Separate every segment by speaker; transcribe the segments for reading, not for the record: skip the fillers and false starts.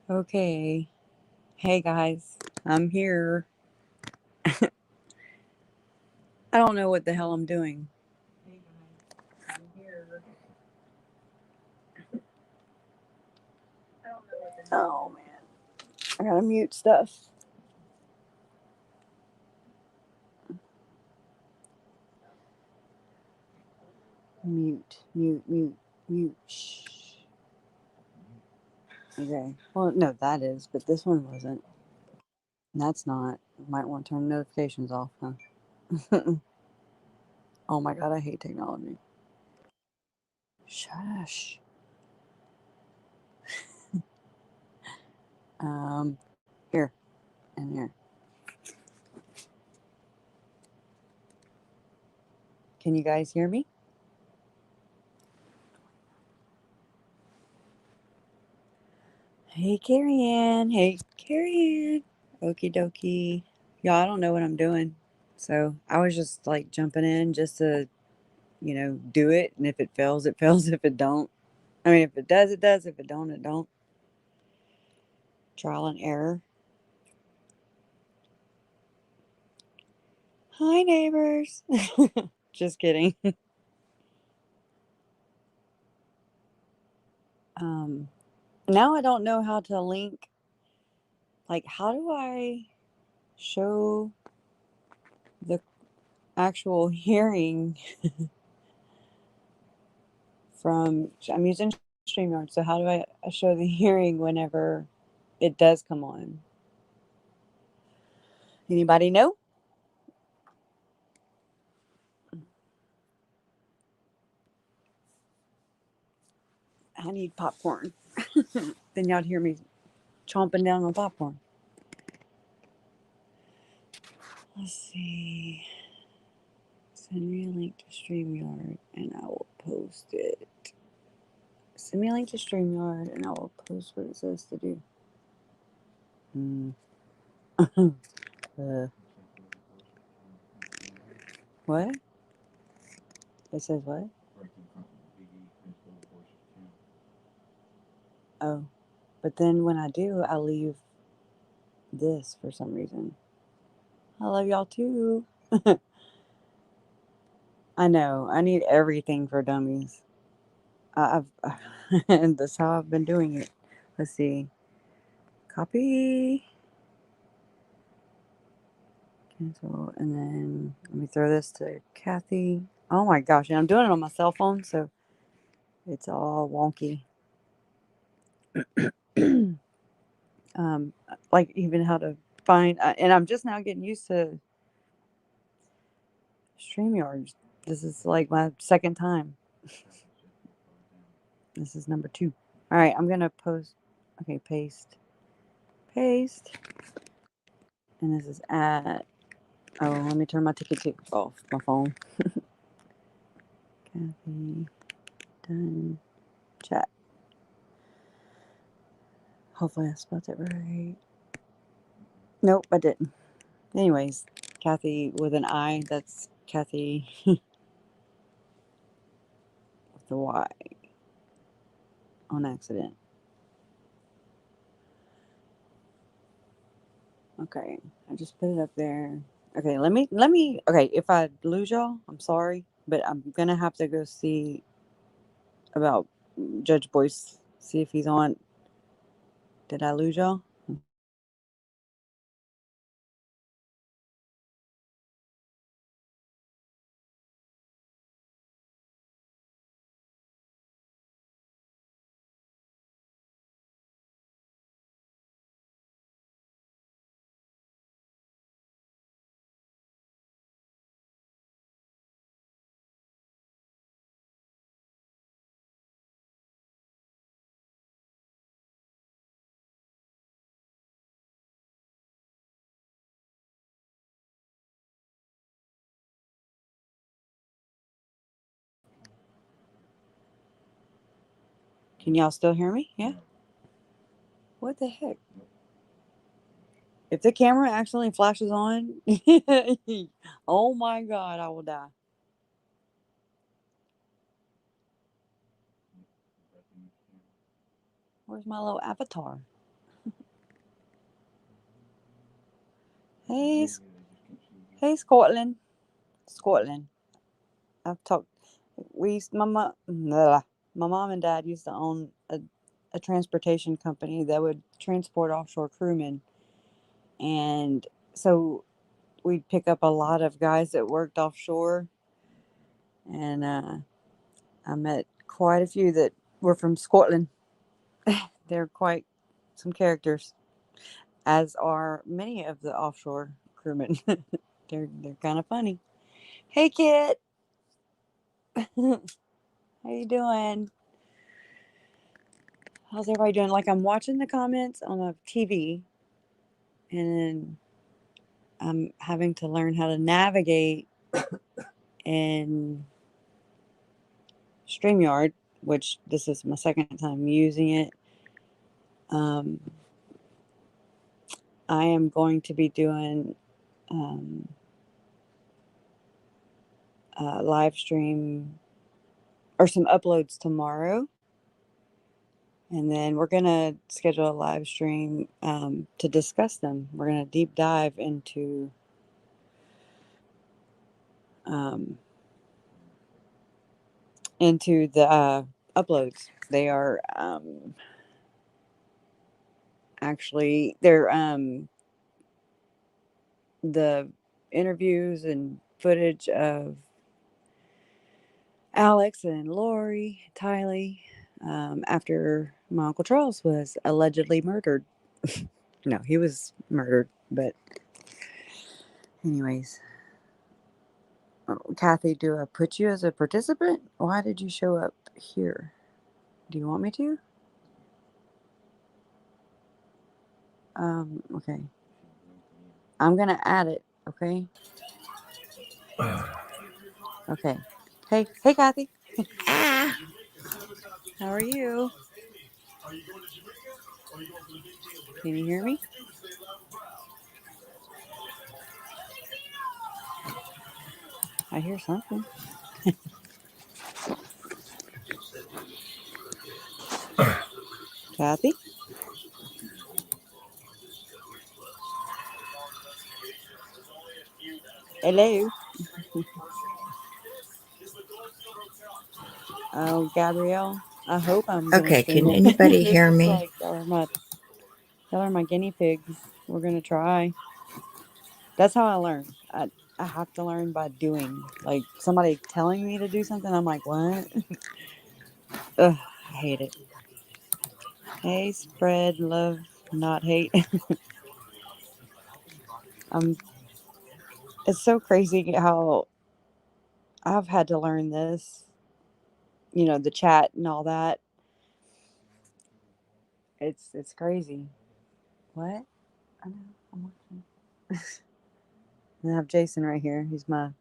Speaker 1: Okay. Hey guys, I'm here. I don't know what the hell I'm doing. Hey guys, I'm here. I don't know what the hell. Oh man, I gotta mute stuff. Mute, mute, mute, mute. Shh. Okay. Well, no, that is, but this one wasn't. And that's not. Might want to turn notifications off, huh? Oh my god, I hate technology. Shush. Here and here. Can you guys hear me? Hey, Carrie Ann. Hey, Carrie Ann. Okie dokie. Y'all, I don't know what I'm doing. So I was just like jumping in just to, do it. And if it fails, it fails. If it don't, I mean, if it does, it does. If it don't, it don't. Trial and error. Hi, neighbors. Just kidding. Um, now I don't know how to link. Like, how do I show the actual hearing from? I'm using StreamYard. So how do I show the hearing whenever it does come on? Anybody know? I need popcorn. Then y'all hear me chomping down on popcorn. Let's see. Send me a link to StreamYard and I will post it. Send me a link to StreamYard and I will post what it says to do. Hmm. uh, what? It says what? Oh. But then when I do, I leave this for some reason. I love y'all too. I know. I need everything for dummies. I've and that's how I've been doing it. Let's see. Copy, cancel, and then let me throw this to Kathy. Oh my gosh, and I'm doing it on my cell phone, so it's all wonky. um, like even how to find, and I'm just now getting used to StreamYard. This is like my second time. This is number 2. All right, I'm gonna post. Okay, paste, paste, and this is at. Oh, let me turn my ticket off my phone. Kathy, done. Chat. Hopefully I spelled it right. Nope, I didn't. Anyways, Kathy with an I. That's Kathy with the Y on accident. Okay, I just put it up there. Okay, let me. Okay, if I lose y'all, I'm sorry, but I'm gonna have to go see about Judge Boyce. See if he's on. Did I lose y'all? Can y'all still hear me? Yeah. What the heck? If the camera accidentally flashes on, oh my god, I will die. Where's my little avatar? Hey, hey, Scotland. Scotland. I've talked. My mom and dad used to own a transportation company that would transport offshore crewmen, and so we'd pick up a lot of guys that worked offshore, and I met quite a few that were from Scotland. They're quite some characters, as are many of the offshore crewmen. They're kind of funny. Hey, Kit, how you doing? How's everybody doing? Like, I'm watching the comments on the TV, and then I'm having to learn how to navigate in StreamYard, which this is my second time using it. Um, I am going to be doing um, a live stream or some uploads tomorrow. And then we're going to schedule a live stream to discuss them. We're going to deep dive um, into the uploads. They are actually they're the interviews and footage of Alex and Lori, Tylee, after my Uncle Charles was allegedly murdered. No, he was murdered, but anyways. Oh, Kathy, do I put you as a participant? Why did you show up here? Do you want me to? Okay. I'm gonna add it, okay? Okay. Hey, Kathy. Ah, how are you? Can you hear me? I hear something. Kathy? Hello? Oh, Gabrielle. I hope I'm gonna
Speaker 2: Okay,
Speaker 1: stream
Speaker 2: can
Speaker 1: it.
Speaker 2: anybody
Speaker 1: This
Speaker 2: hear
Speaker 1: is
Speaker 2: me?
Speaker 1: like y'all are my guinea pigs. We're gonna try. That's how I learn. I have to learn by doing. Like somebody telling me to do something, I'm like, what? Ugh, I hate it. Hey, spread love, not hate. um, it's so crazy how I've had to learn this. The chat and all that. It's crazy. What? I know. I'm watching. And I have Jason right here. He's my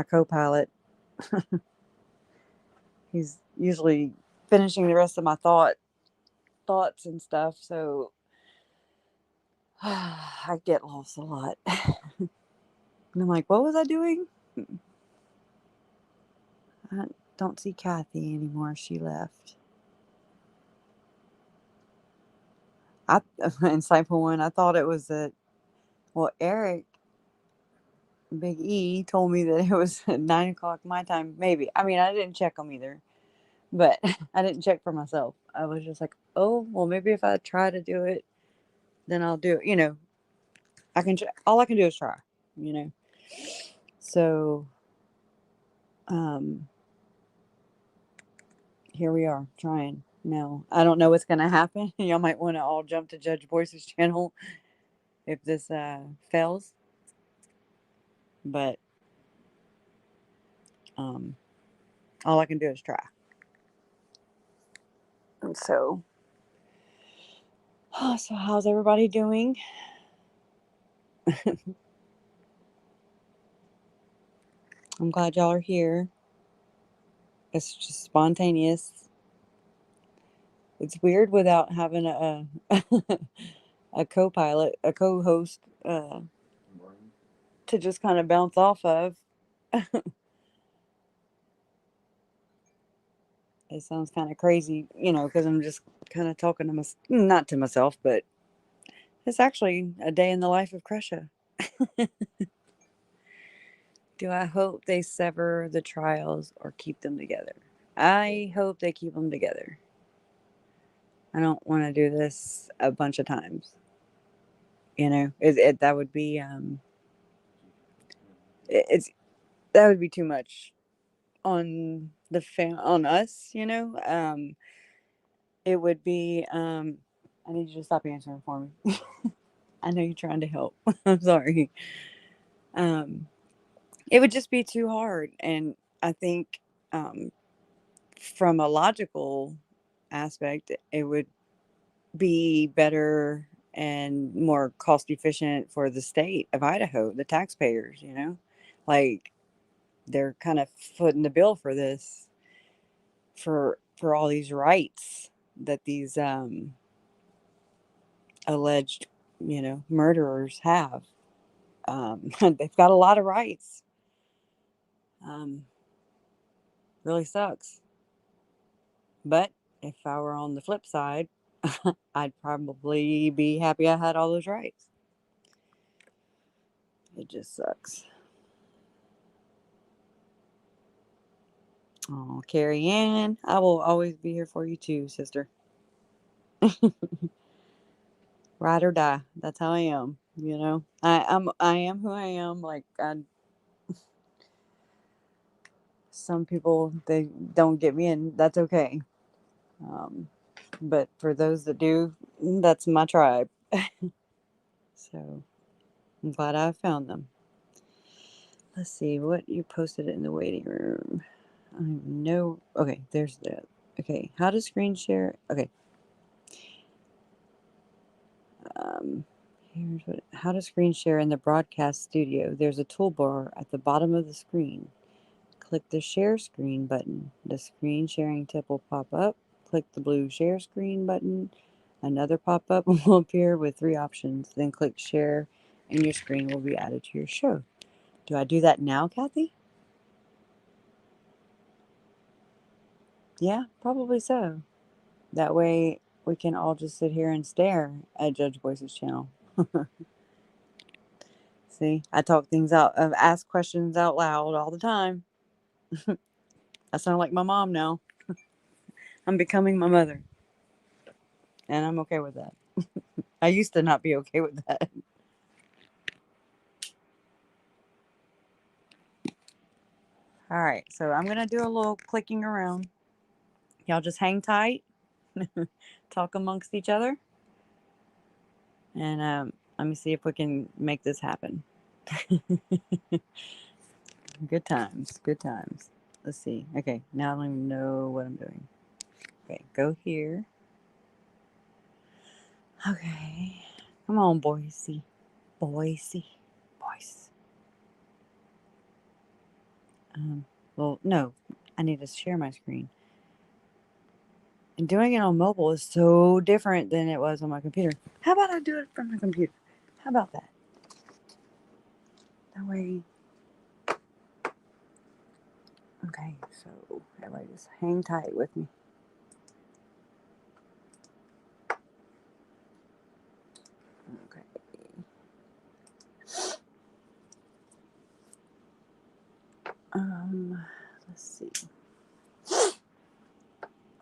Speaker 1: co-pilot. He's usually finishing the rest of my thoughts and stuff. So I get lost a lot. And I'm like, what was I doing? I don't see Kathy anymore. She left. Insightful one. I thought it was Eric, Big E, told me that it was at 9 o'clock my time. Maybe. I mean, I didn't check them either, but I didn't check for myself. I was just like, oh, well, maybe if I try to do it, then I'll do it. I can. All I can do is try. You know. So, um, here we are trying. Now, I don't know what's going to happen. Y'all might want to all jump to Judge Boyce's channel if this fails. But um, all I can do is try. And so, so how's everybody doing? I'm glad y'all are here. It's just spontaneous. It's weird without having a co-pilot, a co-host to just kind of bounce off of. It sounds kind of crazy, because I'm just kind of talking to not to myself, but It's actually a day in the life of Crusha. Do I hope they sever the trials or keep them together? I hope they keep them together. I don't want to do this a bunch of times. That would be it's that would be too much on on us. It would be. I need you to stop answering for me. I know you're trying to help. I'm sorry. Um, it would just be too hard, and I think um, from a logical aspect, it would be better and more cost efficient for the state of Idaho, the taxpayers. Like they're kind of footing the bill for this, for all these rights that these alleged, murderers have. They've got a lot of rights. Um, really sucks. But if I were on the flip side, I'd probably be happy I had all those rights. It just sucks. Oh, Carrie Ann, I will always be here for you too, sister. Ride or die. That's how I am. I am who I am. Like some people, they don't get me, and that's okay. Um, but for those that do, that's my tribe. So I'm glad I found them. Let's see what you posted in the waiting room. I don't even know. Okay, there's that. Okay, how to screen share. Okay. Um, Here's how to screen share in the broadcast studio. There's a toolbar at the bottom of the screen. Click the share screen button. The screen sharing tip will pop up. Click the blue share screen button. Another pop up will appear with 3 options. Then click share and your screen will be added to your show. Do I do that now, Kathy? Yeah, probably so. That way we can all just sit here and stare at Judge Boyce's channel. See, I talk things out, ask questions out loud all the time. I sound like my mom now. I'm becoming my mother, and I'm okay with that. I used to not be okay with that. All right, so I'm gonna do a little clicking around. Y'all just hang tight, talk amongst each other, and let me see if we can make this happen. Good times, good times. Let's see. Okay, now I don't even know what I'm doing. Okay, go here. Okay, come on, Boise, Boise, Boise. Well, no, I need to share my screen. And doing it on mobile is so different than it was on my computer. How about I do it from my computer? How about that? That way. Okay, so everybody just hang tight with me. Okay. Let's see.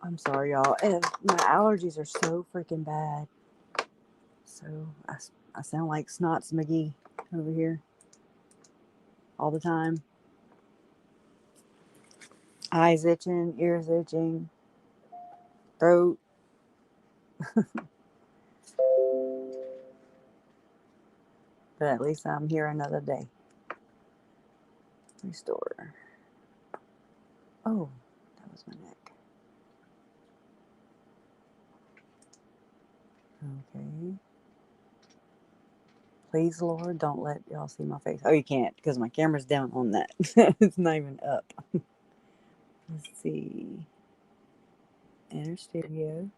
Speaker 1: I'm sorry, y'all. My allergies are so freaking bad. So I sound like Snots McGee over here all the time. Eyes itching, ears itching, throat. But at least I'm here another day. Restore. Oh, that was my neck. Okay. Please, Lord, don't let y'all see my face. Oh, you can't because my camera's down on that. It's not even up. Let's see. Enter studio.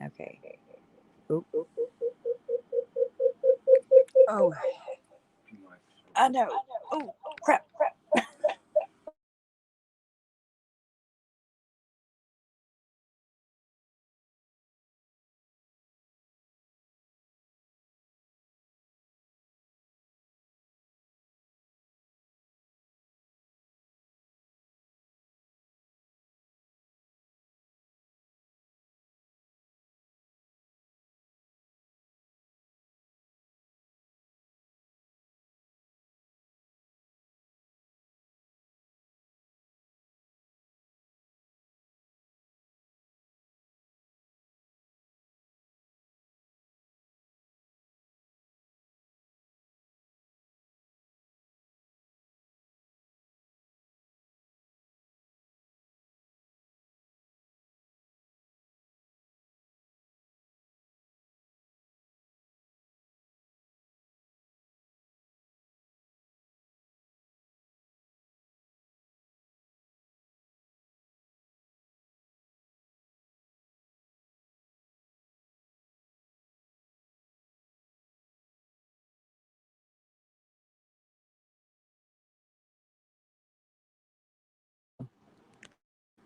Speaker 1: Okay. Oop. Oh, I know. Oh, crap.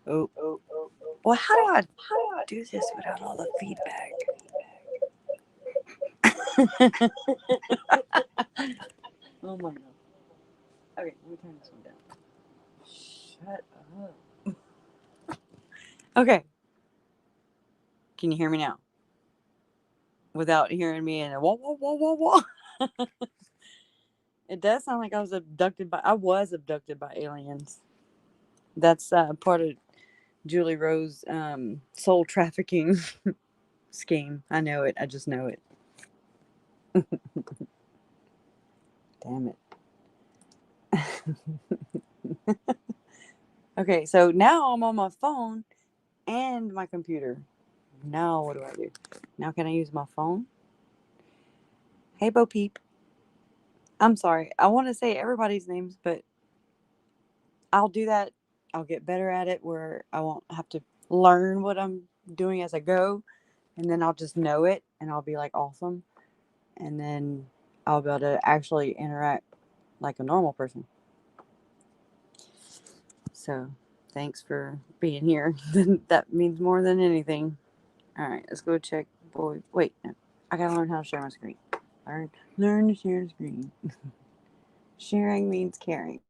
Speaker 1: Oh, well, how do I do this without all the feedback? Oh my god. Okay, let me turn this one down. Shut up. Okay. Can you hear me now? Without hearing me in a wah wah wah wah wah. It does sound like I was abducted by aliens. That's part of Julie Rose's soul trafficking scheme. I know it. I just know it. Damn it. Okay, so now I'm on my phone and my computer. Now what do I do? Now can I use my phone? Hey, Bo Peep. I'm sorry. I want to say everybody's names, but I'll do that. I'll get better at it where I won't have to learn what I'm doing as I go. And then I'll just know it and I'll be like awesome. And then I'll be able to actually interact like a normal person. So thanks for being here. That means more than anything. All right, let's go check. Boy, wait, no. I gotta learn how to share my screen. Learn to share the screen. Sharing means caring.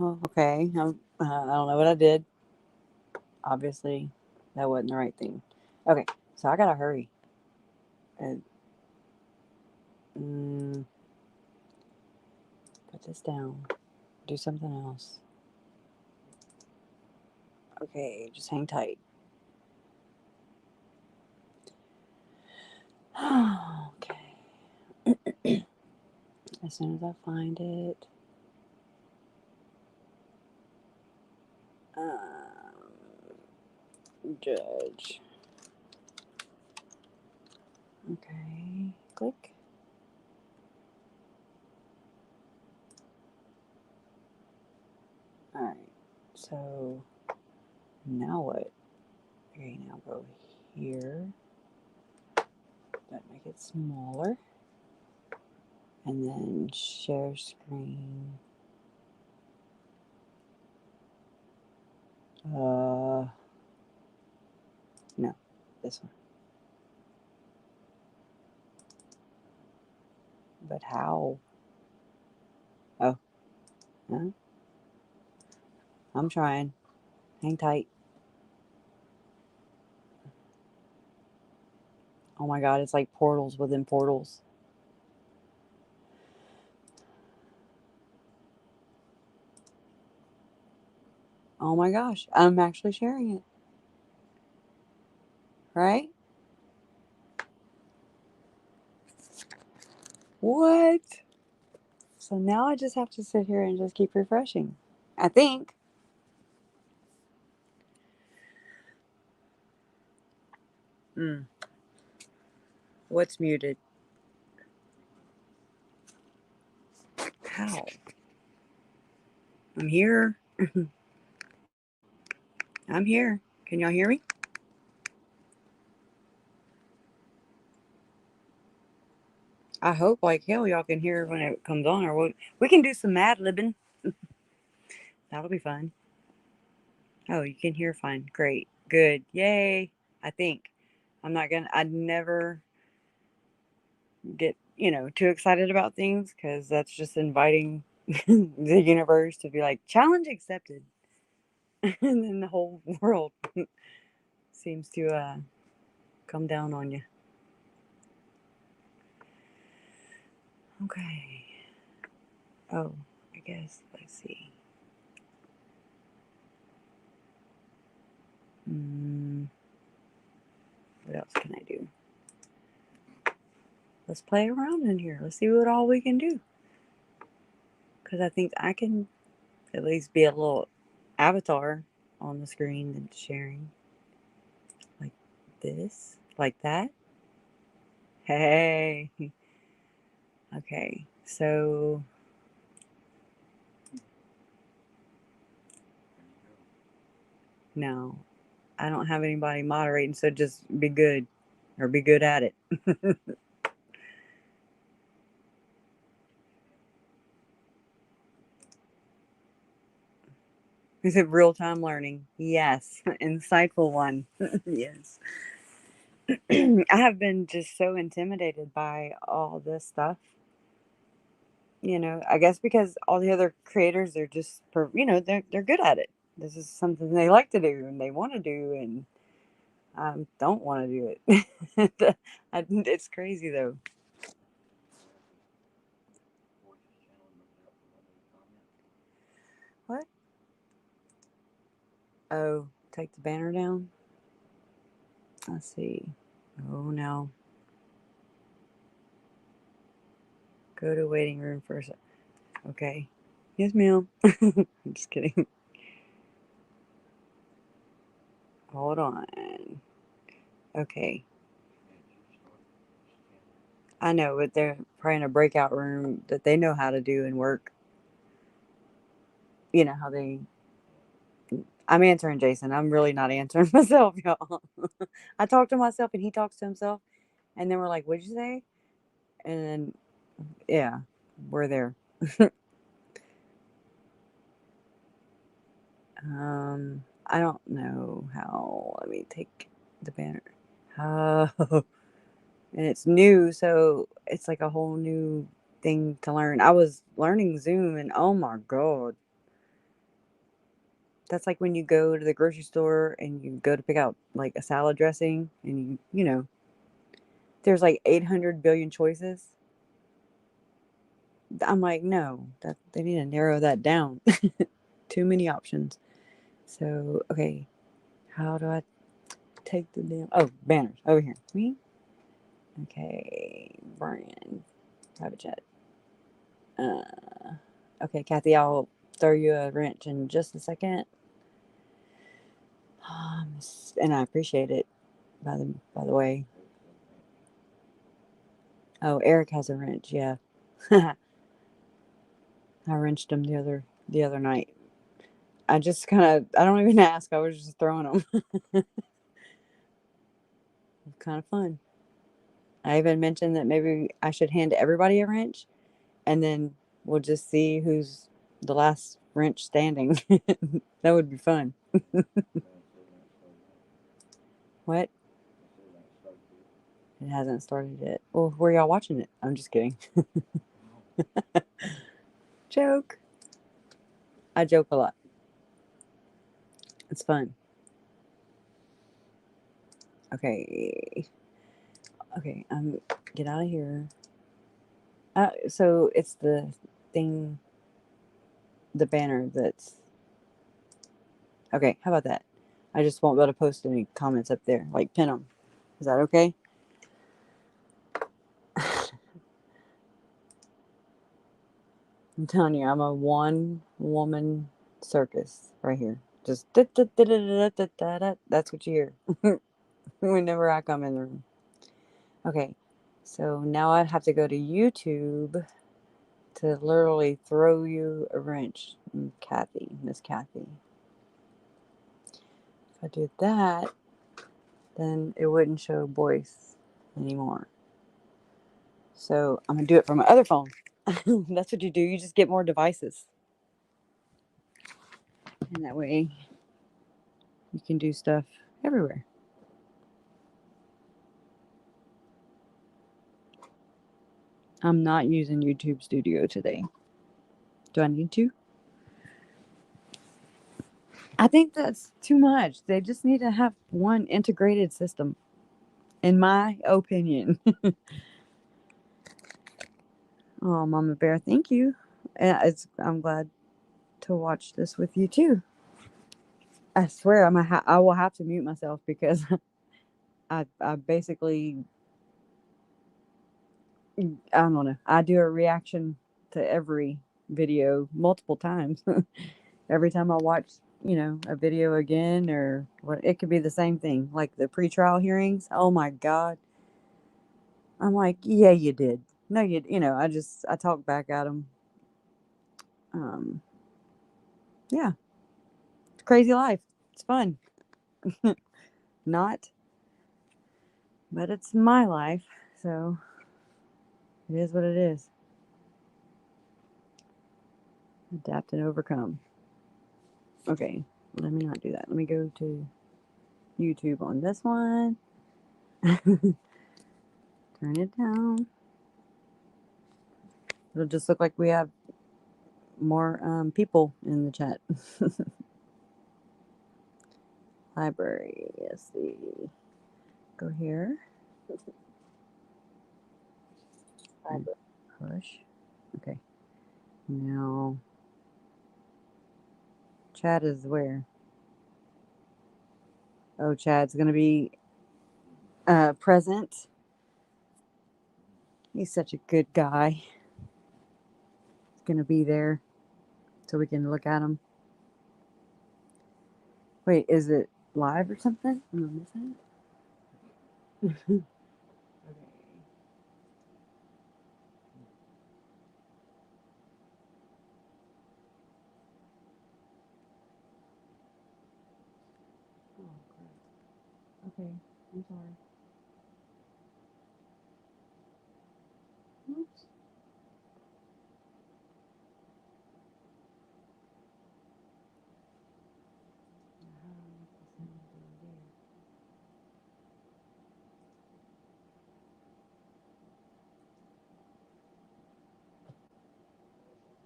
Speaker 1: Oh, okay. I don't know what I did. Obviously, that wasn't the right thing. Okay, so I gotta hurry. Uh, mm, put this down. Do something else. Okay, just hang tight. Okay. As soon as I find it. Judge. Okay. Click. Alright. So now what? Okay, now go here. That make it smaller. And then share screen. No, this one. But how? Oh, huh? I'm trying. Hang tight. Oh my god, it's like portals within portals. Oh my gosh, I'm actually sharing it. Right? What? So now I just have to sit here and just keep refreshing. I think. Hmm. What's muted? Wow. I'm here. I'm here. Can y'all hear me? I hope like hell y'all can hear when it comes on, or we can do some mad libbing. That'll be fun. Oh, you can hear fine. Great. Good. Yay. I think. I'd never get, too excited about things because that's just inviting the universe to be like, challenge accepted. And then the whole world seems to come down on you. Okay. Oh, I guess. Let's see. What else can I do? Let's play around in here. Let's see what all we can do. Because I think I can at least be a little avatar on the screen and sharing. Like this. Like that. Hey. Okay. So no, I don't have anybody moderating. So just be good or be good at it. Is it real time learning? Yes. Insightful one. Yes. I have been just so intimidated by all this stuff. I guess because all the other creators are just, they're good at it. This is something they like to do and they want to do, and I don't want to do it. It's crazy though. What? Oh, take the banner down. Let's see. Oh no. Go to waiting room first. Okay. Yes, ma'am. I'm just kidding. Hold on. Okay. I know, but they're probably in a breakout room that they know how to do and work. You know how they. I'm answering Jason. I'm really not answering myself, y'all. I talk to myself and he talks to himself, and then we're like, "What'd you say?" And then, yeah, we're there. I don't know how. Let me take the banner. Oh, and it's new, so it's like a whole new thing to learn. I was learning Zoom, and oh my god, that's like when you go to the grocery store and you go to pick out like a salad dressing, and there's like 800 billion choices. I'm like, no, that they need to narrow that down. Too many options. So, okay, how do I take the damn? Oh, banners over here. Me. Okay, Brian, private chat. Okay, Kathy, I'll throw you a wrench in just a second. And I appreciate it. By the way. Oh, Eric has a wrench. Yeah, I wrenched him the other night. I just kind of I don't even ask. I was just throwing them. Kind of fun. I even mentioned that maybe I should hand everybody a wrench, and then we'll just see who's the last wrench standing. That would be fun. What? It hasn't started yet. Well, where y'all watching it? I'm just kidding. Joke. I joke a lot. It's fun. Okay. Okay. Get out of here. So it's the thing, the banner that's okay. How about that? I just won't be able to post any comments up there. Like pin them. Is that okay? I'm telling you, I'm a one woman circus right here. Just that's what you hear whenever I come in the room. Okay, so now I'd have to go to YouTube to literally throw you a wrench. Kathy, Miss Kathy. If I did that, then it wouldn't show voice anymore. So I'm gonna do it from my other phone. That's what you do. You just get more devices, and that way you can do stuff everywhere. I'm not using YouTube Studio today. Do I need to? I think that's too much. They just need to have one integrated system, in my opinion. Oh, Mama Bear, thank you. I'm glad to watch this with you too. I swear I will have to mute myself because I basically I don't know. I do a reaction to every video multiple times. Every time I watch, a video again or what, it could be the same thing. Like the pretrial hearings. Oh my God. I'm like, yeah, you did. No, I talk back at them. Um, yeah, it's crazy life. It's fun. Not, but it's my life. So it is what it is. Adapt and overcome. Okay, let me not do that. Let me go to YouTube on this one. Turn it down. It'll just look like we have more people in the chat. Library. Let's see. Go here. And push. Okay. Now, chat is where? Oh, Chad's going to be present. He's such a good guy. He's going to be there so we can look at him. Wait, is it live or something? Am I missing it? Okay. Oh, crap. Okay, I'm sorry. Oops.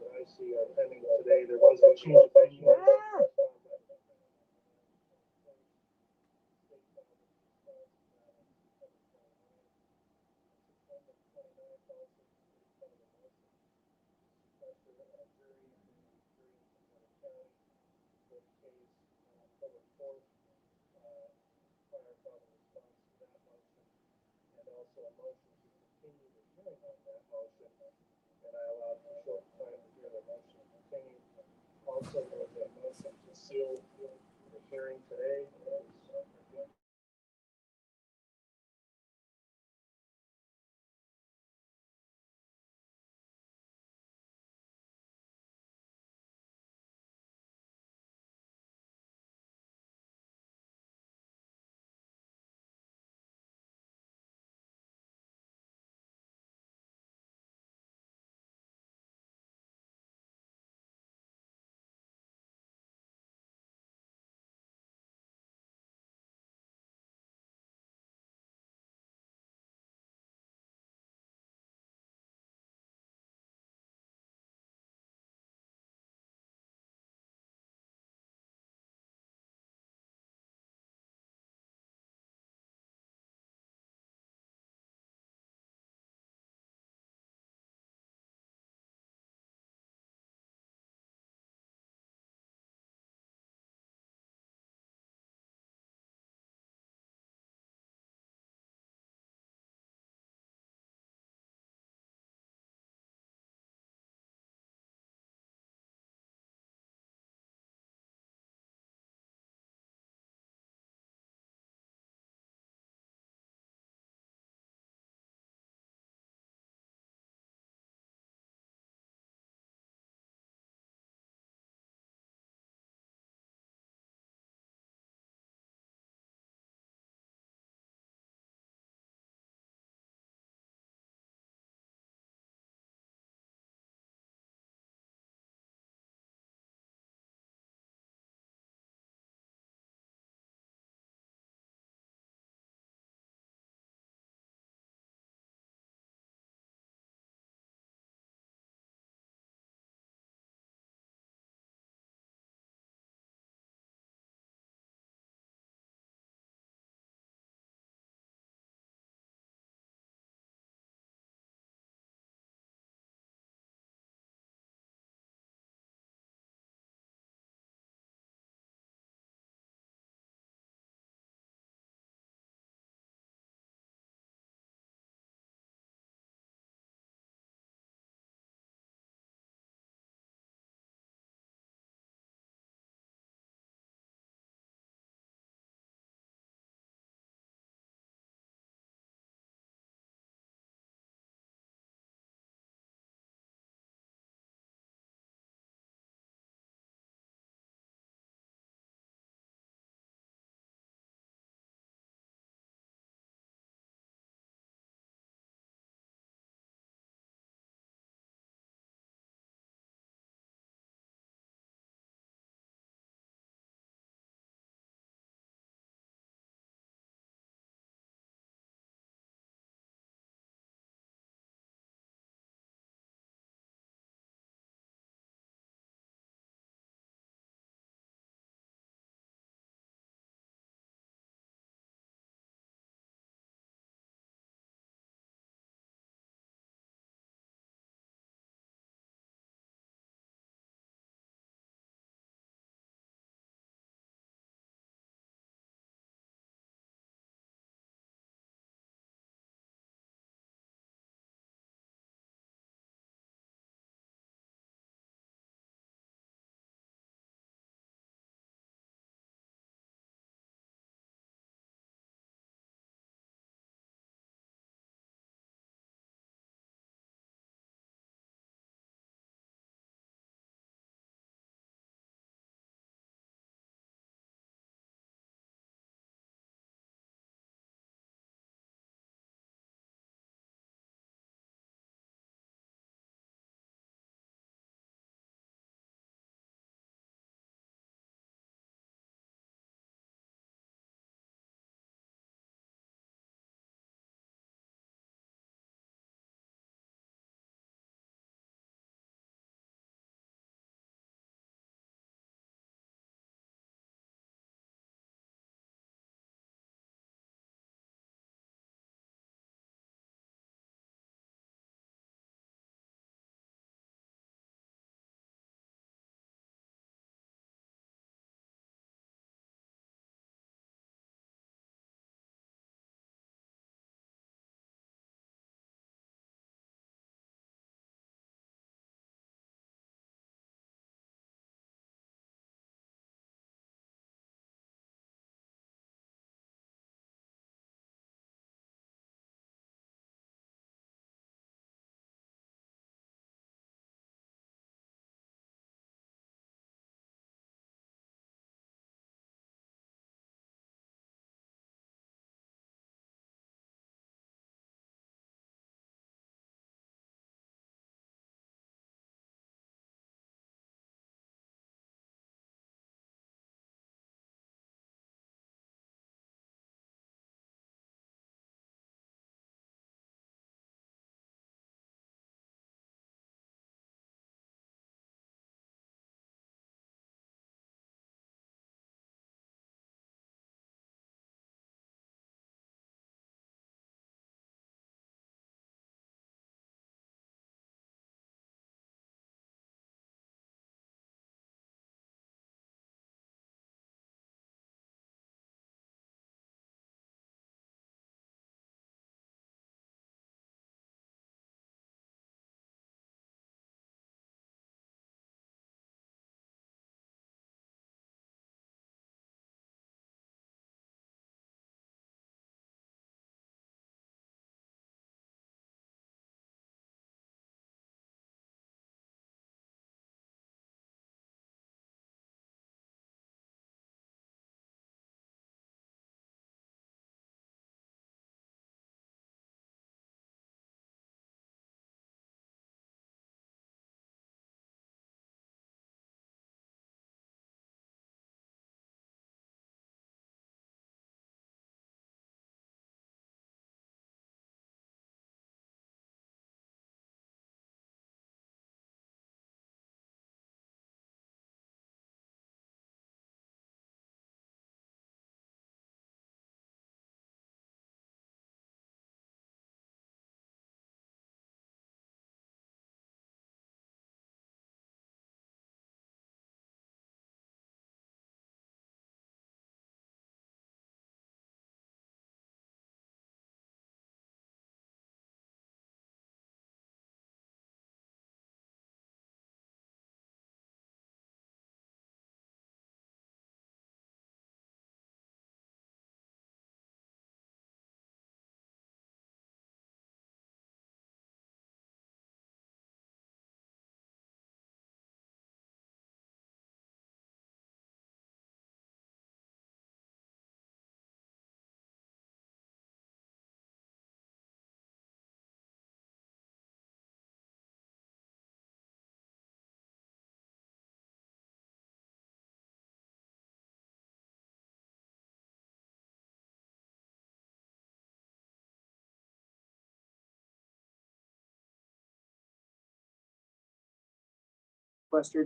Speaker 2: That I see are pending today. There was a change of venue. And also a motion to continue the hearing on that motion, and I allowed for short time to hear the motion continue. Also, there was a motion to seal the hearing today. Buster.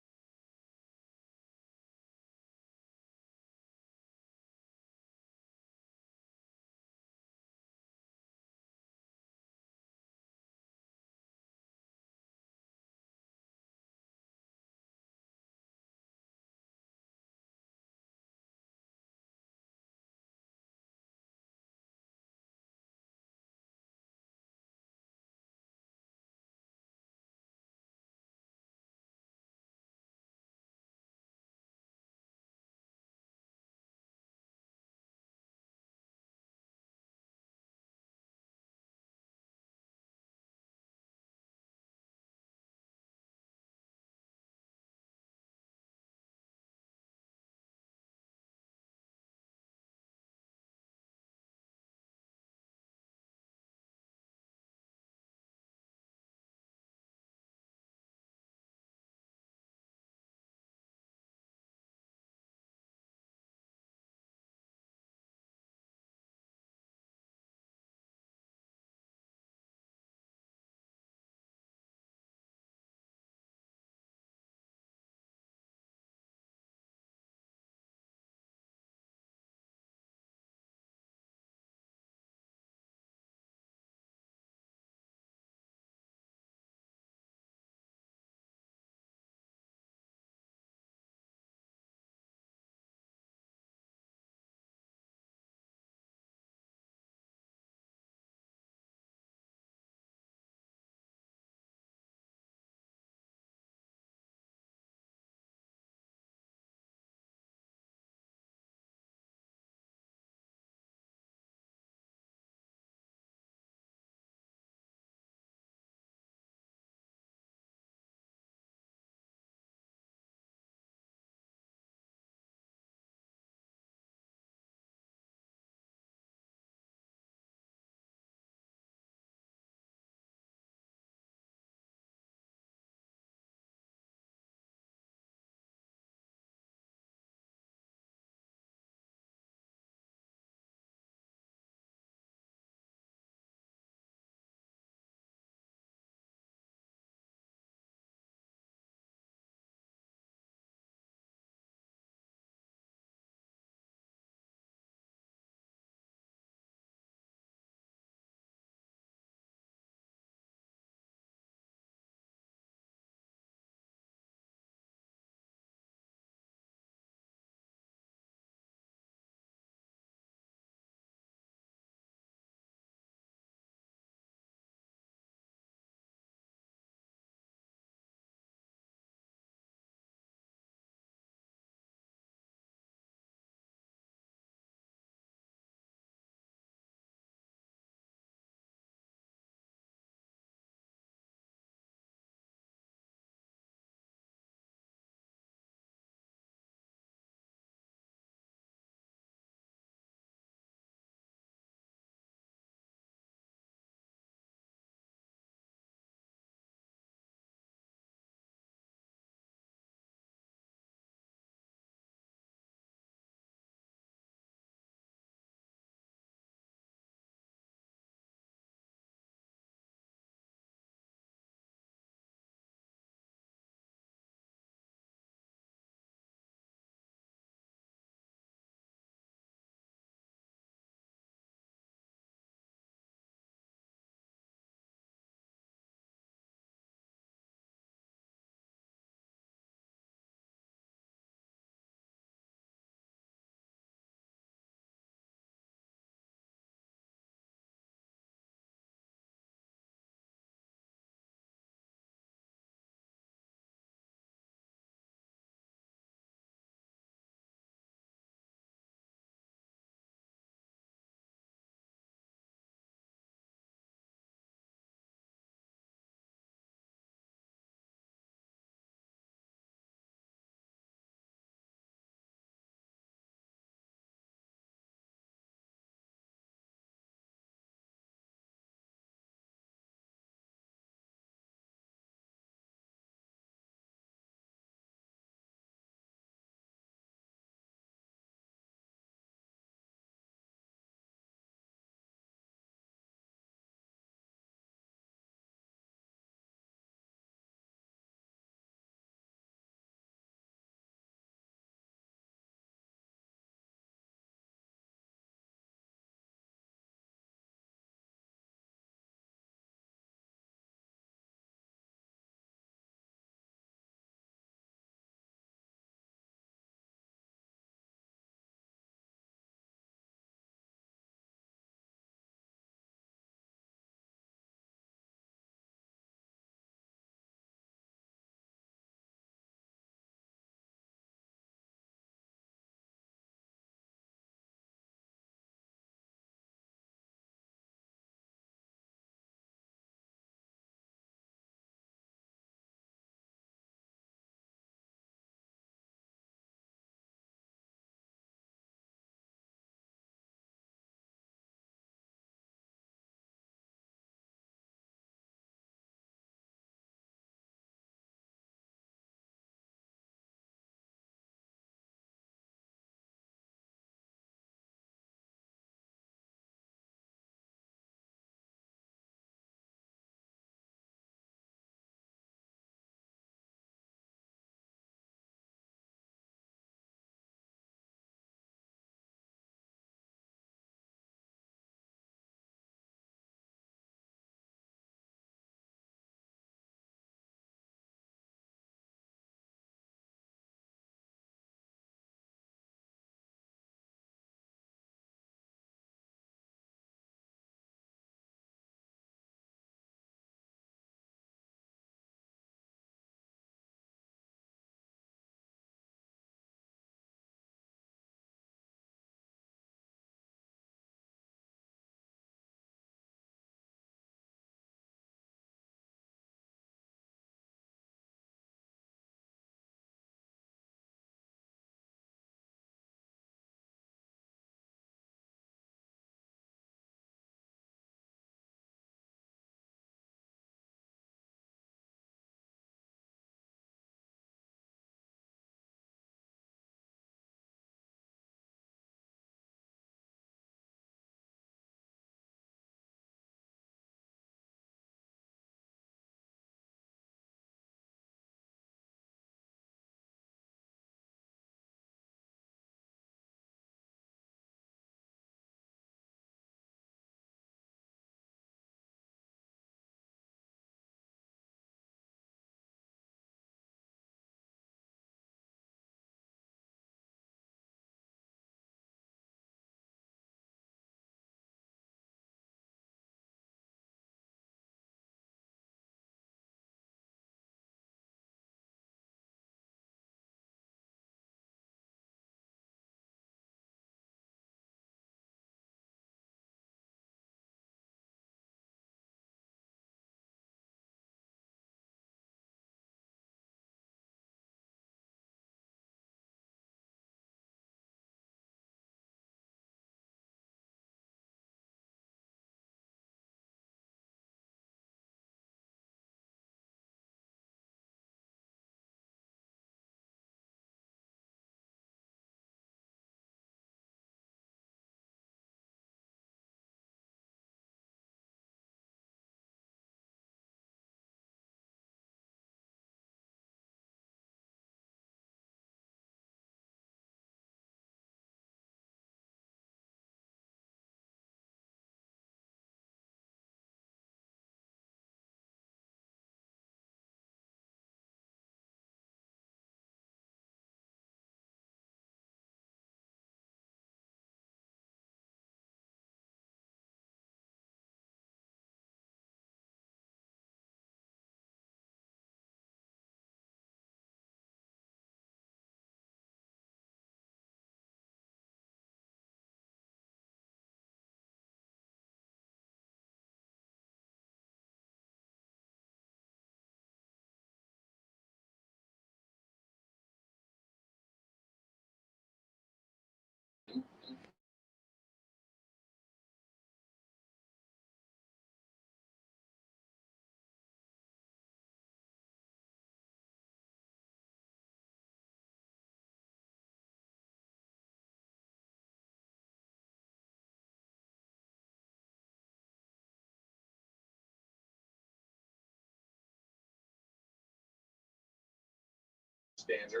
Speaker 2: standards.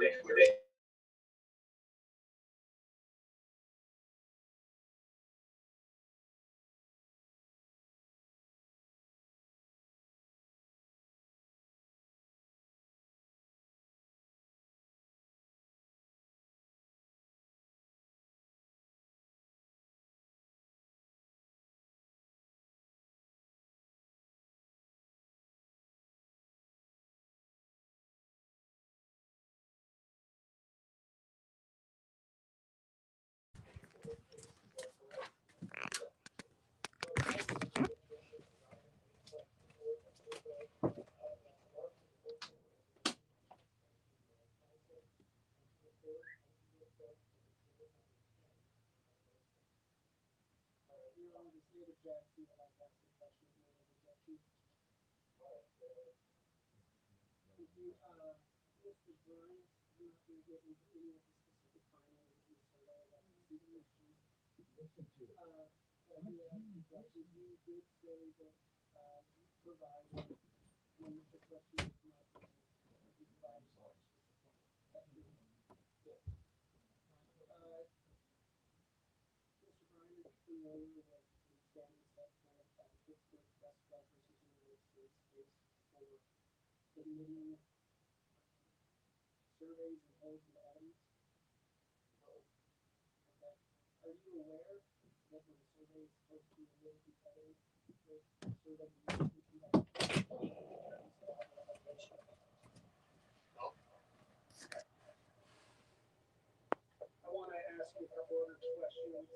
Speaker 2: I want to ask you a couple other questions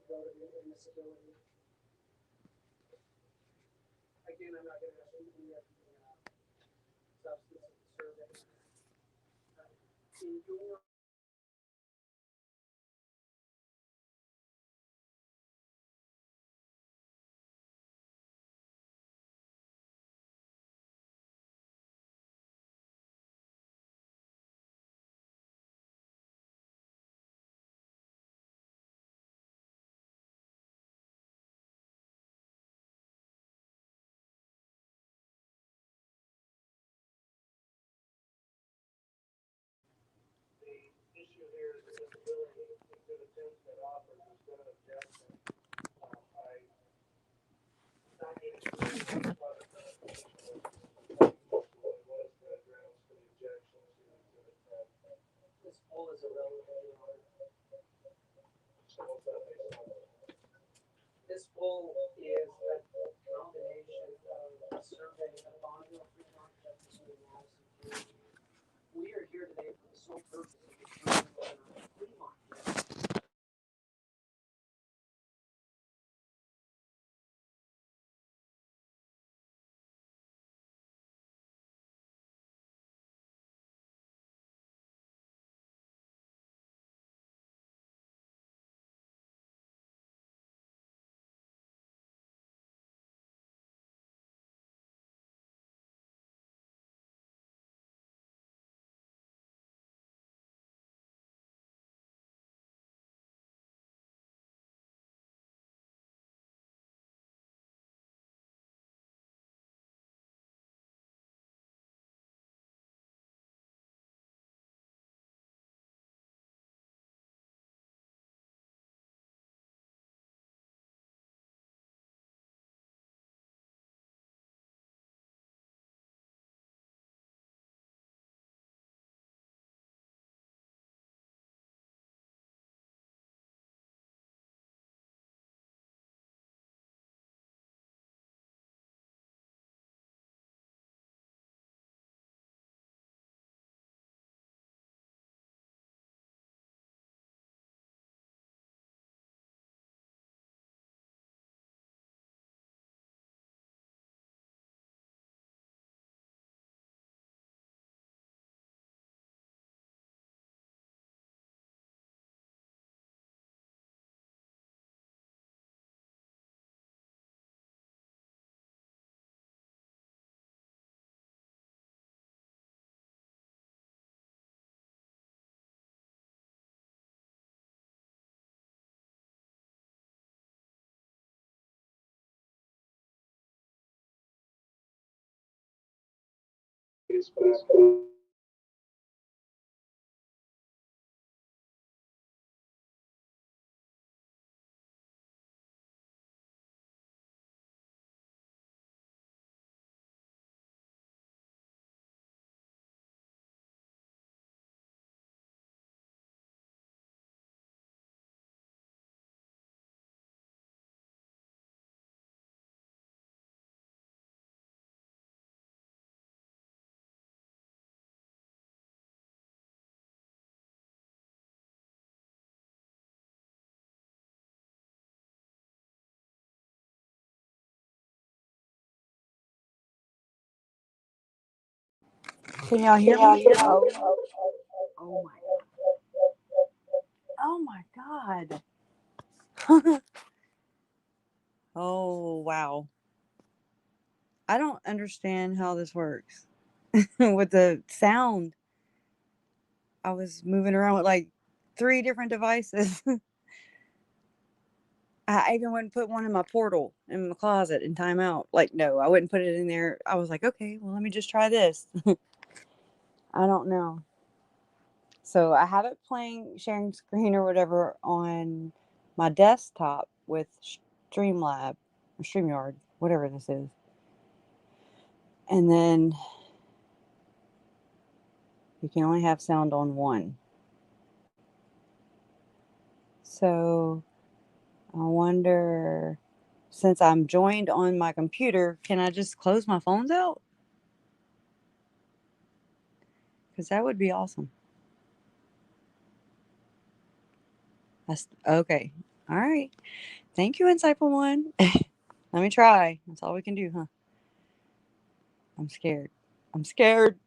Speaker 2: about admissibility. Again, I'm not going to ask you any of the substance of the survey. In your issue here is admissibility. Exhibit 10's been offered. There's been an objection. I not getting to what was the grounds for the objection to exhibit 10. This poll is irrelevant. So what's that based on? This poll is a combination of a survey of Bonneville, Fremont, Jefferson, and Madison. We are here today for the sole purpose of determining whether or not Fremont is back.
Speaker 1: Can y'all hear me? Oh, oh my, oh my God. Oh, wow. I don't understand how this works with the sound. I was moving around with like 3 different devices. I even wouldn't put one in my portal in my closet in timeout. Like, no, I wouldn't put it in there. I was like, okay, well, let me just try this. I don't know. So I have it playing, sharing screen or whatever on my desktop with Streamlab or StreamYard, whatever this is. And then you can only have sound on one. So I wonder, since I'm joined on my computer, can I just close my phones out? Because that would be awesome. Okay. All right. Thank you, Insightful One. Let me try. That's all we can do, huh? I'm scared. I'm scared.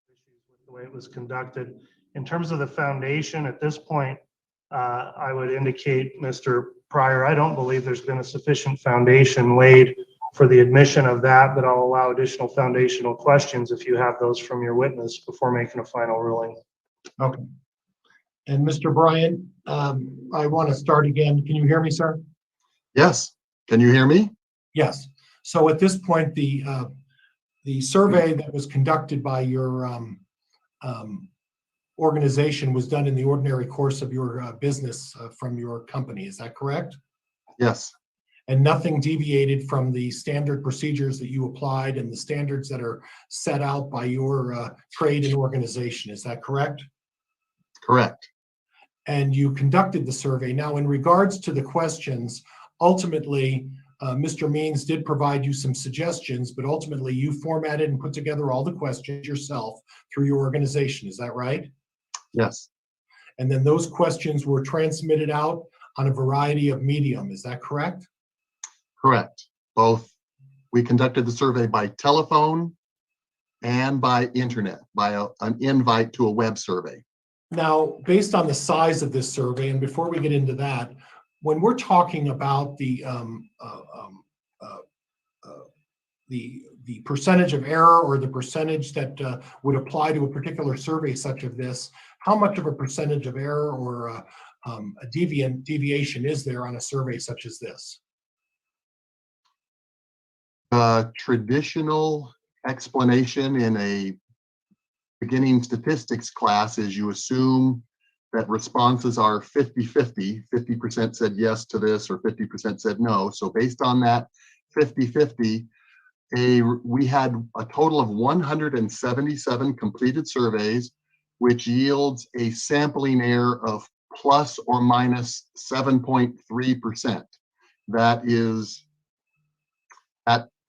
Speaker 2: Issues with the way it was conducted. In terms of the foundation, at this point, I would indicate, Mr. Pryor, I don't believe there's been a sufficient foundation laid for the admission of that, but I'll allow additional foundational questions if you have those from your witness before making a final ruling.
Speaker 3: Okay. And Mr. Bryant, I want to start again. Can you hear me, sir?
Speaker 4: Yes. Can you hear me?
Speaker 3: Yes. So at this point, the survey that was conducted by your organization was done in the ordinary course of your business from your company. Is that correct?
Speaker 4: Yes.
Speaker 3: And nothing deviated from the standard procedures that you applied and the standards that are set out by your trade and organization. Is that correct?
Speaker 4: Correct.
Speaker 3: And you conducted the survey. Now, in regards to the questions, ultimately, Mr. Means did provide you some suggestions, but ultimately you formatted and put together all the questions yourself through your organization. Is that right?
Speaker 4: Yes.
Speaker 3: And then those questions were transmitted out on a variety of medium. Is that correct?
Speaker 4: Correct. Both. We conducted the survey by telephone and by internet, by an invite to a web survey.
Speaker 3: Now, based on the size of this survey, and before we get into that, when we're talking about the percentage of error or the percentage that would apply to a particular survey such as this, how much of a percentage of error or a deviation is there on a survey such as this?
Speaker 4: Traditional explanation in a beginning statistics class is you assume that responses are 50-50. 50% said yes to this or 50% said no. So based on that 50-50, we had a total of 177 completed surveys, which yields a sampling error of plus or minus 7.3%. That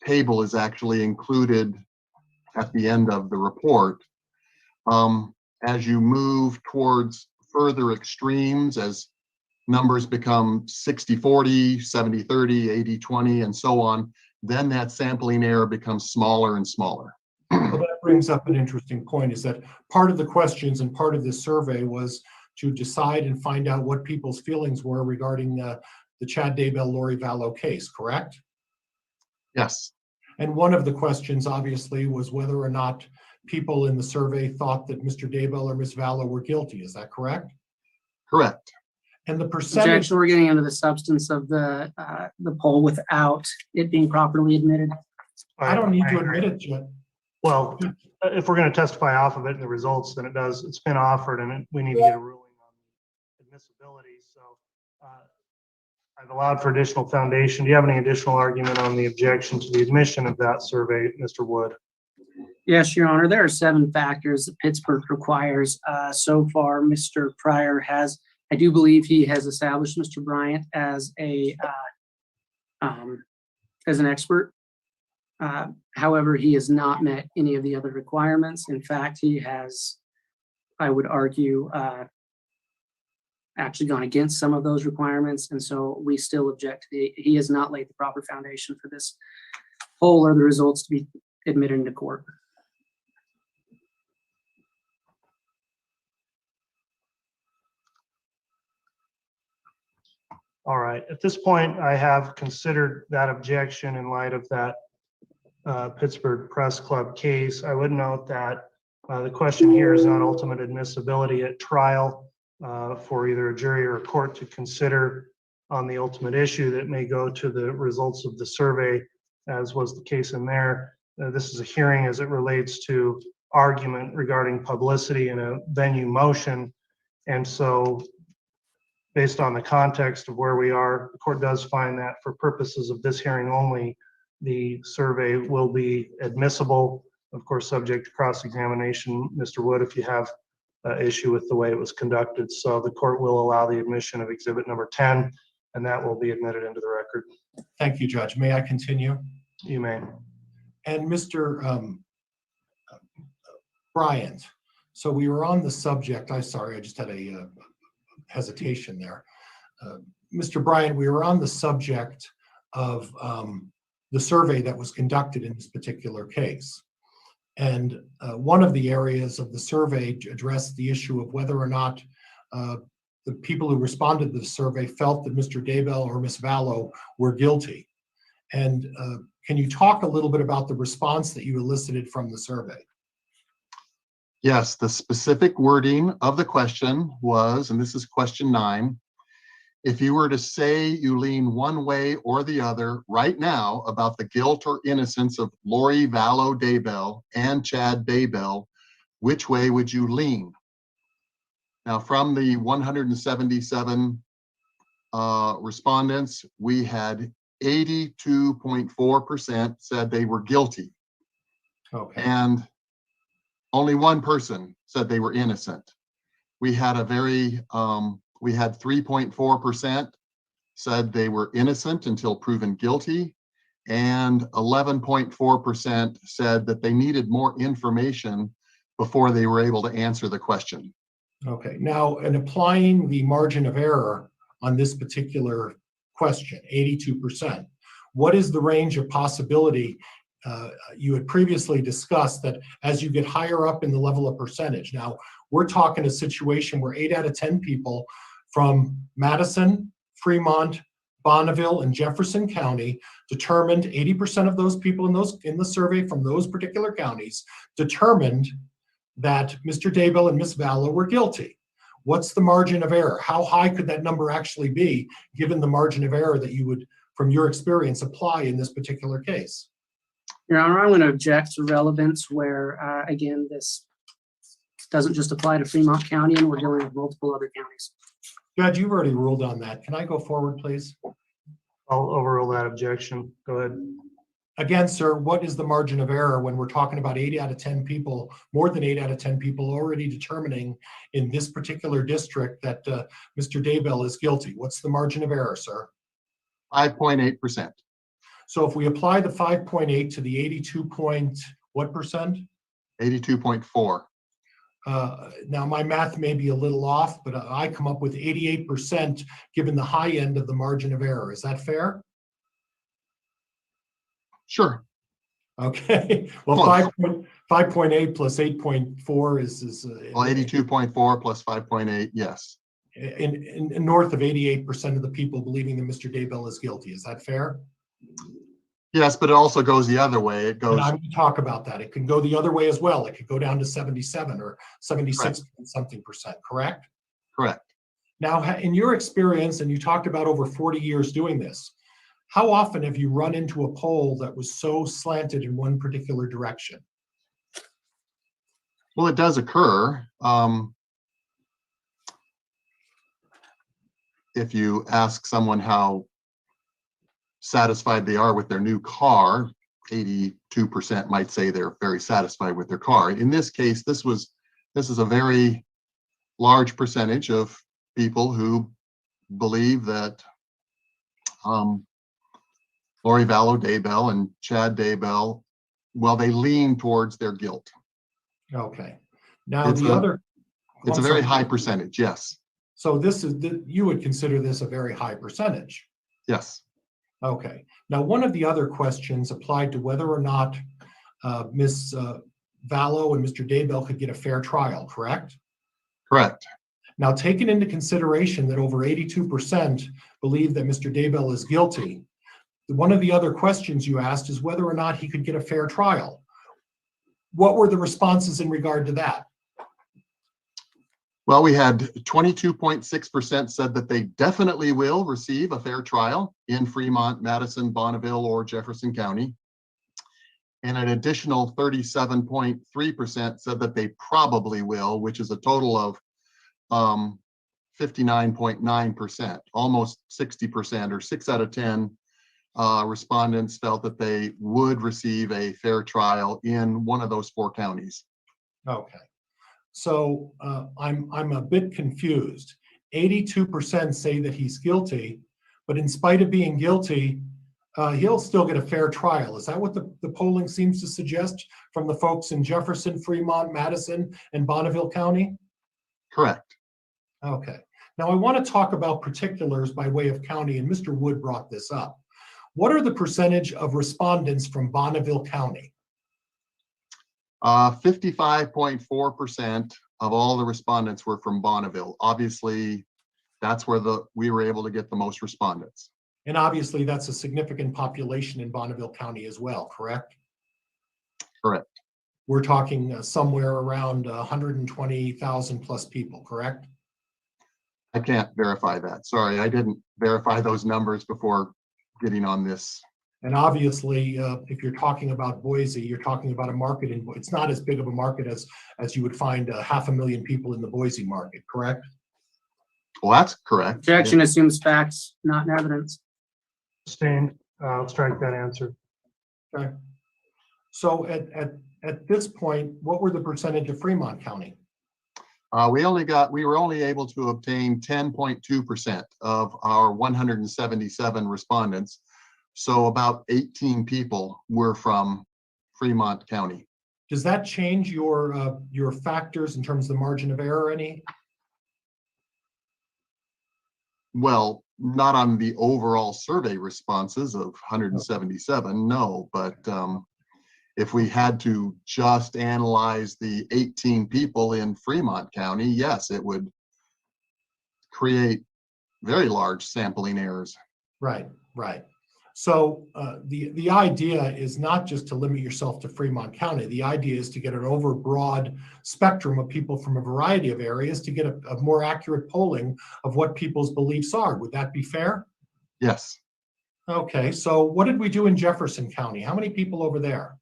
Speaker 4: table is actually included at the end of the report. As you move towards further extremes, as numbers become 60-40, 70-30, 80-20, and so on, then that sampling error becomes smaller and smaller.
Speaker 3: Well, that brings up an interesting point, is that part of the questions and part of this survey was to decide and find out what people's feelings were regarding the Chad Daybell Lori Vallow case, correct?
Speaker 4: Yes.
Speaker 3: And one of the questions, obviously, was whether or not people in the survey thought that Mr. Daybell or Ms. Vallow were guilty. Is that correct?
Speaker 4: Correct.
Speaker 3: And the percentage.
Speaker 5: Objection, we're getting into the substance of the poll without it being properly admitted.
Speaker 3: I don't need to admit it, Jim.
Speaker 2: Well, if we're going to testify off of it and the results, then it's been offered and we need to get a ruling on admissibility. So I've allowed for additional foundation. Do you have any additional argument on the objection to the admission of that survey, Mr. Wood?
Speaker 5: Yes, Your Honor, there are 7 factors that Pittsburgh requires. So far, Mr. Pryor I do believe he has established Mr. Bryant as an expert. However, he has not met any of the other requirements. In fact, he has, I would argue, actually gone against some of those requirements. And so we still object. He has not laid the proper foundation for this poll or the results to be admitted into court.
Speaker 2: All right. At this point, I have considered that objection in light of that Pittsburgh Press Club case. I would note that the question here is not ultimate admissibility at trial for either a jury or a court to consider on the ultimate issue that may go to the results of the survey, as was the case in there. This is a hearing as it relates to argument regarding publicity in a venue motion. And so based on the context of where we are, the court does find that for purposes of this hearing only, the survey will be admissible, of course, subject to cross-examination, Mr. Wood, if you have an issue with the way it was conducted. So the court will allow the admission of exhibit number 10, and that will be admitted into the record.
Speaker 3: Thank you, Judge. May I continue?
Speaker 2: You may.
Speaker 3: And Mr. Bryant, so we were on the subject. I'm sorry, I just had a hesitation there. Mr. Bryant, we were on the subject of the survey that was conducted in this particular case. And one of the areas of the survey addressed the issue of whether or not the people who responded to the survey felt that Mr. Daybell or Ms. Vallow were guilty. And Can you talk a little bit about the response that you elicited from the survey?
Speaker 4: Yes, the specific wording of the question was, and this is question 9, if you were to say you lean one way or the other right now about the guilt or innocence of Lori Vallow Daybell and Chad Daybell, which way would you lean? Now, from the 177 respondents, we had 82.4% said they were guilty,
Speaker 3: Okay.
Speaker 4: and only one person said they were innocent. We had we had 3.4% said they were innocent until proven guilty, and 11.4% said that they needed more information before they were able to answer the question.
Speaker 3: Okay. Now, in applying the margin of error on this particular question, 82%, what is the range of possibility? You had previously discussed that as you get higher up in the level of percentage. Now, we're talking a situation where 8 out of 10 people from Madison, Fremont, Bonneville, and Jefferson County determined 80% of those people in the survey from those particular counties determined that Mr. Daybell and Ms. Vallow were guilty. What's the margin of error? How high could that number actually be, given the margin of error that you would, from your experience, apply in this particular case?
Speaker 5: Your Honor, I'm going to object to relevance where, again, this doesn't just apply to Fremont County, and we're dealing with multiple other counties.
Speaker 3: Judge, you've already ruled on that. Can I go forward, please?
Speaker 2: I'll overrule that objection. Go ahead.
Speaker 3: Again, sir, what is the margin of error when we're talking about 8 out of 10 people, more than 8 out of 10 people already determining in this particular district that Mr. Daybell is guilty? What's the margin of error, sir?
Speaker 4: 5.8%.
Speaker 3: So if we apply the 5.8 to the 82 point, what percent?
Speaker 4: 82.4.
Speaker 3: Now, my math may be a little off, but I come up with 88% given the high end of the margin of error. Is that fair?
Speaker 4: Sure.
Speaker 3: Okay. Well,
Speaker 4: Close.
Speaker 3: 5.8 plus 8.4 is
Speaker 4: Well, 82.4 plus 5.8, yes.
Speaker 3: in north of 88% of the people believing that Mr. Daybell is guilty. Is that fair?
Speaker 4: Yes, but it also goes the other way. It
Speaker 3: And
Speaker 4: goes,
Speaker 3: I'm going to talk about that. It can go the other way as well. It could go down to 77 or 76 something percent, correct?
Speaker 4: correct.
Speaker 3: Now, in your experience, and you talked about over 40 years doing this, how often have you run into a poll that was so slanted in one particular direction?
Speaker 4: Well, it does occur. If you ask someone how satisfied they are with their new car, 82% might say they're very satisfied with their car. In this case, this is a very large percentage of people who believe that Lori Vallow Daybell and Chad Daybell, well, they lean towards their guilt.
Speaker 3: Okay. Now,
Speaker 4: It's a very high percentage, yes.
Speaker 3: So you would consider this a very high percentage?
Speaker 4: Yes.
Speaker 3: Okay. Now, one of the other questions applied to whether or not Ms. Vallow and Mr. Daybell could get a fair trial, correct?
Speaker 4: Correct.
Speaker 3: Now, taking into consideration that over 82% believe that Mr. Daybell is guilty, one of the other questions you asked is whether or not he could get a fair trial. What were the responses in regard to that?
Speaker 4: Well, we had 22.6% said that they definitely will receive a fair trial in Fremont, Madison, Bonneville, or Jefferson County. And an additional 37.3% said that they probably will, which is a total of 59.9%, almost 60%, or 6 out of 10 respondents felt that they would receive a fair trial in one of those 4 counties.
Speaker 3: Okay. So I'm a bit confused. 82% say that he's guilty, but in spite of being guilty, he'll still get a fair trial. Is that what the polling seems to suggest from the folks in Jefferson, Fremont, Madison, and Bonneville County?
Speaker 4: Correct.
Speaker 3: Okay. Now I want to talk about particulars by way of county, and Mr. Wood brought this up. What are the percentage of respondents from Bonneville County?
Speaker 4: 55.4% of all the respondents were from Bonneville. Obviously, that's where we were able to get the most respondents.
Speaker 3: And obviously, that's a significant population in Bonneville County as well, correct?
Speaker 4: Correct.
Speaker 3: We're talking somewhere around 120,000 plus people, correct?
Speaker 4: I can't verify that. Sorry, I didn't verify those numbers before getting on this.
Speaker 3: And obviously, if you're talking about Boise, you're talking about a market it's not as big of a market as you would find 500,000 people in the Boise market, correct?
Speaker 4: Well, that's correct.
Speaker 5: Objection assumes facts, not evidence.
Speaker 2: Sustained. I'll strike that answer.
Speaker 3: Okay. So at this point, what were the percentage of Fremont County?
Speaker 4: We were only able to obtain 10.2% of our 177 respondents. So about 18 people were from Fremont County.
Speaker 3: Does that change your factors in terms of the margin of error any?
Speaker 4: Well, not on the overall survey responses of 177, no, but if we had to just analyze the 18 people in Fremont County, yes, it would create very large sampling errors.
Speaker 3: Right, right. So the idea is not just to limit yourself to Fremont County. The idea is to get an overbroad spectrum of people from a variety of areas to get a more accurate polling of what people's beliefs are. Would that be fair?
Speaker 4: Yes.
Speaker 3: Okay, so what did we do in Jefferson County? How many people over there?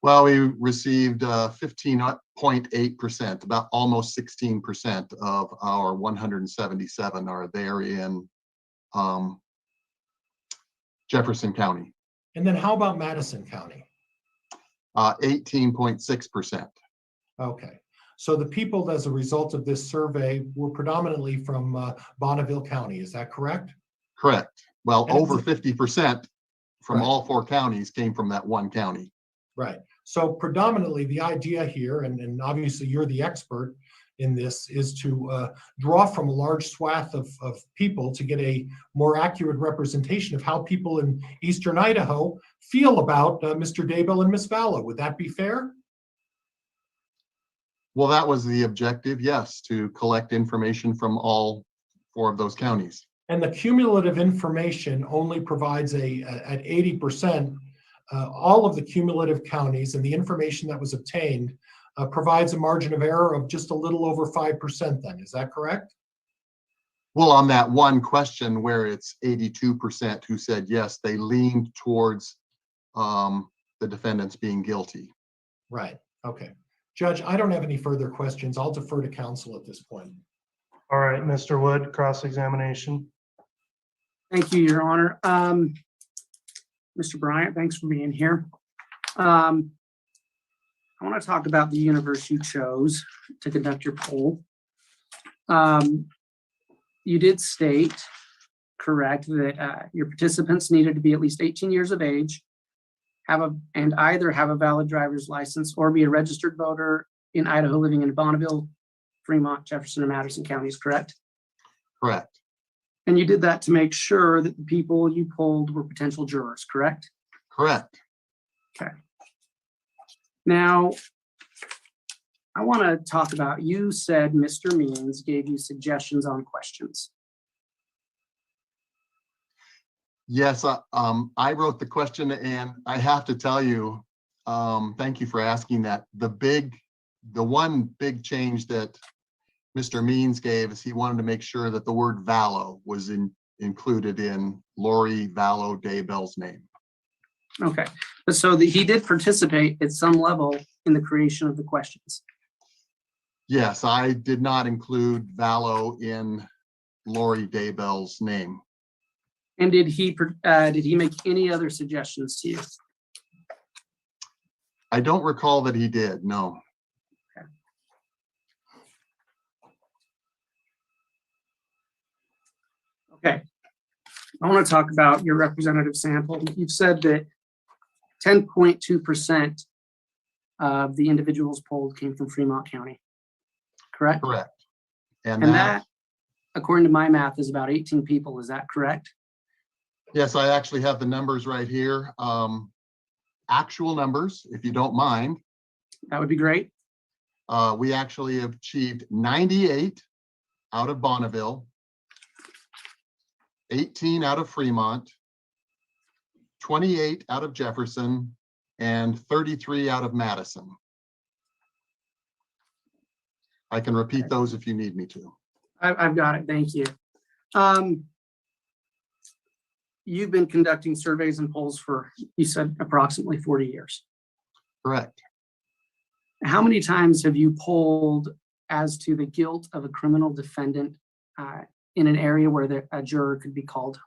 Speaker 4: Well, we received 15.8%, about almost 16% of our 177 are there in Jefferson County.
Speaker 3: And then how about Madison County?
Speaker 4: 18.6%.
Speaker 3: Okay, so the people as a result of this survey were predominantly from Bonneville County, is that correct?
Speaker 4: Correct. Well,
Speaker 3: And
Speaker 4: over 50% from
Speaker 3: Right.
Speaker 4: all four counties came from that one county.
Speaker 3: Right. So predominantly the idea here, and obviously you're the expert in this, is to draw from a large swath of people to get a more accurate representation of how people in Eastern Idaho feel about Mr. Daybell and Ms. Vallow. Would that be fair?
Speaker 4: Well, that was the objective, yes, to collect information from all four of those counties.
Speaker 3: And the cumulative information only provides at 80%, all of the cumulative counties and the information that was obtained provides a margin of error of just a little over 5% then, is that correct?
Speaker 4: Well, on that one question where it's 82% who said yes, they leaned towards the defendants being guilty.
Speaker 3: Right, okay. Judge, I don't have any further questions. I'll defer to counsel at this point.
Speaker 2: All right, Mr. Wood, cross-examination.
Speaker 5: Thank you, Your Honor. Mr. Bryant, thanks for being here. I want to talk about the universe you chose to conduct your poll. You did state, correct, that your participants needed to be at least 18 years of age, and either have a valid driver's license or be a registered voter in Idaho living in Bonneville, Fremont, Jefferson, and Madison counties, correct?
Speaker 4: Correct.
Speaker 5: And you did that to make sure that the people you polled were potential jurors, correct?
Speaker 4: Correct.
Speaker 5: Okay. Now, I want to talk about, you said Mr. Means gave you suggestions on questions.
Speaker 4: Yes, I wrote the question, and I have to tell you, thank you for asking that. The one big change that Mr. Means gave is he wanted to make sure that the word Vallow was included in Lori Vallow Daybell's name.
Speaker 5: Okay, but so he did participate at some level in the creation of the questions.
Speaker 4: Yes, I did not include Vallow in Lori Daybell's name.
Speaker 5: And did he make any other suggestions to you?
Speaker 4: I don't recall that he did, no.
Speaker 5: Okay. I want to talk about your representative sample. You've said that 10.2% of the individuals polled came from Fremont County, correct?
Speaker 4: Correct.
Speaker 5: And that, according to my math, is about 18 people. Is that correct?
Speaker 4: Yes, I actually have the numbers right here. Actual numbers, if you don't mind.
Speaker 5: That would be great.
Speaker 4: We actually achieved 98 out of Bonneville, 18 out of Fremont, 28 out of Jefferson, and 33 out of Madison. I can repeat those if you need me to.
Speaker 5: I've got it. Thank you. You've been conducting surveys and polls for, you said, approximately 40 years.
Speaker 4: Correct.
Speaker 5: How many times have you polled as to the guilt of a criminal defendant in an area where a juror could be called?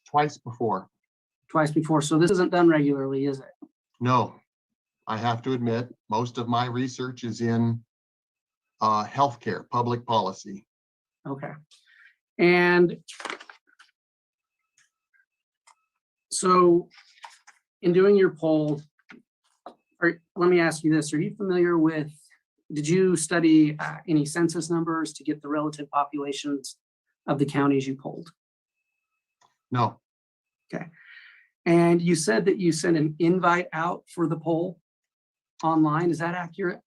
Speaker 4: Twice before.
Speaker 5: Twice before. So this isn't done regularly, is it?
Speaker 4: No, I have to admit, most of my research is in healthcare, public policy.
Speaker 5: Okay. And so in doing your poll, let me ask you this. Are you familiar with, did you study any census numbers to get the relative populations of the counties you polled?
Speaker 4: No,
Speaker 5: Okay. And you said that you sent an invite out for the poll online. Is that accurate?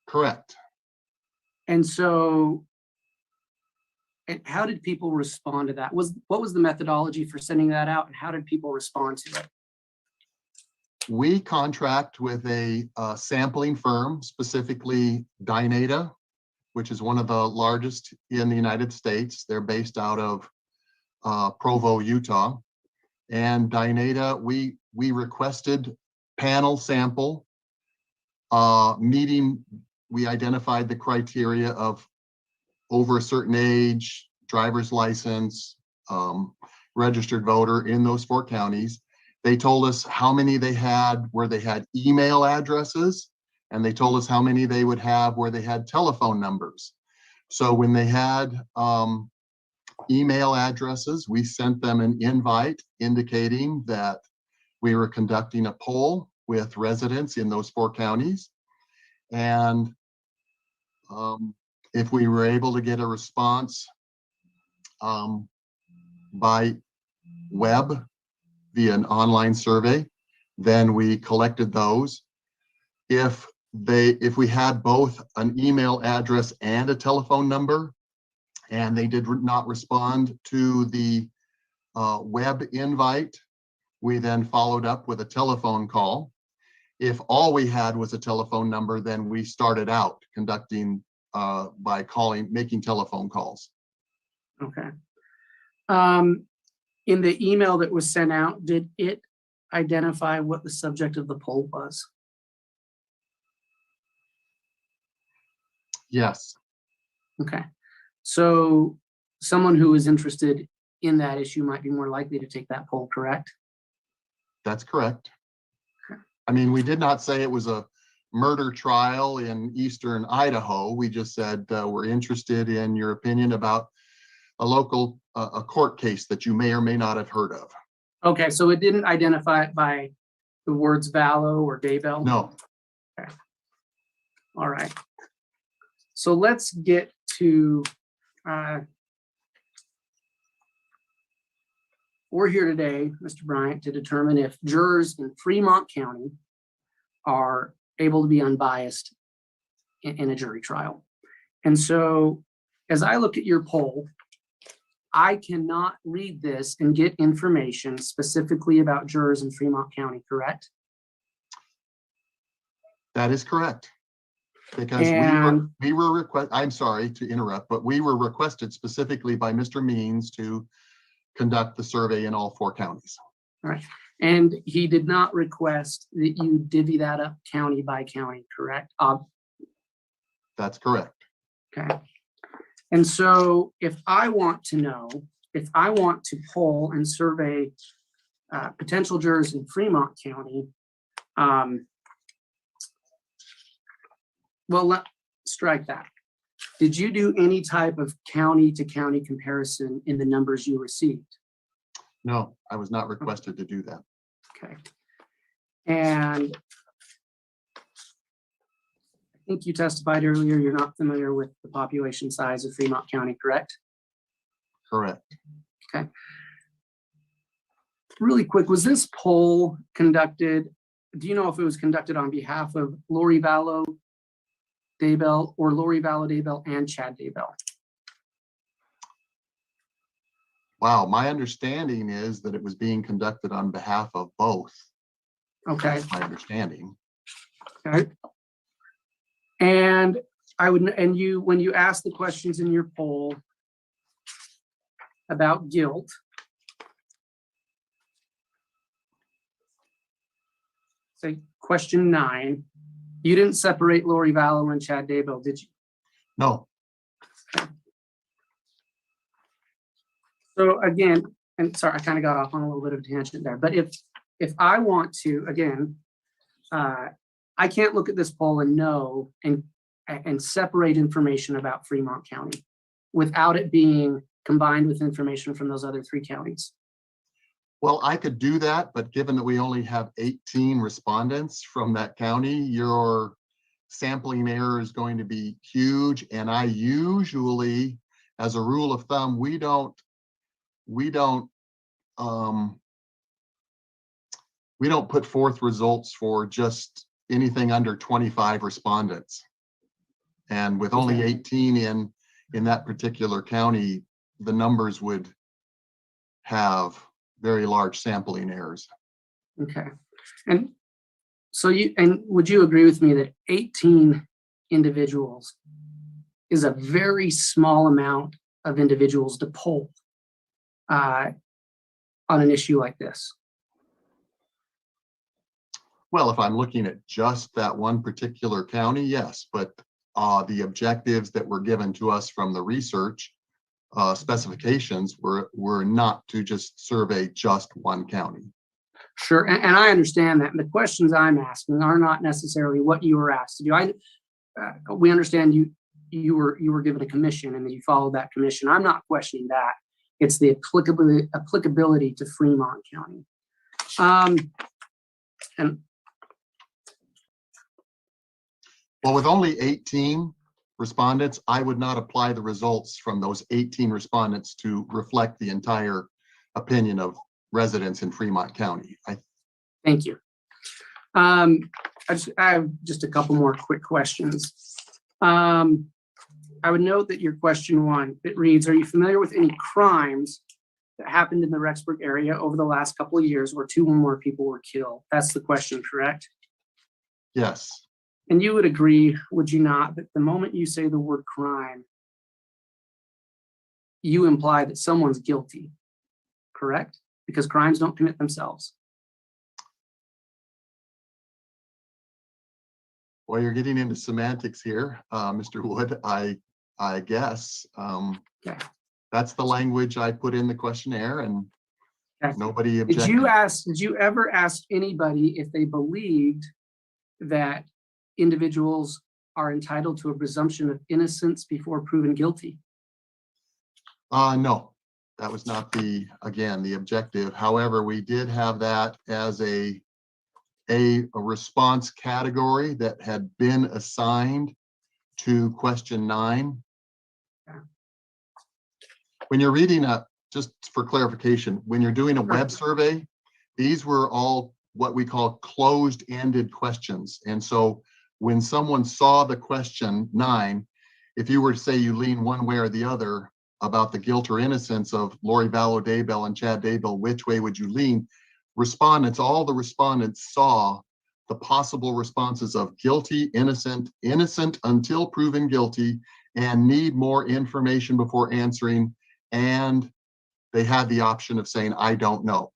Speaker 4: correct.
Speaker 5: And so, and how did people respond to that? What was the methodology for sending that out, and how did people respond to it?
Speaker 4: We contract with a sampling firm, specifically Dynata, which is one of the largest in the United States. They're based out of Provo, Utah. And Dynata, we requested panel sample meeting. We identified the criteria of over a certain age, driver's license, registered voter in those 4 counties. They told us how many they had where they had email addresses, and they told us how many they would have where they had telephone numbers. So when they had email addresses, we sent them an invite indicating that we were conducting a poll with residents in those 4 counties. And if we were able to get a response by web via an online survey, then we collected those. If we had both an email address and a telephone number, and they did not respond to the web invite, we then followed up with a telephone call. If all we had was a telephone number, then we started out conducting by making telephone calls.
Speaker 5: Okay. In the email that was sent out, did it identify what the subject of the poll was?
Speaker 4: Yes,
Speaker 5: Okay. So someone who is interested in that issue might be more likely to take that poll, correct?
Speaker 4: that's correct.
Speaker 5: Okay.
Speaker 4: I mean, we did not say it was a murder trial in eastern Idaho. We just said we're interested in your opinion about a local a court case that you may or may not have heard of.
Speaker 5: Okay, so it didn't identify it by the words Vallow or Daybell?
Speaker 4: No.
Speaker 5: Okay. All right. So let's get to, we're here today, Mr. Bryant, to determine if jurors in Fremont County are able to be unbiased in a jury trial. And so as I look at your poll, I cannot read this and get information specifically about jurors in Fremont County, correct?
Speaker 4: That is correct. Because we were I'm sorry to interrupt, but we were requested specifically by Mr. Means to conduct the survey in all 4 counties.
Speaker 5: All right. And he did not request that you divvy that up county by county, correct?
Speaker 4: That's correct.
Speaker 5: Okay. And so if I want to poll and survey potential jurors in Fremont County, well, let's strike that. Did you do any type of county to county comparison in the numbers you received?
Speaker 4: No, I was not requested to do that.
Speaker 5: Okay. And I think you testified earlier, you're not familiar with the population size of Fremont County, correct?
Speaker 4: Correct.
Speaker 5: Okay. Really quick, was this poll conducted, do you know if it was conducted on behalf of Lori Vallow Daybell or Lori Vallow Daybell and Chad Daybell?
Speaker 4: Wow, my understanding is that it was being conducted on behalf of both.
Speaker 5: Okay,
Speaker 4: My understanding.
Speaker 5: okay. And when you ask the questions in your poll about guilt, say question 9, you didn't separate Lori Vallow and Chad Daybell, did you?
Speaker 4: No,
Speaker 5: So again, and sorry, I kind of got off on a little bit of a tangent there, but if I want to, again, I can't look at this poll and know and separate information about Fremont County without it being combined with information from those other 3 counties.
Speaker 4: well, I could do that, but given that we only have 18 respondents from that county, your sampling error is going to be huge. And I usually, as a rule of thumb, we don't put forth results for just anything under 25 respondents. And with only 18 in that particular county, the numbers would have very large sampling errors.
Speaker 5: Okay. And so would you agree with me that 18 individuals is a very small amount of individuals to poll on an issue like this?
Speaker 4: Well, if I'm looking at just that one particular county, yes, but the objectives that were given to us from the research specifications were not to just survey just one county.
Speaker 5: Sure, and I understand that. And the questions I'm asking are not necessarily what you were asked to do. We understand you were given a commission and that you followed that commission. I'm not questioning that. It's the applicability to Fremont County. And
Speaker 4: well, with only 18 respondents, I would not apply the results from those 18 respondents to reflect the entire opinion of residents in Fremont County.
Speaker 5: thank you. I have just a couple more quick questions. I would note that your question 1, it reads, are you familiar with any crimes that happened in the Rexburg area over the last couple of years where 2 or more people were killed? That's the question, correct?
Speaker 4: Yes.
Speaker 5: And you would agree, would you not, that the moment you say the word crime, you imply that someone's guilty, correct? Because crimes don't commit themselves.
Speaker 4: Well, you're getting into semantics here, Mr. Wood. I guess
Speaker 5: Okay.
Speaker 4: that's the language I put in the questionnaire, and
Speaker 5: Okay.
Speaker 4: nobody objected.
Speaker 5: Did you ever ask anybody if they believed that individuals are entitled to a presumption of innocence before proven guilty?
Speaker 4: No, that was not the objective. However, we did have that as a response category that had been assigned to question 9.
Speaker 5: Yeah.
Speaker 4: When you're reading just for clarification, when you're doing a web survey, these were all what we call closed-ended questions. And so when someone saw the question 9, if you were to say you lean one way or the other about the guilt or innocence of Lori Vallow Daybell and Chad Daybell, which way would you lean? All the respondents saw the possible responses of guilty, innocent, innocent until proven guilty, and need more information before answering. And they had the option of saying, I don't know.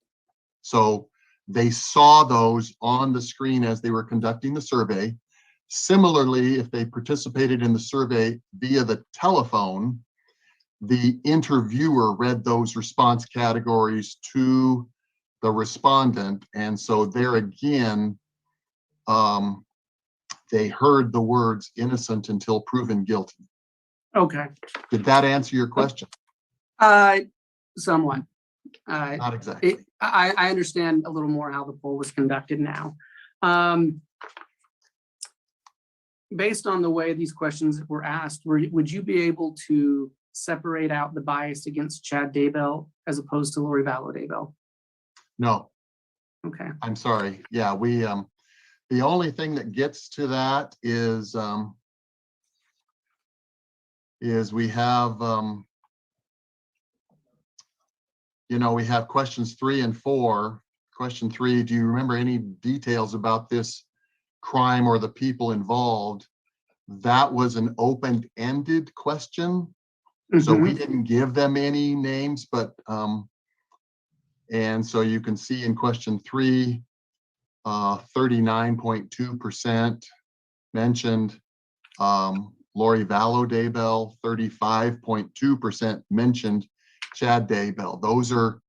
Speaker 4: So they saw those on the screen as they were conducting the survey. Similarly, if they participated in the survey via the telephone, the interviewer read those response categories to the respondent. And so there again, they heard the words innocent until proven guilty.
Speaker 5: Okay.
Speaker 4: Did that answer your question?
Speaker 5: Somewhat.
Speaker 4: Not exactly.
Speaker 5: I understand a little more how the poll was conducted now. Based on the way these questions were asked, would you be able to separate out the bias against Chad Daybell as opposed to Lori Vallow Daybell?
Speaker 4: No.
Speaker 5: Okay.
Speaker 4: I'm sorry. Yeah, the only thing that gets to that is we have we have questions 3 and 4. Question 3, do you remember any details about this crime or the people involved? That was an open-ended question. So we didn't give them any names, but, and so you can see in question 3, 39.2% mentioned Lori Vallow Daybell, 35.2% mentioned Chad Daybell. Those are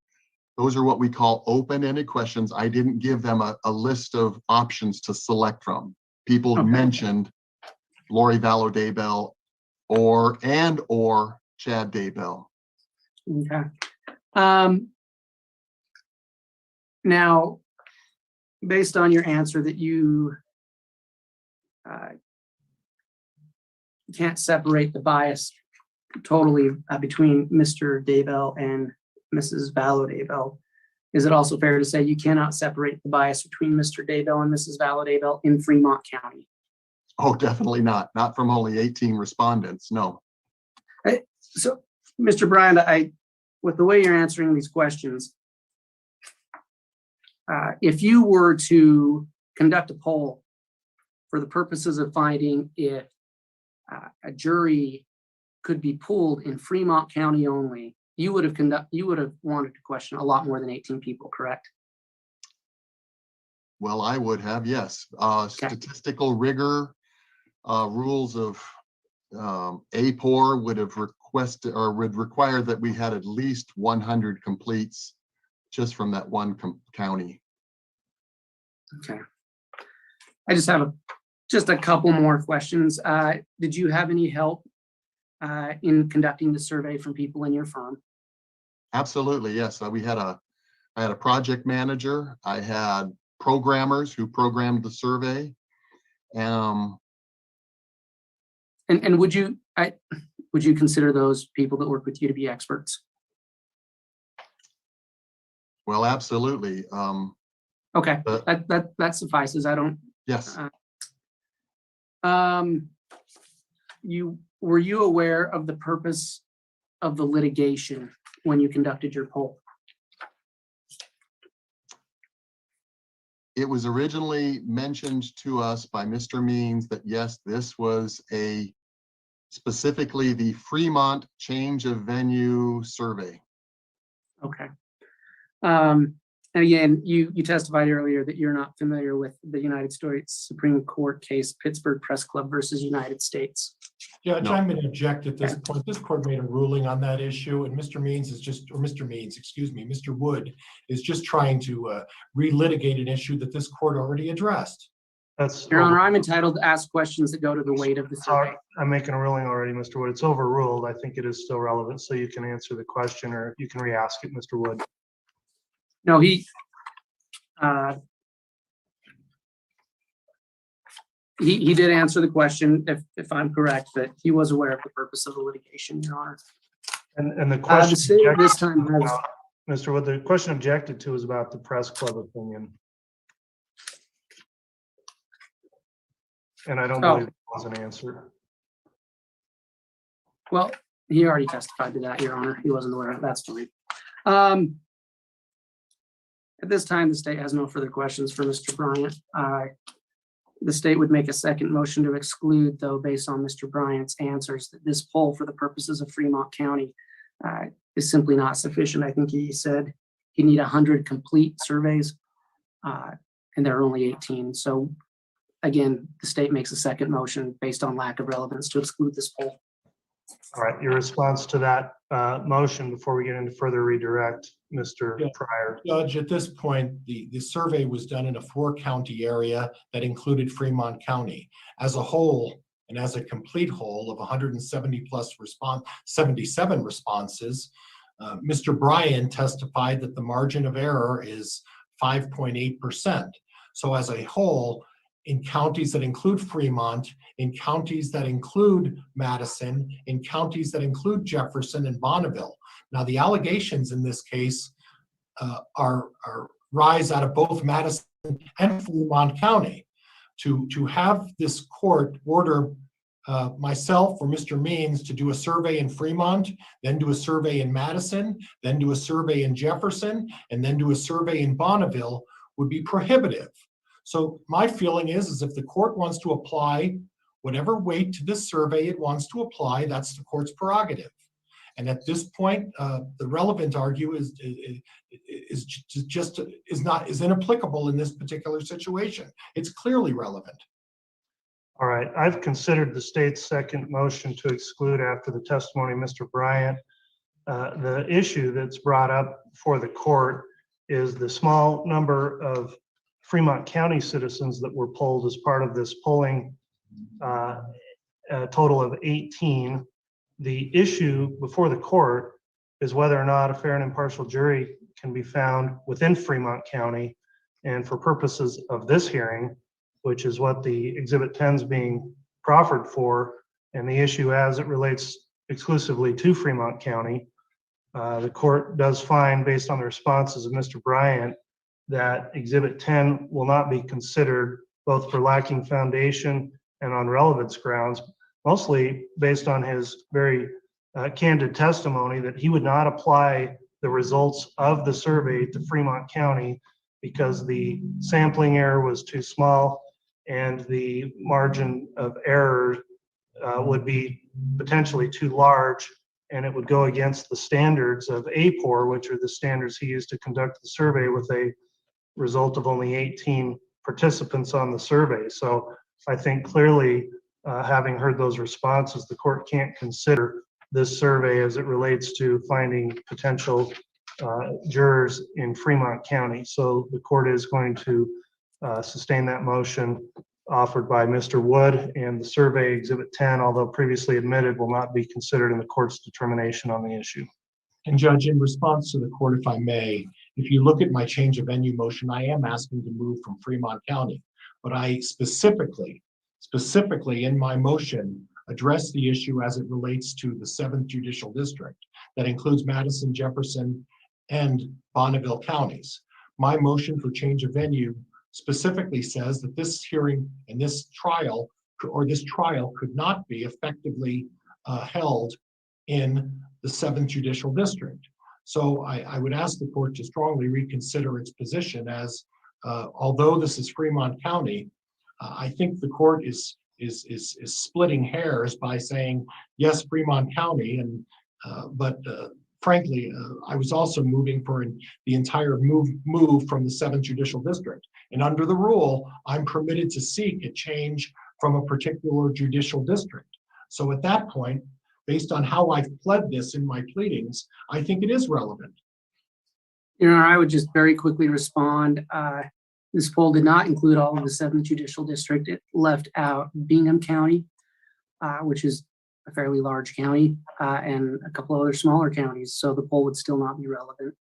Speaker 4: what we call open-ended questions. I didn't give them a list of options to select from. People mentioned Lori Vallow Daybell or Chad Daybell.
Speaker 5: Okay. Now, based on your answer that you can't separate the bias totally between Mr. Daybell and Mrs. Vallow Daybell, is it also fair to say you cannot separate the bias between Mr. Daybell and Mrs. Vallow Daybell in Fremont County?
Speaker 4: Oh, definitely not. Not from only 18 respondents, no.
Speaker 5: So, Mr. Bryant, with the way you're answering these questions, if you were to conduct a poll for the purposes of finding if a jury could be pulled in Fremont County only, you would have wanted to question a lot more than 18 people, correct?
Speaker 4: Well, I would have, yes. Statistical rigor, rules of APOR would have requested or would require that we had at least 100 completes just from that one county.
Speaker 5: Okay. I just have just a couple more questions. Did you have any help in conducting the survey from people in your firm?
Speaker 4: Absolutely, yes. I had a project manager. I had programmers who programmed the survey.
Speaker 5: And would you consider those people that work with you to be experts?
Speaker 4: Well, absolutely.
Speaker 5: Okay, that suffices. I don't.
Speaker 4: Yes.
Speaker 5: Were you aware of the purpose of the litigation when you conducted your poll?
Speaker 4: It was originally mentioned to us by Mr. Means that yes, this was specifically the Fremont change of venue survey.
Speaker 5: Okay. And again, you testified earlier that you're not familiar with the United States Supreme Court case, Pittsburgh Press Club versus United States.
Speaker 3: Judge,
Speaker 4: No.
Speaker 3: I'm going to object at this point. This court made a ruling on that issue, and Mr. Wood is just trying to relitigate an issue that this court already addressed.
Speaker 5: Your Honor, I'm entitled to ask questions that go to the weight of the survey.
Speaker 2: I'm making a ruling already, Mr. Wood. It's overruled. I think it is still relevant, so you can answer the question or you can re-ask it, Mr. Wood.
Speaker 5: No, he did answer the question, if I'm correct, that he was aware of the purpose of the litigation, Your Honor.
Speaker 2: And the question
Speaker 5: The state this time has,
Speaker 2: Mr. Wood, the question objected to is about the press club opinion. And I don't believe it was an answer.
Speaker 5: well, he already testified to that, Your Honor. He wasn't aware of it. That's fine. At this time, the state has no further questions for Mr. Bryant. The state would make a second motion to exclude, though, based on Mr. Bryant's answers, that this poll for the purposes of Fremont County is simply not sufficient. I think he said he need 100 complete surveys, and there are only 18. So again, the state makes a second motion based on lack of relevance to exclude this poll.
Speaker 2: All right, your response to that motion before we get into further redirect, Mr. Pryor.
Speaker 3: Judge, at this point, the survey was done in a 4-county area that included Fremont County. As a whole, and as a complete whole of 170 plus 77 responses, Mr. Bryan testified that the margin of error is 5.8%. So as a whole, in counties that include Fremont, in counties that include Madison, in counties that include Jefferson and Bonneville. Now, the allegations in this case rise out of both Madison and Fremont County. To have this court order myself or Mr. Means to do a survey in Fremont, then do a survey in Madison, then do a survey in Jefferson, and then do a survey in Bonneville would be prohibitive. So my feeling is if the court wants to apply whatever weight to this survey it wants to apply, that's the court's prerogative. And at this point, the relevant argue is inapplicable in this particular situation. It's clearly relevant.
Speaker 2: All right, I've considered the state's second motion to exclude after the testimony of Mr. Bryant. The issue that's brought up for the court is the small number of Fremont County citizens that were polled as part of this polling, a total of 18. The issue before the court is whether or not a fair and impartial jury can be found within Fremont County. And for purposes of this hearing, which is what the Exhibit 10 is being proffered for, and the issue as it relates exclusively to Fremont County, the court does find, based on the responses of Mr. Bryant, that Exhibit 10 will not be considered both for lacking foundation and on relevance grounds, mostly based on his very candid testimony that he would not apply the results of the survey to Fremont County because the sampling error was too small and the margin of error would be potentially too large, and it would go against the standards of APOR, which are the standards he used to conduct the survey, with a result of only 18 participants on the survey. So I think clearly, having heard those responses, the court can't consider this survey as it relates to finding potential jurors in Fremont County. So the court is going to sustain that motion offered by Mr. Wood, and the survey Exhibit 10, although previously admitted, will not be considered in the court's determination on the issue.
Speaker 3: And Judge, in response to the court, if I may, if you look at my change of venue motion, I am asking to move from Fremont County, but I specifically in my motion address the issue as it relates to the 7th Judicial District that includes Madison, Jefferson, and Bonneville counties. My motion for change of venue specifically says that this hearing and this trial could not be effectively held in the 7th Judicial District. So I would ask the court to strongly reconsider its position as, although this is Fremont County, I think the court is splitting hairs by saying, yes, Fremont County, and but frankly, I was also moving for the entire move from the 7th Judicial District. And under the rule, I'm permitted to seek a change from a particular judicial district. So at that point, based on how I've pled this in my pleadings, I think it is relevant.
Speaker 5: Your Honor, I would just very quickly respond. This poll did not include all of the 7th Judicial District. It left out Bingham County, which is a fairly large county, and a couple other smaller counties. So the poll would still not be relevant.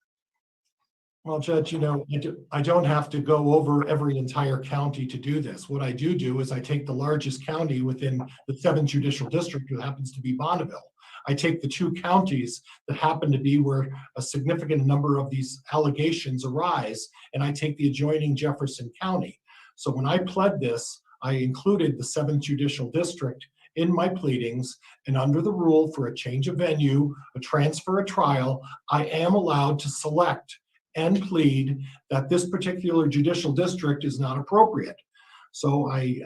Speaker 3: Well, Judge, I don't have to go over every entire county to do this. What I do is I take the largest county within the 7th Judicial District, who happens to be Bonneville. I take the 2 counties that happen to be where a significant number of these allegations arise, and I take the adjoining Jefferson County. So when I pled this, I included the 7th Judicial District in my pleadings, and under the rule for a change of venue, a transfer, a trial, I am allowed to select and plead that this particular judicial district is not appropriate. So I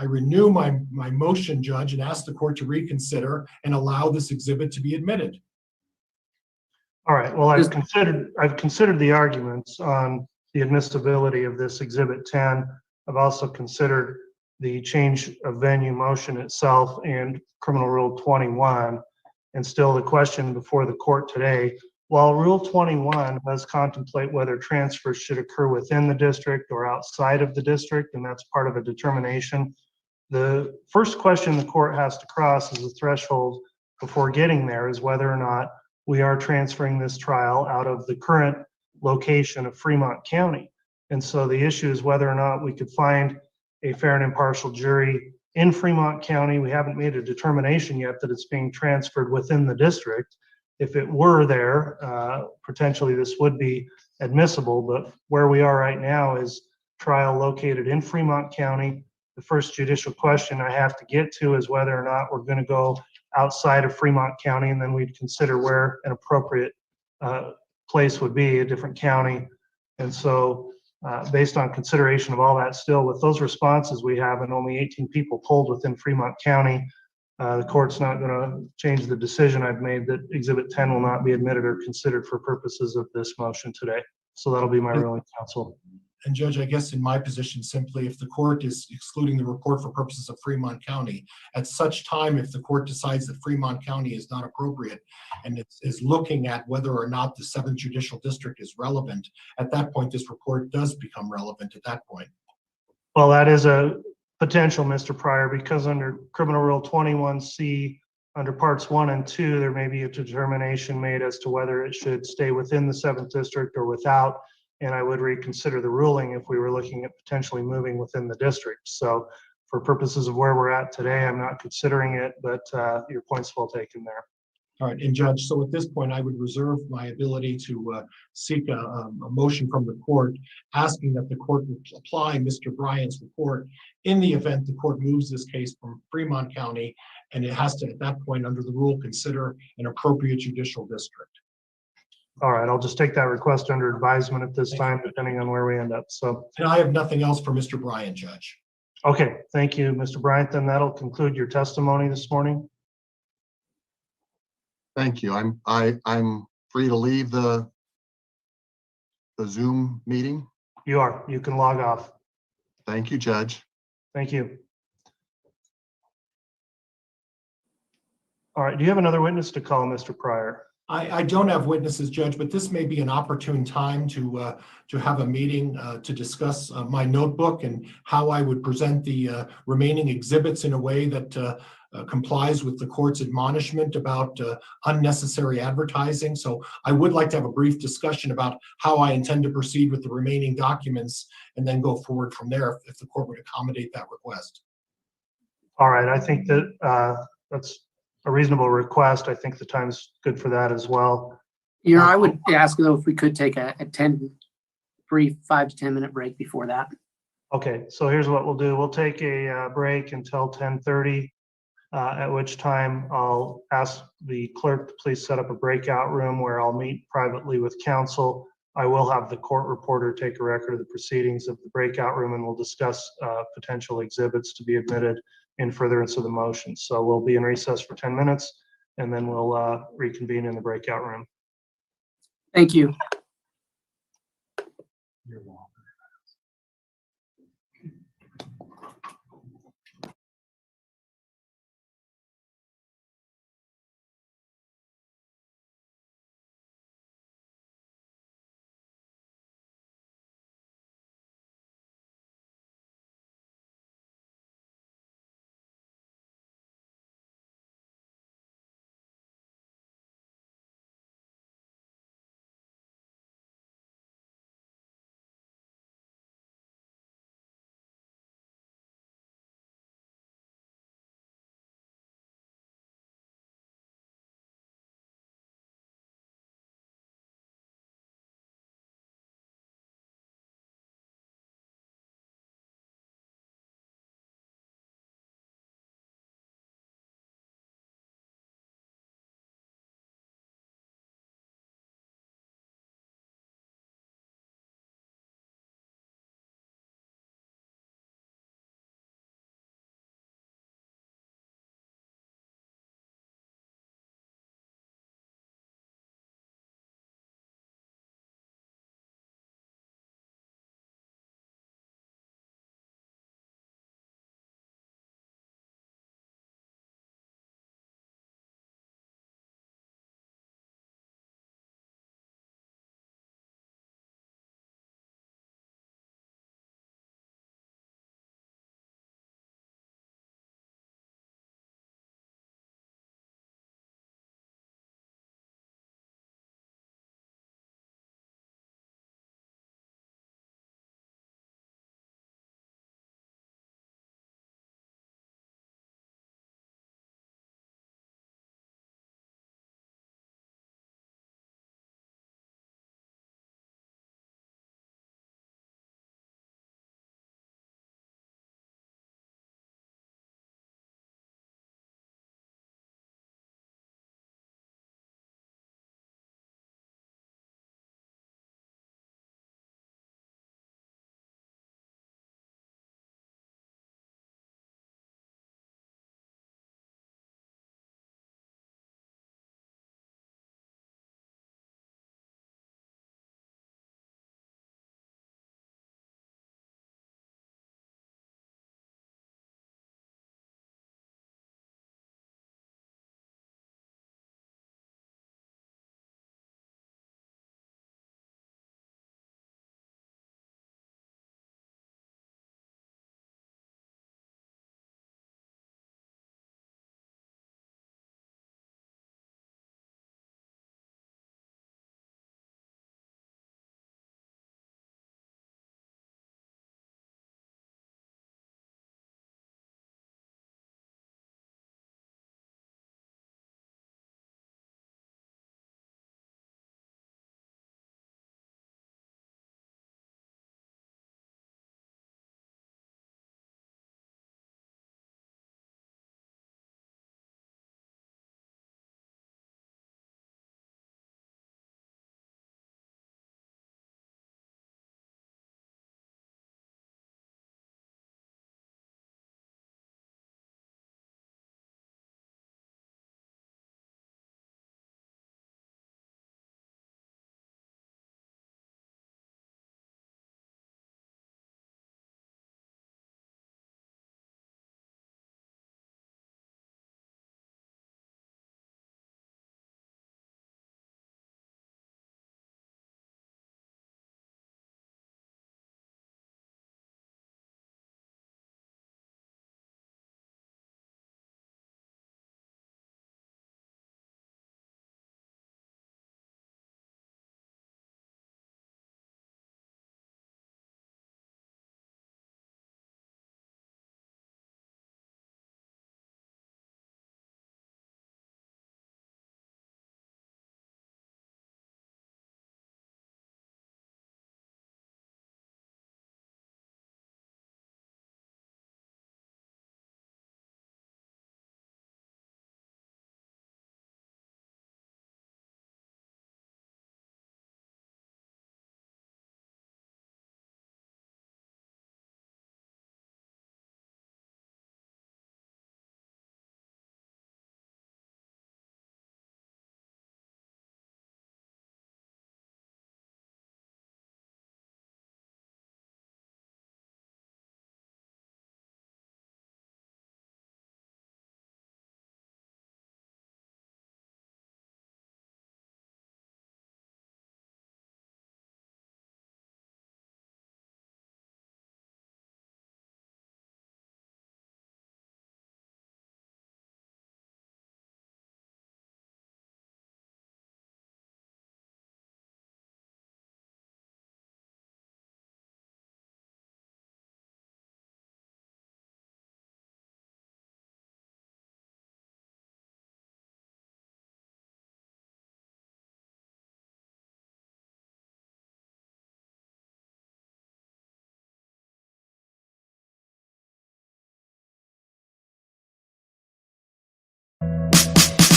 Speaker 3: renew my motion, Judge, and ask the court to reconsider and allow this exhibit to be admitted.
Speaker 2: All right. Well, I've considered the arguments on the admissibility of this Exhibit 10. I've also considered the change of venue motion itself and Criminal Rule 21. And still the question before the court today, while Rule 21 does contemplate whether transfers should occur within the district or outside of the district, and that's part of a determination, the first question the court has to cross as a threshold before getting there is whether or not we are transferring this trial out of the current location of Fremont County. And so the issue is whether or not we could find a fair and impartial jury in Fremont County. We haven't made a determination yet that it's being transferred within the district. If it were there, potentially this would be admissible, but where we are right now is trial located in Fremont County the first judicial question I have to get to is whether or not we're going to go outside of Fremont County, and then we'd consider where an appropriate place would be, a different county. And so based on consideration of all that, still with those responses we have and only 18 people polled within Fremont County, the court's not going to change the decision I've made that Exhibit 10 will not be admitted or considered for purposes of this motion today. So that'll be my ruling, counsel.
Speaker 3: And Judge, I guess in my position, simply if the court is excluding the report for purposes of Fremont County, at such time, if the court decides that Fremont County is not appropriate and it is looking at whether or not the 7th Judicial District is relevant, at that point, this report does become relevant at that point.
Speaker 2: Well, that is a potential, Mr. Pryor, because under Criminal Rule 21C, under Parts 1 and 2, there may be a determination made as to whether it should stay within the 7th District or without. And I would reconsider the ruling if we were looking at potentially moving within the district. So for purposes of where we're at today, I'm not considering it, but your point's well taken there.
Speaker 3: All right, and Judge, so at this point, I would reserve my ability to seek a motion from the court asking that the court would apply Mr. Bryant's report in the event the court moves this case from Fremont County, and it has to, at that point, under the rule, consider an appropriate judicial district.
Speaker 2: All right, I'll just take that request under advisement at this time, depending on where we end up. So,
Speaker 3: And I have nothing else for Mr. Bryant, Judge.
Speaker 2: okay, thank you, Mr. Bryant. Then that'll conclude your testimony this morning.
Speaker 4: Thank you. I'm free to leave the Zoom meeting.
Speaker 2: You are. You can log off.
Speaker 4: Thank you, Judge.
Speaker 2: Thank you. All right, do you have another witness to call, Mr. Pryor?
Speaker 3: I don't have witnesses, Judge, but this may be an opportune time to have a meeting to discuss my notebook and how I would present the remaining exhibits in a way that complies with the court's admonishment about unnecessary advertising. So I would like to have a brief discussion about how I intend to proceed with the remaining documents and then go forward from there if the court would accommodate that request.
Speaker 2: All right, I think that that's a reasonable request. I think the time's good for that as well.
Speaker 5: You know, I would ask though if we could take a brief 5 to 10 minute break before that.
Speaker 2: Okay, so here's what we'll do. We'll take a break until 10:30, at which time I'll ask the clerk to please set up a breakout room where I'll meet privately with counsel. I will have the court reporter take a record of the proceedings of the breakout room, and we'll discuss potential exhibits to be admitted in furtherance of the motion. So we'll be in recess for 10 minutes, and then we'll reconvene in the breakout room.
Speaker 5: Thank you.
Speaker 3: You're welcome.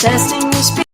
Speaker 6: Testing your speed.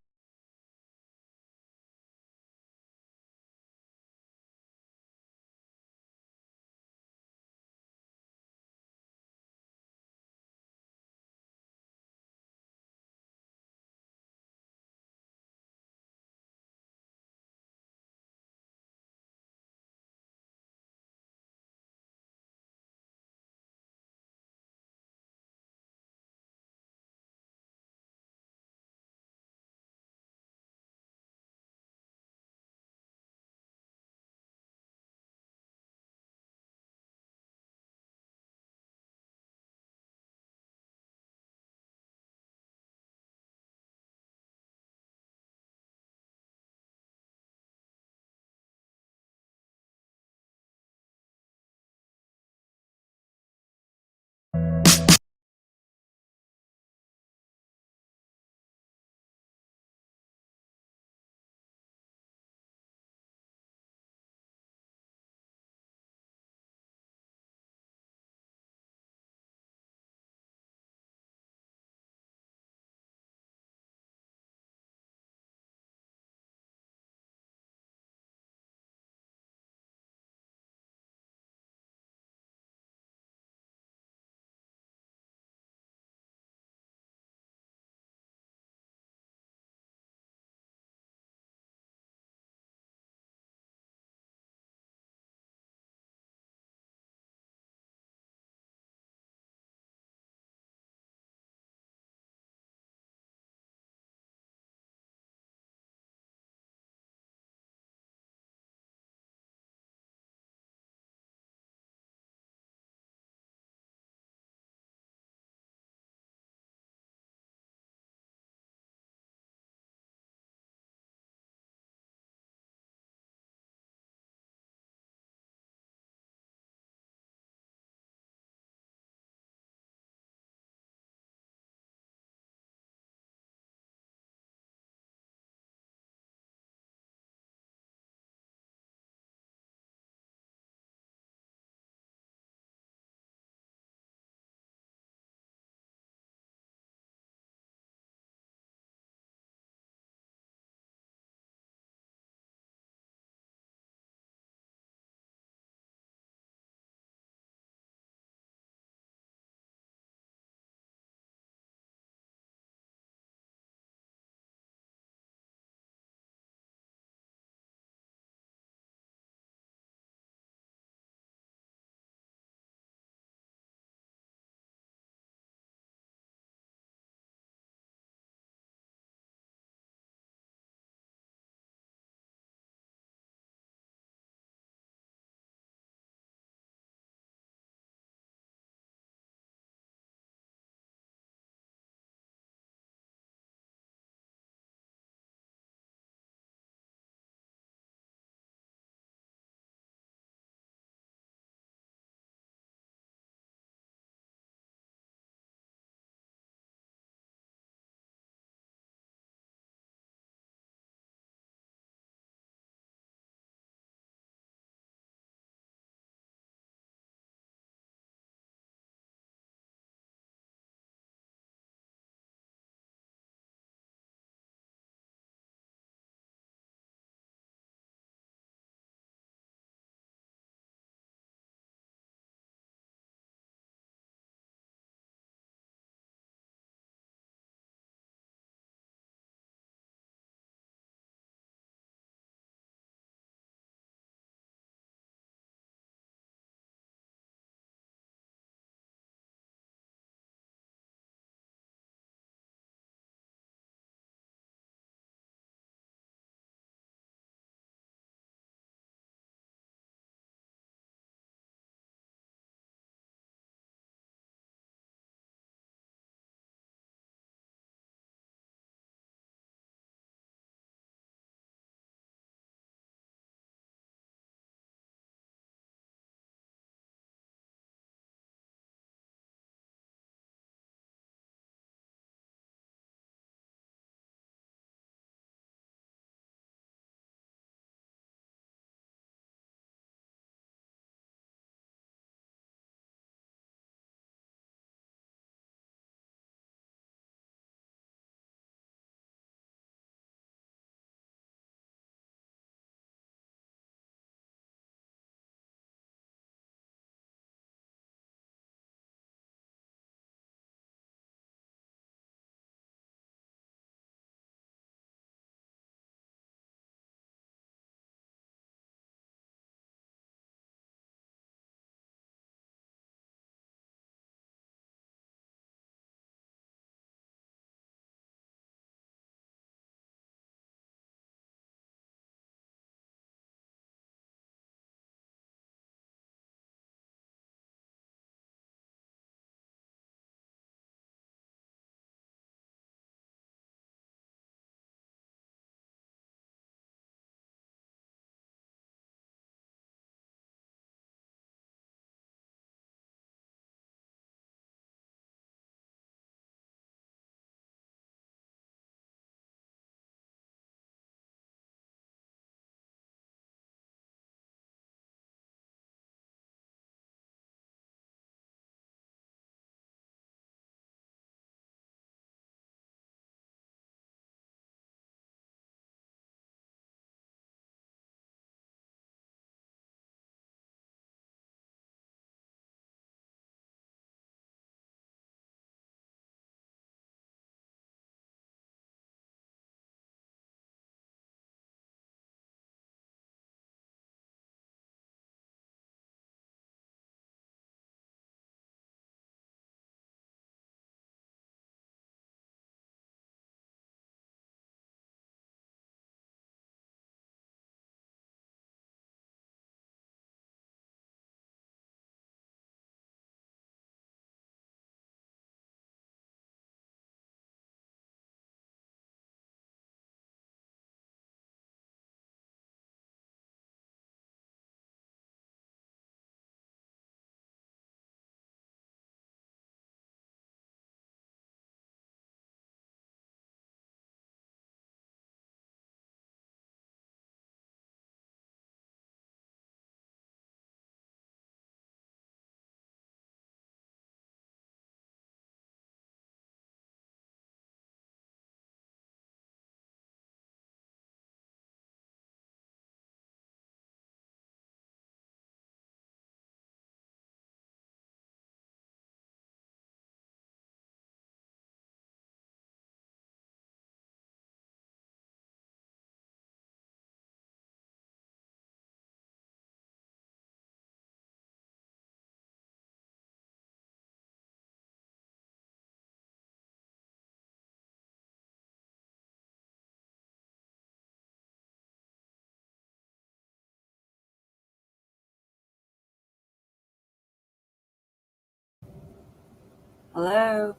Speaker 1: Hello?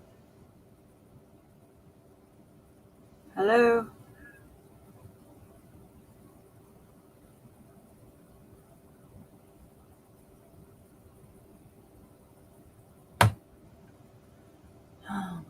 Speaker 1: Hello? Oh,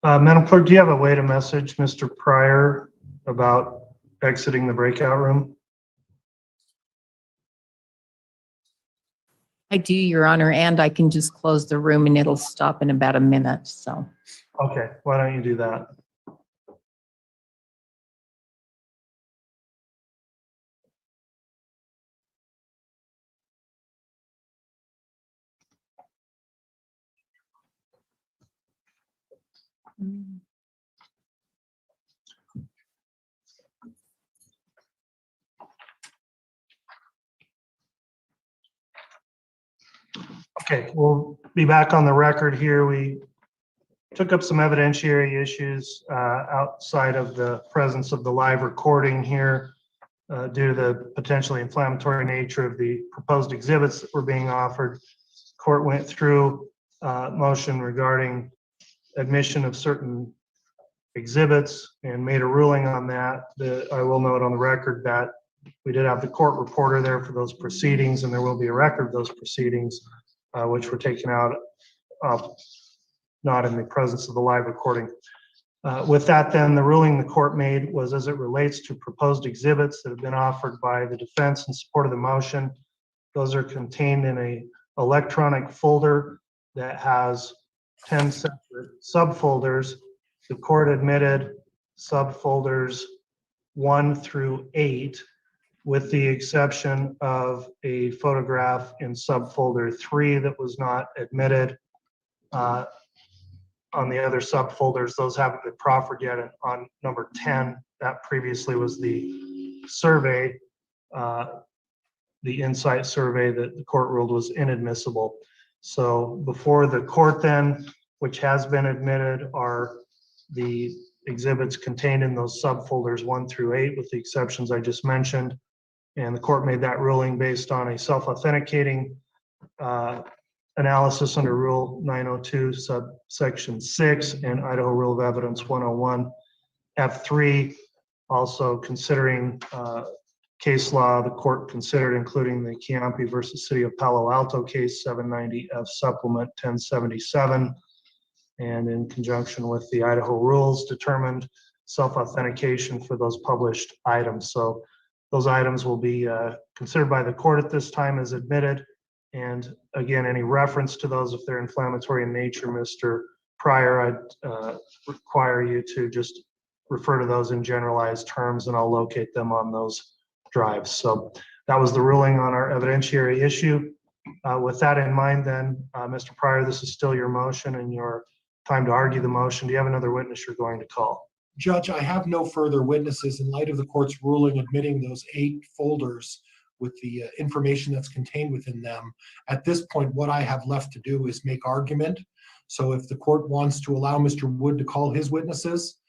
Speaker 2: Madam Clerk, do you have a way to message Mr. Pryor about exiting the breakout room?
Speaker 6: I do, Your Honor, and I can just close the room and it'll stop in about a minute, so.
Speaker 2: Okay, why don't you do that? Okay, we'll be back on the record here. We took up some evidentiary issues outside of the presence of the live recording here due to the potentially inflammatory nature of the proposed exhibits that were being offered. Court went through motion regarding admission of certain exhibits and made a ruling on that. I will note on the record that We did have the court reporter there for those proceedings, and there will be a record of those proceedings, which were taken out, not in the presence of the live recording. With that, then, the ruling the court made was as it relates to proposed exhibits that have been offered by the defense in support of the motion. Those are contained in a electronic folder that has 10 separate subfolders. The court admitted subfolders 1 through 8, with the exception of a photograph in subfolder 3 that was not admitted. On the other subfolders, those haven't been proffered yet. And on number 10, that previously was the survey, the insight survey that the court ruled was inadmissible. So before the court then, which has been admitted, are the exhibits contained in those subfolders 1 through 8, with the exceptions I just mentioned. And the court made that ruling based on a self-authenticating analysis under Rule 902, subsection 6, and Idaho Rule of Evidence 101, F3. Also considering case law, the court considered including the Chiampi versus City of Palo Alto case 790 F supplement 1077, and in conjunction with the Idaho rules, determined self-authentication for those published items. So those items will be considered by the court at this time as admitted. And again, any reference to those, if they're inflammatory in nature, Mr. Pryor, I'd require you to just refer to those in generalized terms, and I'll locate them on those drives. So that was the ruling on our evidentiary issue. With that in mind, then, Mr. Pryor, this is still your motion and your time to argue the motion. Do you have another witness you're going to call?
Speaker 3: Judge, I have no further witnesses in light of the court's ruling admitting those 8 folders with the information that's contained within them. At this point, what I have left to do is make argument. So if the court wants to allow Mr. Wood to call his witnesses,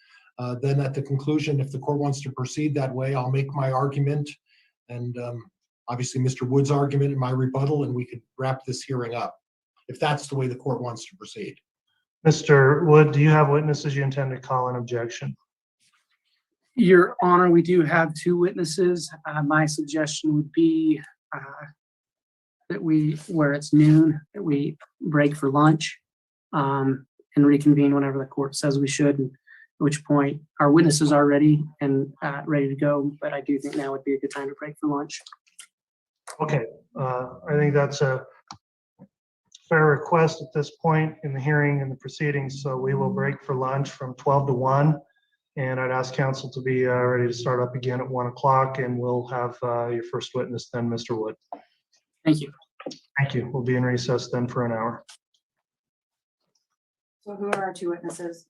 Speaker 3: then at the conclusion, if the court wants to proceed that way, I'll make my argument and obviously Mr. Wood's argument and my rebuttal, and we could wrap this hearing up if that's the way the court wants to proceed.
Speaker 2: Mr. Wood, do you have witnesses you intend to call in objection?
Speaker 5: Your Honor, we do have 2 witnesses. My suggestion would be that we, where it's noon, that we break for lunch and reconvene whenever the court says we should, and at which point our witnesses are ready and ready to go. But I do think now would be a good time to break for lunch.
Speaker 2: Okay, I think that's a fair request at this point in the hearing and the proceedings. So we will break for lunch from 12 to 1. And I'd ask counsel to be ready to start up again at 1 o'clock, and we'll have your first witness then, Mr. Wood.
Speaker 5: Thank you.
Speaker 2: Thank you. We'll be in recess then for an hour.
Speaker 7: So who are our 2 witnesses?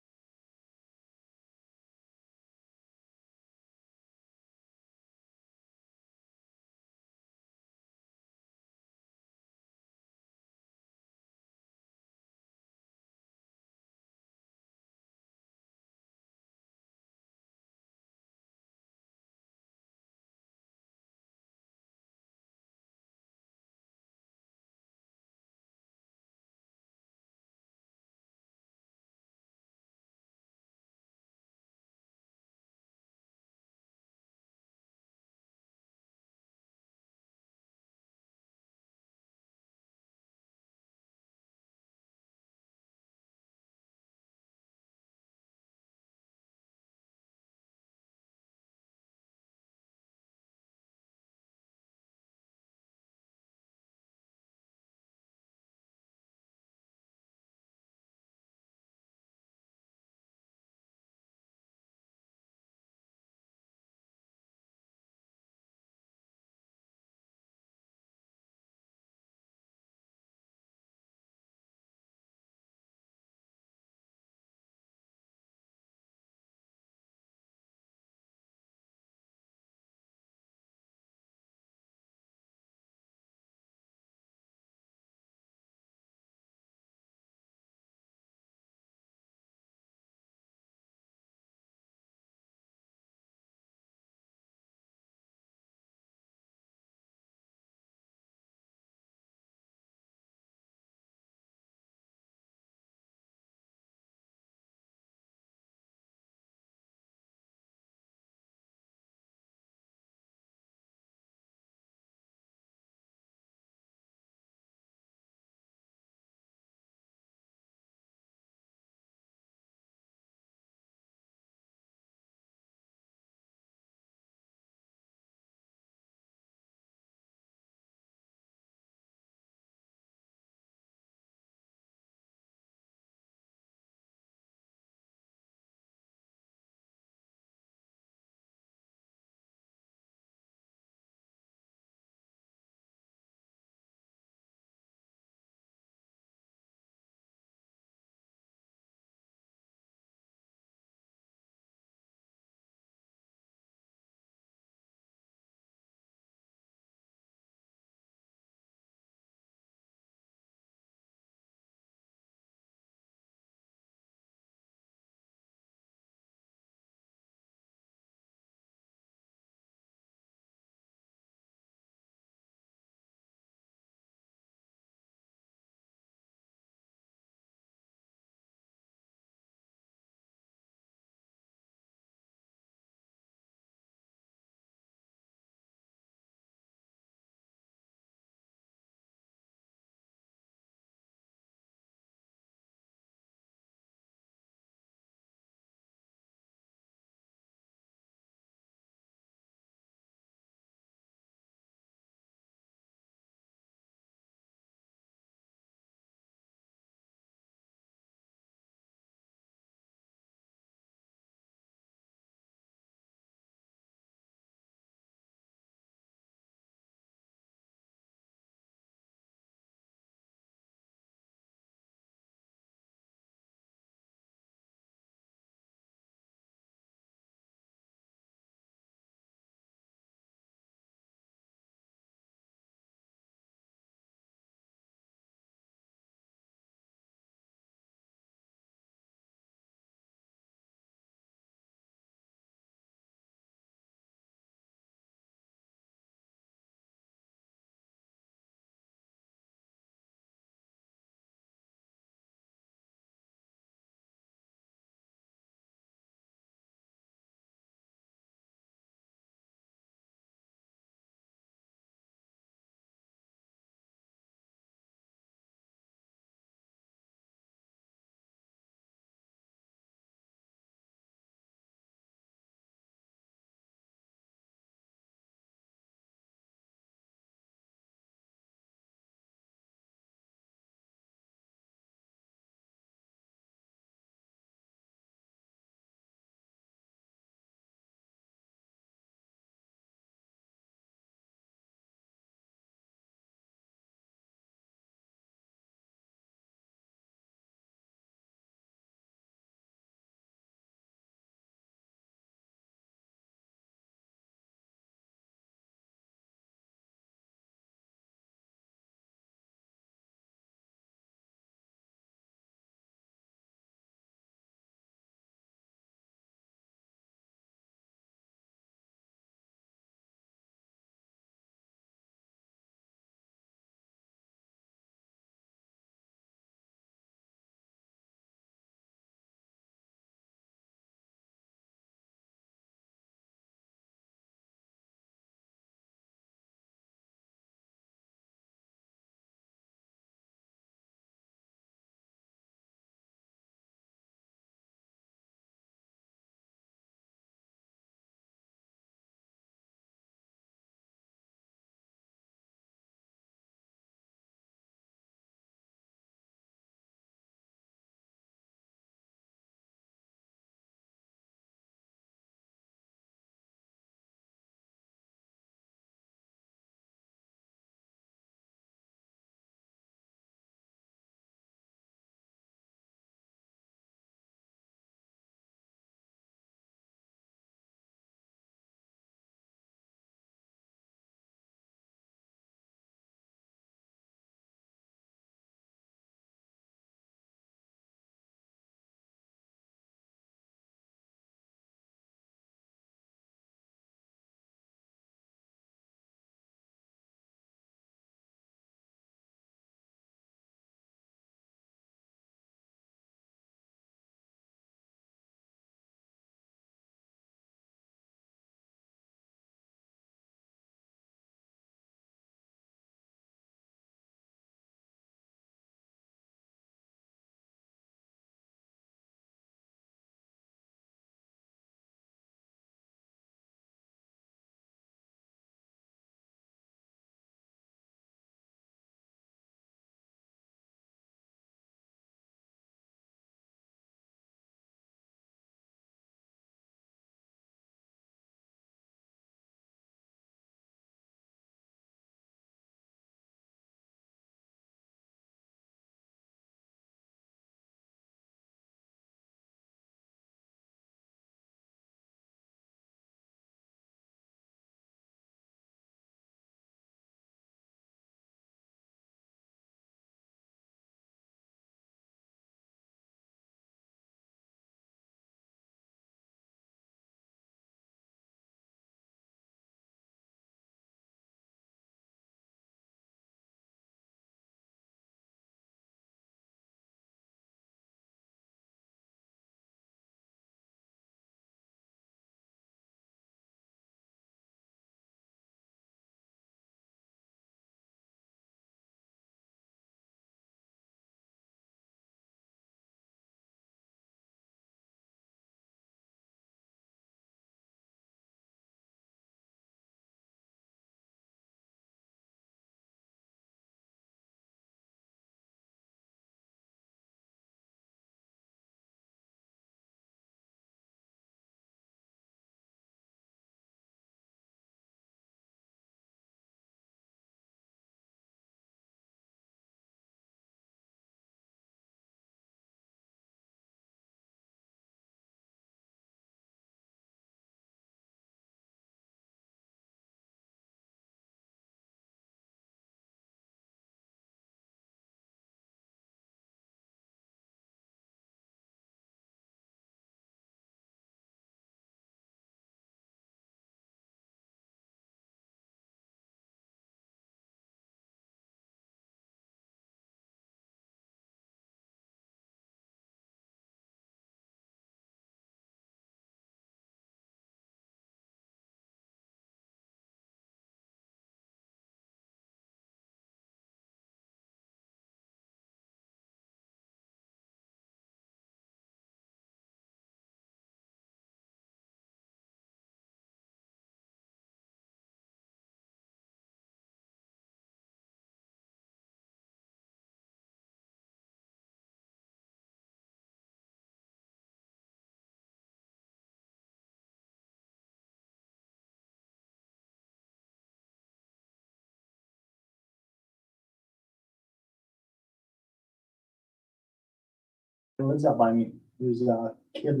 Speaker 7: lives out by me, who's a kid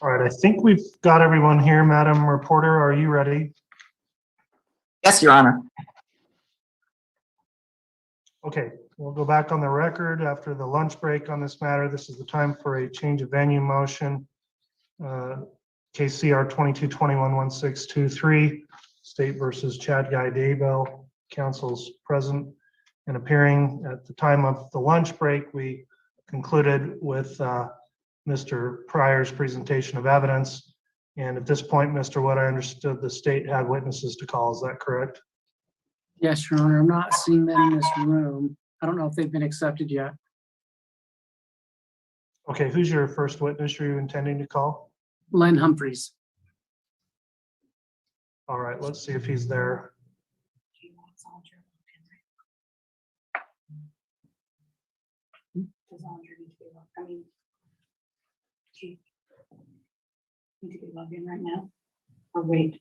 Speaker 2: All right, I think we've got everyone here. Madam Reporter, are you ready?
Speaker 8: Yes, Your Honor.
Speaker 2: Okay, we'll go back on the record after the lunch break on this matter. This is the time for a change of venue motion. KCR 22211623, State versus Chad Guy Daybell. Council's present and appearing. At the time of the lunch break, we concluded with Mr. Pryor's presentation of evidence. And at this point, Mr. Wood, I understood the state had witnesses to call. Is that correct?
Speaker 5: Yes, Your Honor. I'm not seeing them in this room. I don't know if they've been accepted yet.
Speaker 2: Okay, who's your first witness you're intending to call?
Speaker 5: Len Humphreys.
Speaker 2: All right, let's see if he's there.
Speaker 9: Need to be logged in right now or wait?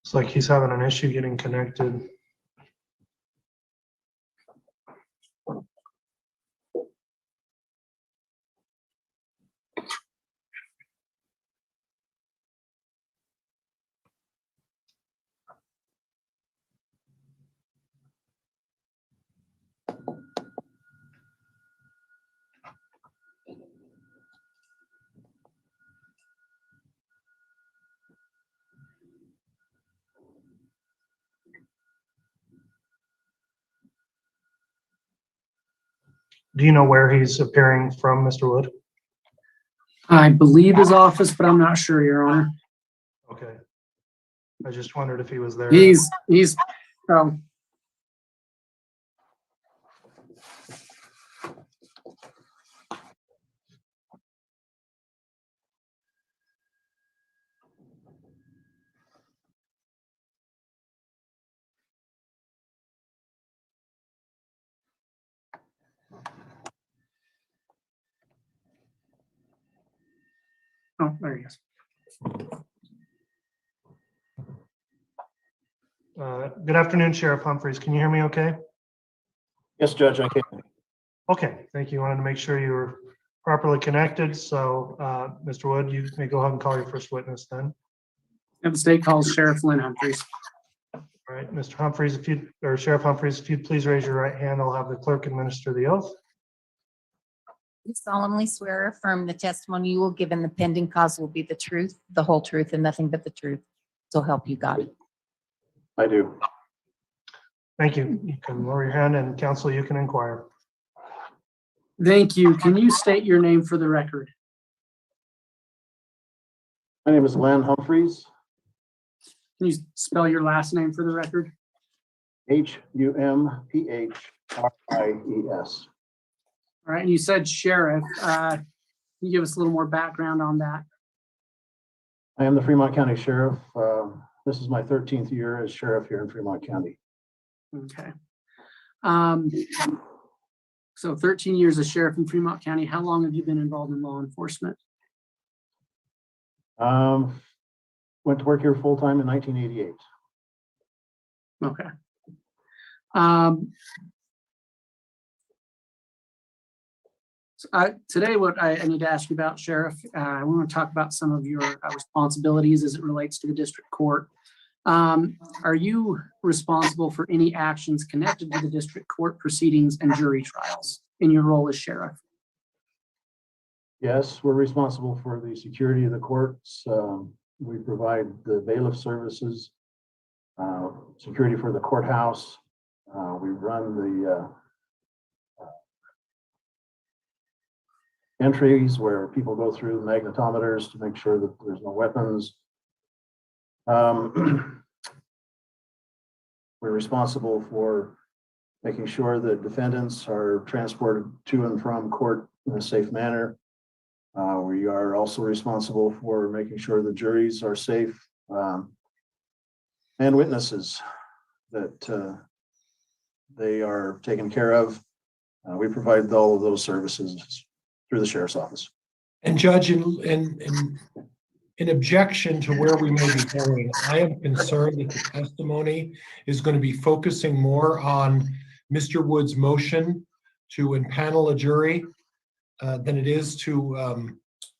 Speaker 2: It's like he's having an issue getting connected. Do you know where he's appearing from, Mr. Wood?
Speaker 5: I believe his office, but I'm not sure, Your Honor.
Speaker 2: Okay. I just wondered if he was there.
Speaker 5: He's oh, there he is.
Speaker 2: Good afternoon, Sheriff Humphreys. Can you hear me okay?
Speaker 7: Yes, Judge, I can.
Speaker 2: Okay, thank you. Wanted to make sure you were properly connected. So, Mr. Wood, you may go ahead and call your first witness then.
Speaker 5: And the state calls Sheriff Len Humphreys.
Speaker 2: All right, Mr. Humphreys, or Sheriff Humphreys, if you'd please raise your right hand, I'll have the clerk administer the oath.
Speaker 6: You solemnly swear or affirm the testimony you will give in the pending cause will be the truth, the whole truth, and nothing but the truth. So help you God.
Speaker 7: I do.
Speaker 2: Thank you. You can lower your hand, and counsel, you can inquire.
Speaker 5: Thank you. Can you state your name for the record?
Speaker 7: My name is Len Humphreys,
Speaker 5: Can you spell your last name for the record?
Speaker 7: Humphrys.
Speaker 5: All right, and you said sheriff. Can you give us a little more background on that?
Speaker 7: I am the Fremont County Sheriff. This is my 13th year as sheriff here in Fremont County.
Speaker 5: Okay. So 13 years as sheriff in Fremont County. How long have you been involved in law enforcement?
Speaker 7: Went to work here full time in 1988.
Speaker 5: Okay. Today, what I need to ask you about, Sheriff, I want to talk about some of your responsibilities as it relates to the district court. Are you responsible for any actions connected to the district court proceedings and jury trials in your role as sheriff?
Speaker 7: Yes, we're responsible for the security of the courts. We provide the bailiff services, security for the courthouse. We run the entries where people go through magnetometers to make sure that there's no weapons. We're responsible for making sure that defendants are transported to and from court in a safe manner. We are also responsible for making sure the juries are safe, and witnesses that they are taken care of. We provide all of those services through the sheriff's office.
Speaker 3: And Judge, in objection to where we may be going, I am concerned that the testimony is going to be focusing more on Mr. Wood's motion to impanel a jury than it is to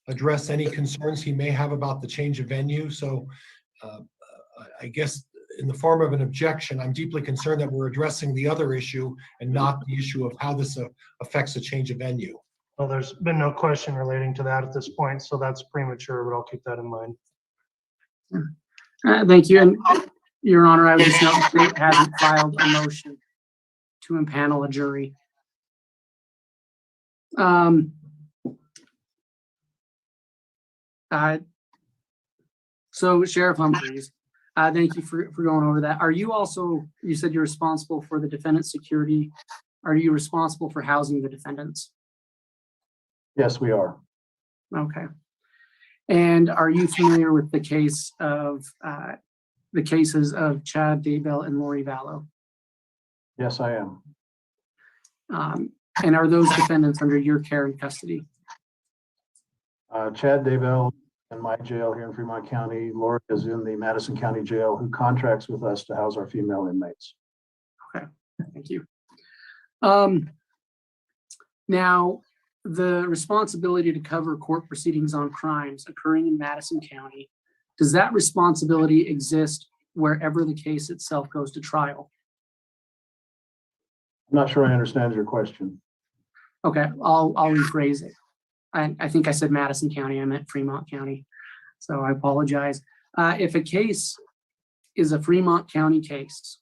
Speaker 3: address any concerns he may have about the change of venue. So I guess in the form of an objection, I'm deeply concerned that we're addressing the other issue and not the issue of how this affects a change of venue.
Speaker 2: Well, there's been no question relating to that at this point, so that's premature, but I'll keep that in mind.
Speaker 5: Thank you. And Your Honor, I would just note the state hasn't filed a motion to impanel a jury. So Sheriff Humphreys, thank you for going over that. Are you also, you said you're responsible for the defendant's security. Are you responsible for housing the defendants?
Speaker 7: Yes, we are.
Speaker 5: Okay. And are you familiar with the case of the cases of Chad Daybell and Lori Vallow?
Speaker 7: Yes, I am.
Speaker 5: And are those defendants under your care and custody?
Speaker 7: Chad Daybell in my jail here in Fremont County. Lori is in the Madison County Jail, who contracts with us to house our female inmates.
Speaker 5: Okay, thank you. Now, the responsibility to cover court proceedings on crimes occurring in Madison County, does that responsibility exist wherever the case itself goes to trial?
Speaker 7: I'm not sure I understand your question.
Speaker 5: Okay, I'll rephrase it. I think I said Madison County, I meant Fremont County. So I apologize. If a case is a Fremont County case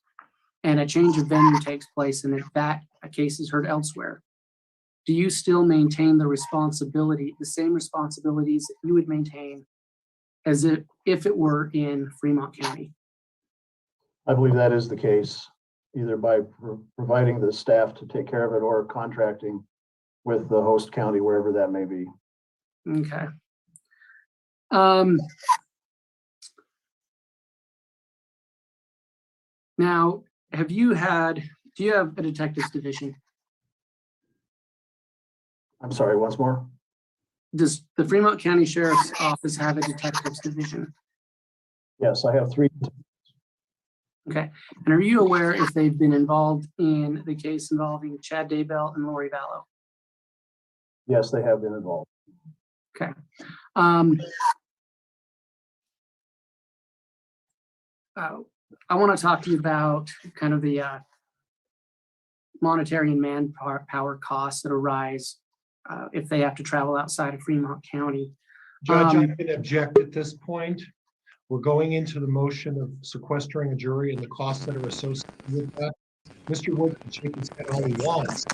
Speaker 5: and a change of venue takes place and if that a case is heard elsewhere, do you still maintain the responsibility, the same responsibilities that you would maintain as if it were in Fremont County?
Speaker 7: I believe that is the case, either by providing the staff to take care of it or contracting with the host county, wherever that may be.
Speaker 5: Okay. Now, do you have a detectives division?
Speaker 7: I'm sorry, once more?
Speaker 5: Does the Fremont County Sheriff's Office have a detectives division?
Speaker 7: Yes, I have 3.
Speaker 5: Okay. And are you aware if they've been involved in the case involving Chad Daybell and Lori Vallow?
Speaker 7: Yes, they have been involved.
Speaker 5: Okay. I want to talk to you about kind of the monetary and manpower costs that arise if they have to travel outside of Fremont County.
Speaker 3: Judge, I can object at this point. We're going into the motion of sequestering a jury and the costs that are associated with that. Mr. Wood can shake his head all he wants.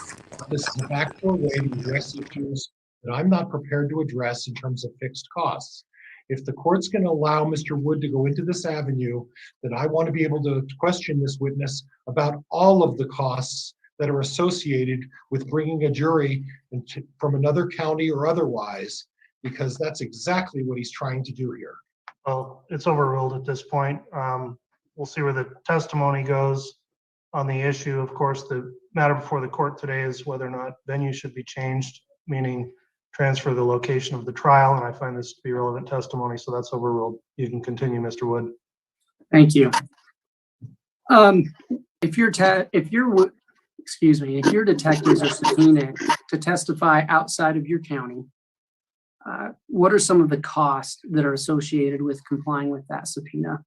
Speaker 3: This is a backdoor way to address issues that I'm not prepared to address in terms of fixed costs. If the court's going to allow Mr. Wood to go into this avenue, then I want to be able to question this witness about all of the costs that are associated with bringing a jury from another county or otherwise, because that's exactly what he's trying to do here.
Speaker 2: Well, it's overruled at this point. We'll see where the testimony goes on the issue. Of course, the matter before the court today is whether or not venue should be changed, meaning transfer the location of the trial, and I find this to be relevant testimony, so that's overruled. You can continue, Mr. Wood.
Speaker 5: Thank you. If your detectives are subpoenaed to testify outside of your county, what are some of the costs that are associated with complying with that subpoena?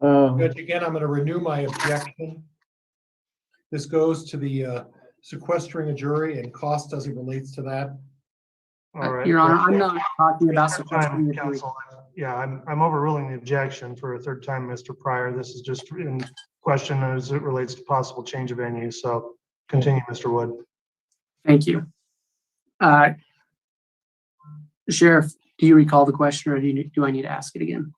Speaker 3: Judge, again, I'm going to renew my objection. This goes to the sequestering a jury and cost as it relates to that.
Speaker 2: All right.
Speaker 5: Your Honor, I'm not talking about sequestering a jury.
Speaker 2: Counsel, yeah, I'm overruling the objection for a third time, Mr. Pryor. This is just in question as it relates to possible change of venue. So continue, Mr. Wood.
Speaker 5: Thank you. Sheriff, do you recall the question, or do I need to ask it again?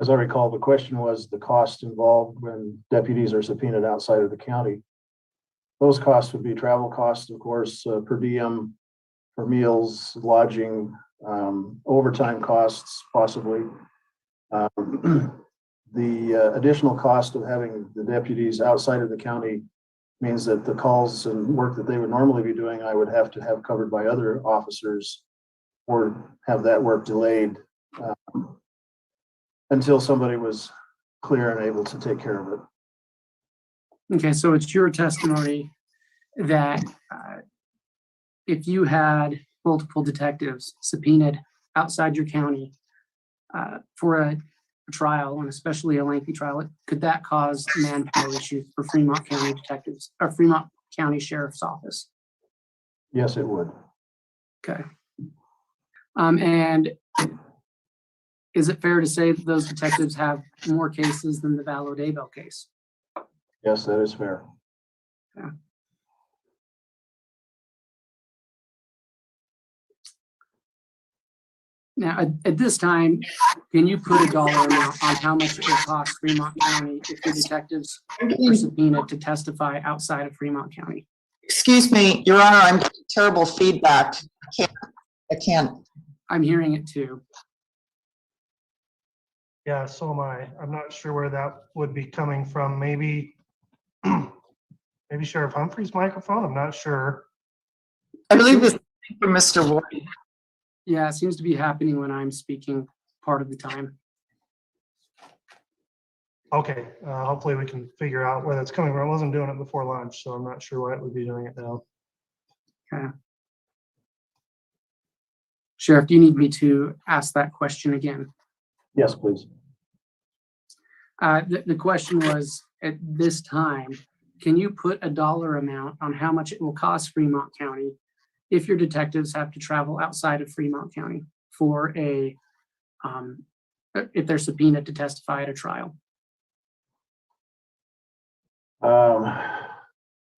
Speaker 7: As I recall, the question was the cost involved when deputies are subpoenaed outside of the county. Those costs would be travel costs, of course, per diem, for meals, lodging, overtime costs, possibly. The additional cost of having the deputies outside of the county means that the calls and work that they would normally be doing, I would have to have covered by other officers or have that work delayed until somebody was clear and able to take care of it.
Speaker 5: Okay, so it's your testimony that if you had multiple detectives subpoenaed outside your county for a trial, and especially a lengthy trial, could that cause manpower issues for Fremont County detectives or Fremont County Sheriff's Office?
Speaker 7: Yes, it would.
Speaker 5: Okay. And is it fair to say that those detectives have more cases than the Vallow Daybell case?
Speaker 7: Yes, that is fair.
Speaker 5: Yeah. Now, at this time, can you put a dollar amount on how much it will cost Fremont County if your detectives are subpoenaed to testify outside of Fremont County?
Speaker 8: Excuse me, Your Honor, I'm getting terrible feedback. I can't.
Speaker 5: I'm hearing it too.
Speaker 2: Yeah, so am I. I'm not sure where that would be coming from. Maybe, maybe Sheriff Humphrey's microphone. I'm not sure.
Speaker 8: I believe this is from Mr. Ward.
Speaker 5: Yeah, it seems to be happening when I'm speaking part of the time.
Speaker 2: Okay, hopefully we can figure out where that's coming from. I wasn't doing it before lunch, so I'm not sure why it would be doing it now.
Speaker 5: Okay. Sheriff, do you need me to ask that question again?
Speaker 7: Yes, please.
Speaker 5: The question was, at this time, can you put a dollar amount on how much it will cost Fremont County if your detectives have to travel outside of Fremont County for a, if they're subpoenaed to testify at a trial?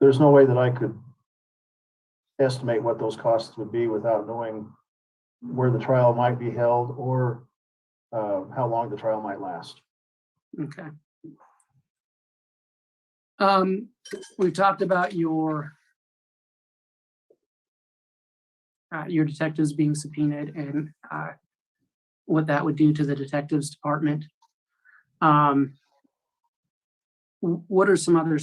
Speaker 7: There's no way that I could estimate what those costs would be without knowing where the trial might be held or how long the trial might last.
Speaker 5: Okay. We've talked about your detectives being subpoenaed and what that would do to the detectives department. What are some other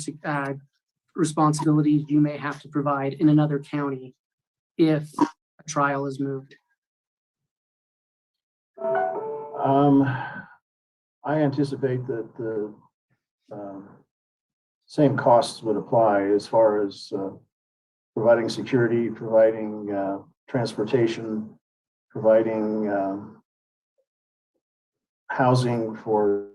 Speaker 5: responsibilities you may have to provide in another county if a trial is moved?
Speaker 7: I anticipate that the same costs would apply as far as providing security, providing transportation, providing housing for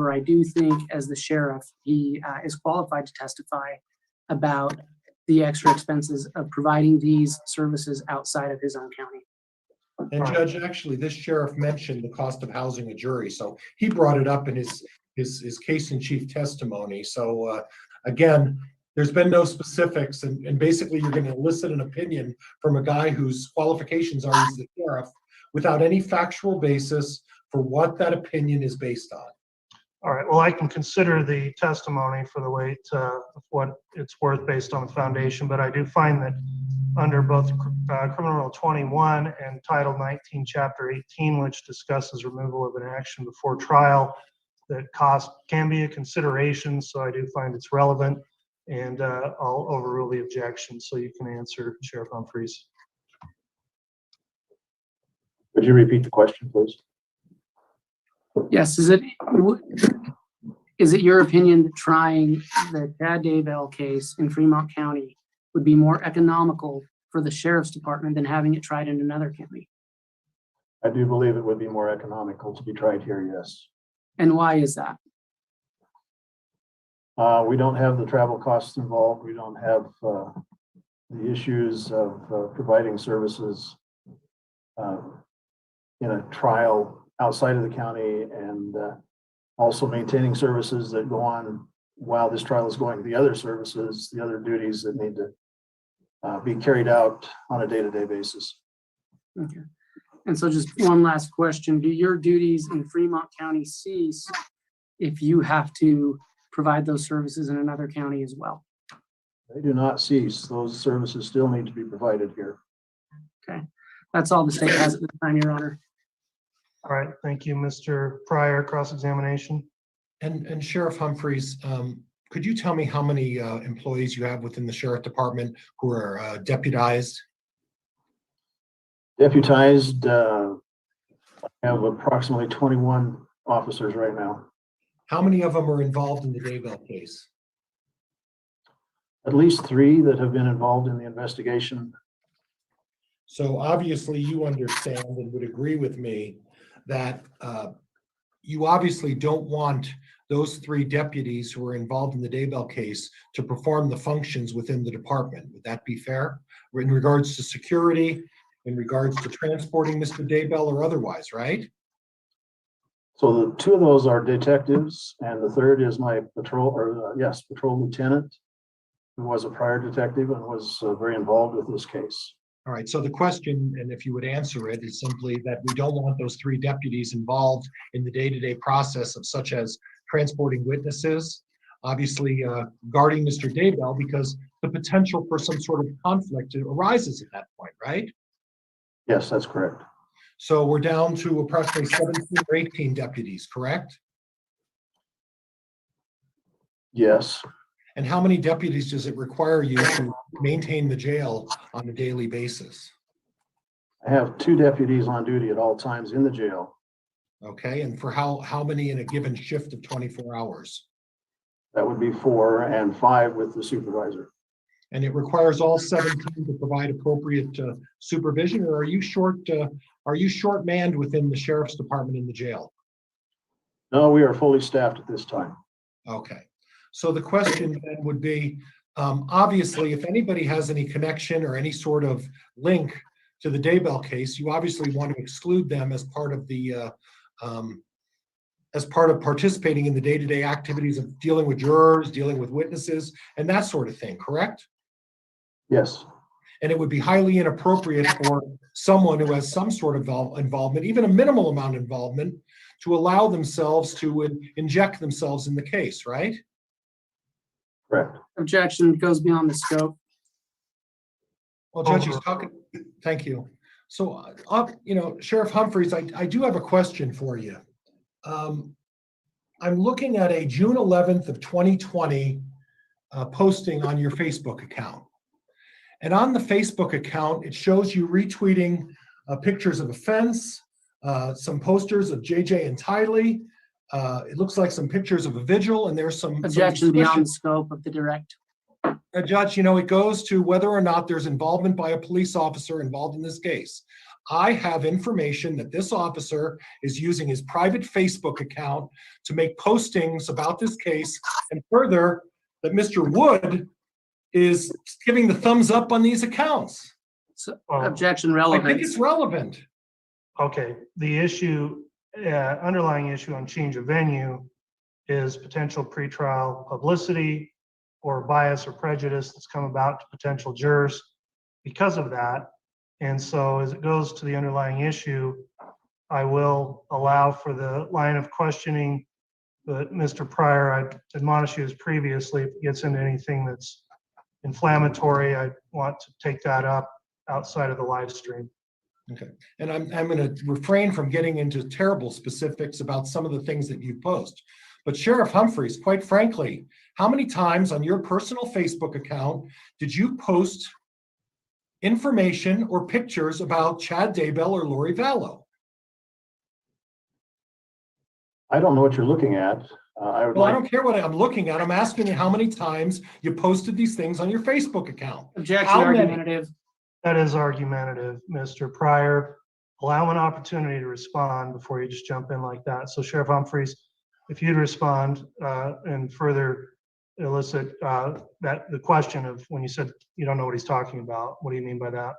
Speaker 5: I do think as the sheriff, he is qualified to testify about the extra expenses of providing these services outside of his own county.
Speaker 3: And Judge, actually, this sheriff mentioned the cost of housing a jury, so he brought it up in his case in chief testimony. So again, there's been no specifics, and basically you're going to elicit an opinion from a guy whose qualifications are he's the sheriff without any factual basis for what that opinion is based on.
Speaker 10: All right, well, I can consider the testimony for the weight of what it's worth based on the foundation, but I do find that under both Criminal 21 and Title 19, Chapter 18, which discusses removal of an action before trial, that cost can be a consideration, so I do find it's relevant, and I'll overrule the objection so you can answer Sheriff Humphreys.
Speaker 7: Would you repeat the question, please?
Speaker 5: Yes, is it your opinion that trying the Chad Daybell case in Fremont County would be more economical for the sheriff's department than having it tried in another county?
Speaker 7: I do believe it would be more economical to be tried here, yes.
Speaker 5: And why is that?
Speaker 7: We don't have the travel costs involved. We don't have the issues of providing services in a trial outside of the county, and also maintaining services that go on while this trial is going, the other services, the other duties that need to be carried out on a day-to-day basis.
Speaker 5: Okay. And so just one last question. Do your duties in Fremont County cease if you have to provide those services in another county as well?
Speaker 7: They do not cease. Those services still need to be provided here.
Speaker 5: Okay. That's all the state has at this time, Your Honor.
Speaker 10: All right, thank you, Mr. Pryor. Cross-examination.
Speaker 3: And Sheriff Humphreys, could you tell me how many employees you have within the sheriff department who are deputized?
Speaker 7: Deputized, I have approximately 21 officers right now.
Speaker 3: How many of them are involved in the Daybell case?
Speaker 7: At least 3 that have been involved in the investigation.
Speaker 3: So obviously you understand and would agree with me that you obviously don't want those 3 deputies who are involved in the Daybell case to perform the functions within the department. Would that be fair? In regards to security, in regards to transporting Mr. Daybell or otherwise, right?
Speaker 7: So the 2 of those are detectives, and the 3rd is my patrol lieutenant, who was a prior detective and was very involved with this case.
Speaker 3: All right, so the question, and if you would answer it, is simply that we don't want those 3 deputies involved in the day-to-day process of such as transporting witnesses, obviously guarding Mr. Daybell, because the potential for some sort of conflict arises at that point, right?
Speaker 7: Yes, that's correct.
Speaker 3: So we're down to approximately 17 or 18 deputies, correct?
Speaker 7: Yes.
Speaker 3: And how many deputies does it require you to maintain the jail on a daily basis?
Speaker 7: I have 2 deputies on duty at all times in the jail.
Speaker 3: Okay, and for how many in a given shift of 24 hours?
Speaker 7: That would be 4, and 5 with the supervisor.
Speaker 3: And it requires all 17 to provide appropriate supervision, or are you short manned within the sheriff's department in the jail?
Speaker 7: No, we are fully staffed at this time.
Speaker 3: Okay, so the question then would be, obviously, if anybody has any connection or any sort of link to the Daybell case, you obviously want to exclude them as part of the as part of participating in the day-to-day activities of dealing with jurors, dealing with witnesses, and that sort of thing, correct?
Speaker 7: Yes.
Speaker 3: And it would be highly inappropriate for someone who has some sort of involvement, even a minimal amount of involvement, to allow themselves to inject themselves in the case, right?
Speaker 7: Correct.
Speaker 5: Objection goes beyond the scope.
Speaker 3: Well, Judge, he's talking. Thank you. So, Sheriff Humphreys, I do have a question for you. I'm looking at a June 11th of 2020 posting on your Facebook account. And on the Facebook account, it shows you retweeting pictures of a fence, some posters of JJ and Tylee. It looks like some pictures of a vigil, and there's some
Speaker 5: Objection beyond the scope of the direct.
Speaker 3: Judge, it goes to whether or not there's involvement by a police officer involved in this case. I have information that this officer is using his private Facebook account to make postings about this case, and further, that Mr. Wood is giving the thumbs up on these accounts.
Speaker 5: So, objection
Speaker 3: I
Speaker 5: relevant.
Speaker 3: think it's relevant.
Speaker 10: Okay, the issue, underlying issue on change of venue is potential pretrial publicity or bias or prejudice that's come about to potential jurors because of that. And so as it goes to the underlying issue, I will allow for the line of questioning. But Mr. Pryor, I admonished you as previously, if it gets into anything that's inflammatory, I want to take that up outside of the live stream.
Speaker 3: Okay, and I'm going to refrain from getting into terrible specifics about some of the things that you post. But Sheriff Humphreys, quite frankly, how many times on your personal Facebook account did you post information or pictures about Chad Daybell or Lori Vallow?
Speaker 7: I don't know what you're looking at. I would
Speaker 3: Well, I
Speaker 7: like,
Speaker 3: don't care what I'm looking at. I'm asking you how many times you posted these things on your Facebook account.
Speaker 5: Objection,
Speaker 3: How many?
Speaker 5: argumentative.
Speaker 10: That is argumentative, Mr. Pryor. Allow an opportunity to respond before you just jump in like that. So Sheriff Humphreys, if you'd respond and further elicit the question of when you said you don't know what he's talking about, what do you mean by that?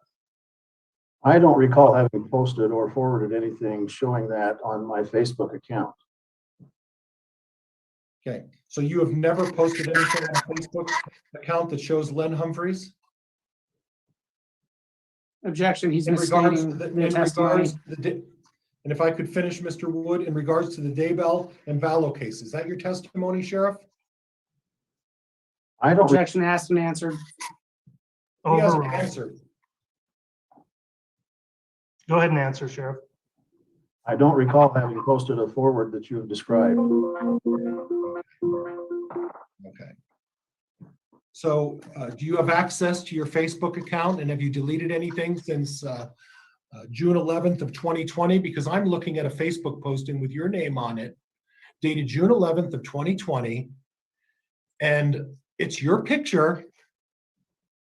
Speaker 7: I don't recall having posted or forwarded anything showing that on my Facebook account.
Speaker 3: Okay, so you have never posted anything on a Facebook account that shows Len Humphreys?
Speaker 5: Objection, he's
Speaker 3: In regards to
Speaker 5: misstating
Speaker 3: the,
Speaker 5: the
Speaker 3: in
Speaker 5: testimony.
Speaker 3: regards to the, and if I could finish, Mr. Wood, in regards to the Daybell and Vallow case, is that your testimony, Sheriff?
Speaker 7: I don't,
Speaker 5: Objection asked and answered.
Speaker 3: He hasn't
Speaker 10: Overruled.
Speaker 3: answered.
Speaker 10: Go ahead and answer, Sheriff.
Speaker 7: I don't recall having posted a forward that you have described.
Speaker 3: Okay. So do you have access to your Facebook account, and have you deleted anything since June 11th of 2020? Because I'm looking at a Facebook posting with your name on it, dated June 11th of 2020, and it's your picture,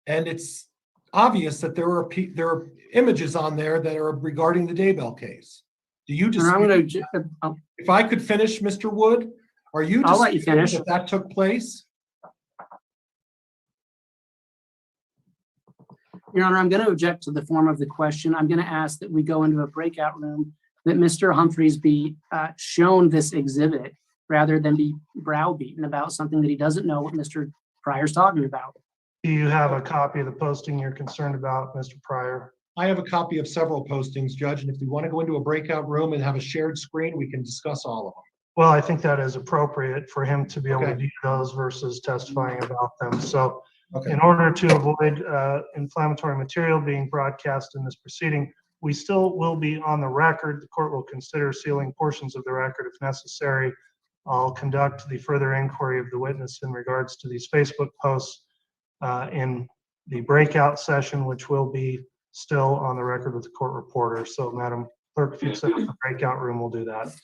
Speaker 3: and it's obvious that there are images on there that are regarding the Daybell case. Do you
Speaker 5: And I'm
Speaker 3: dispute?
Speaker 5: gonna,
Speaker 3: If I could finish, Mr. Wood, are you
Speaker 5: I'll let you
Speaker 3: disputing
Speaker 5: finish.
Speaker 3: that took place?
Speaker 5: Your Honor, I'm going to object to the form of the question. I'm going to ask that we go into a breakout room, that Mr. Humphreys be shown this exhibit rather than be browbeaten about something that he doesn't know what Mr. Pryor's talking about.
Speaker 10: Do you have a copy of the posting you're concerned about, Mr. Pryor?
Speaker 3: I have a copy of several postings, Judge, and if you want to go into a breakout room and have a shared screen, we can discuss all of them.
Speaker 10: Well, I think that is appropriate for him to be able to
Speaker 3: Okay.
Speaker 10: view those versus testifying about them. So
Speaker 3: Okay.
Speaker 10: in order to avoid inflammatory material being broadcast in this proceeding, we still will be on the record. The court will consider sealing portions of the record if necessary. I'll conduct the further inquiry of the witness in regards to these Facebook posts in the breakout session, which will be still on the record with the court reporter. So Madam Clerk, if you'd set up the breakout room, we'll do that.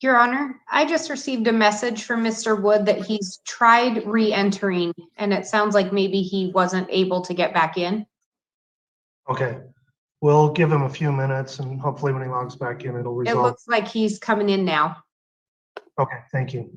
Speaker 11: Your Honor, I just received a message from Mr. Wood that he's tried re-entering, and it sounds like maybe he wasn't able to get back in.
Speaker 10: Okay, we'll give him a few minutes and hopefully when he logs back in, it'll
Speaker 11: It
Speaker 10: resolve.
Speaker 11: looks like he's coming in now.
Speaker 10: Okay, thank you.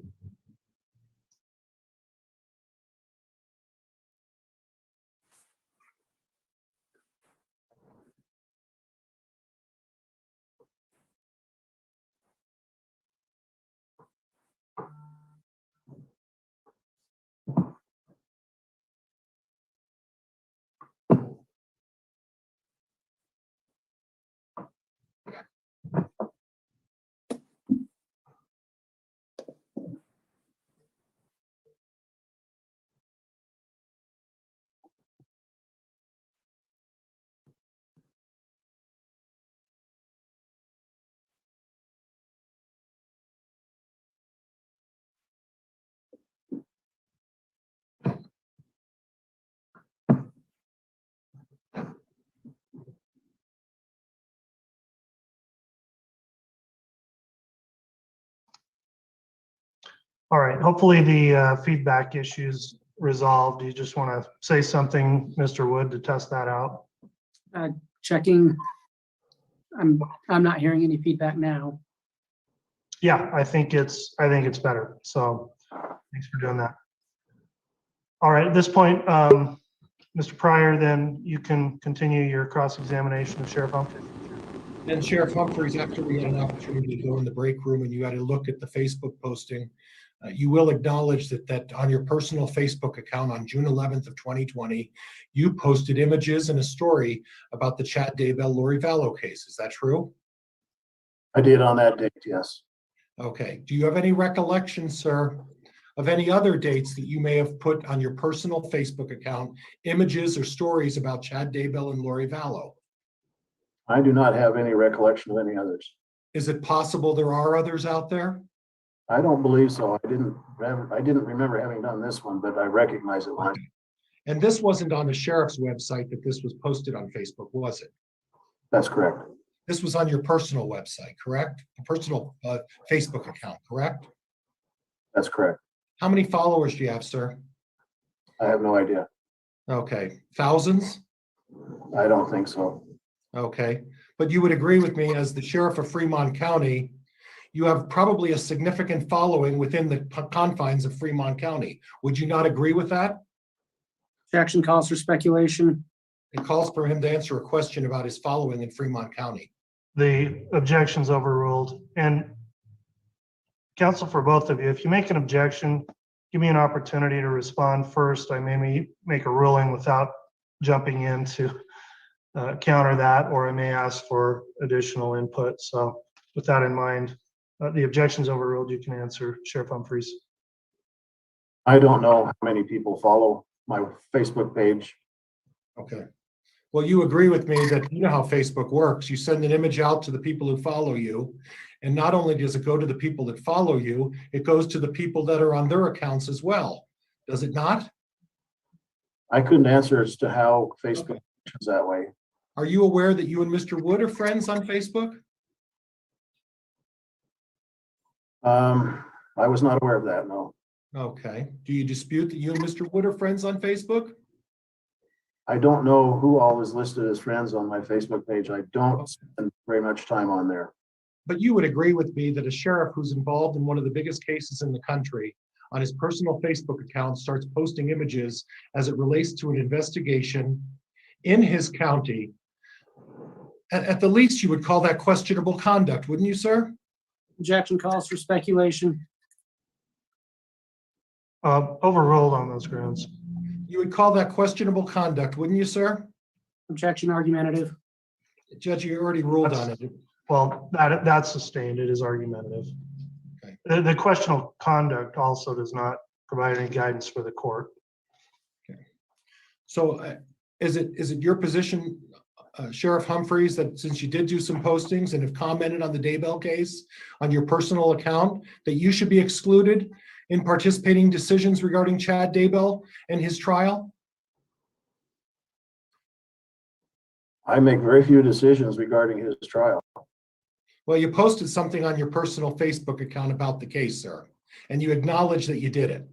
Speaker 10: All right, hopefully the feedback issues resolved. You just want to say something, Mr. Wood, to test that out?
Speaker 5: Checking. I'm not hearing any feedback now.
Speaker 10: Yeah, I think it's better. So thanks for doing that. All right, at this point, Mr. Pryor, then you can continue your cross-examination of Sheriff Humphrey.
Speaker 3: And Sheriff Humphreys, after we had an opportunity to go in the break room and you had a look at the Facebook posting, you will acknowledge that on your personal Facebook account on June 11th of 2020, you posted images and a story about the Chad Daybell, Lori Vallow case. Is that true?
Speaker 7: I did on that date, yes.
Speaker 3: Okay. Do you have any recollection, sir, of any other dates that you may have put on your personal Facebook account, images or stories about Chad Daybell and Lori Vallow?
Speaker 7: I do not have any recollection of any others.
Speaker 3: Is it possible there are others out there?
Speaker 7: I don't believe so. I didn't remember having done this one, but I recognize it.
Speaker 3: Okay. And this wasn't on the sheriff's website that this was posted on Facebook, was it?
Speaker 7: That's correct.
Speaker 3: This was on your personal website, correct? A personal Facebook account, correct?
Speaker 7: That's correct.
Speaker 3: How many followers do you have, sir?
Speaker 7: I have no idea.
Speaker 3: Okay, thousands?
Speaker 7: I don't think so.
Speaker 3: Okay, but you would agree with me as the sheriff of Fremont County, you have probably a significant following within the confines of Fremont County. Would you not agree with that?
Speaker 5: Objection calls for speculation.
Speaker 3: It calls for him to answer a question about his following in Fremont County.
Speaker 10: The objection's overruled. And counsel, for both of you, if you make an objection, give me an opportunity to respond first. I may make a ruling without jumping in to counter that, or I may ask for additional input. So with that in mind, the objection's overruled. You can answer, Sheriff Humphreys.
Speaker 7: I don't know how many people follow my Facebook page.
Speaker 3: Okay. Well, you agree with me that you know how Facebook works. You send an image out to the people who follow you. And not only does it go to the people that follow you, it goes to the people that are on their accounts as well. Does it not?
Speaker 7: I couldn't answer as to how Facebook is that way.
Speaker 3: Are you aware that you and Mr. Wood are friends on Facebook?
Speaker 7: I was not aware of that, no.
Speaker 3: Okay. Do you dispute that you and Mr. Wood are friends on Facebook?
Speaker 7: I don't know who all is listed as friends on my Facebook page. I don't spend very much time on there.
Speaker 3: But you would agree with me that a sheriff who's involved in one of the biggest cases in the country on his personal Facebook account starts posting images as it relates to an investigation in his county. At the least, you would call that questionable conduct, wouldn't you, sir?
Speaker 5: Objection calls for speculation.
Speaker 10: Overruled on those grounds.
Speaker 3: You would call that questionable conduct, wouldn't you, sir?
Speaker 5: Objection argumentative.
Speaker 3: Judge, you already ruled on it.
Speaker 10: Well, that's sustained. It is argumentative.
Speaker 3: Okay.
Speaker 10: The questionable conduct also does not provide any guidance for the court.
Speaker 3: Okay. So is it your position, Sheriff Humphreys, that since you did do some postings and have commented on the Daybell case on your personal account, that you should be excluded in participating decisions regarding Chad Daybell and his trial?
Speaker 7: I make very few decisions regarding his trial.
Speaker 3: Well, you posted something on your personal Facebook account about the case, sir, and you acknowledge that you did it.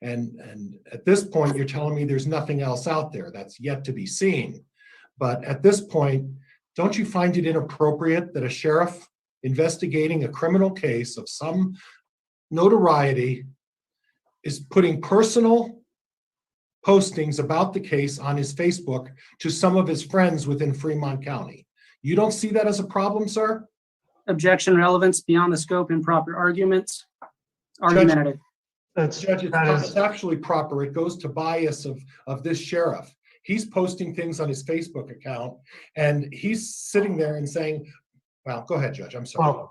Speaker 3: And at this point, you're telling me there's nothing else out there. That's yet to be seen. But at this point, don't you find it inappropriate that a sheriff investigating a criminal case of some notoriety is putting personal postings about the case on his Facebook to some of his friends within Fremont County? You don't see that as a problem, sir?
Speaker 5: Objection, relevance beyond the scope, improper arguments. Argumentative.
Speaker 3: Judge, it's actually proper. It goes to bias of this sheriff. He's posting things on his Facebook account, and he's sitting there and saying, well, go ahead, Judge, I'm sorry.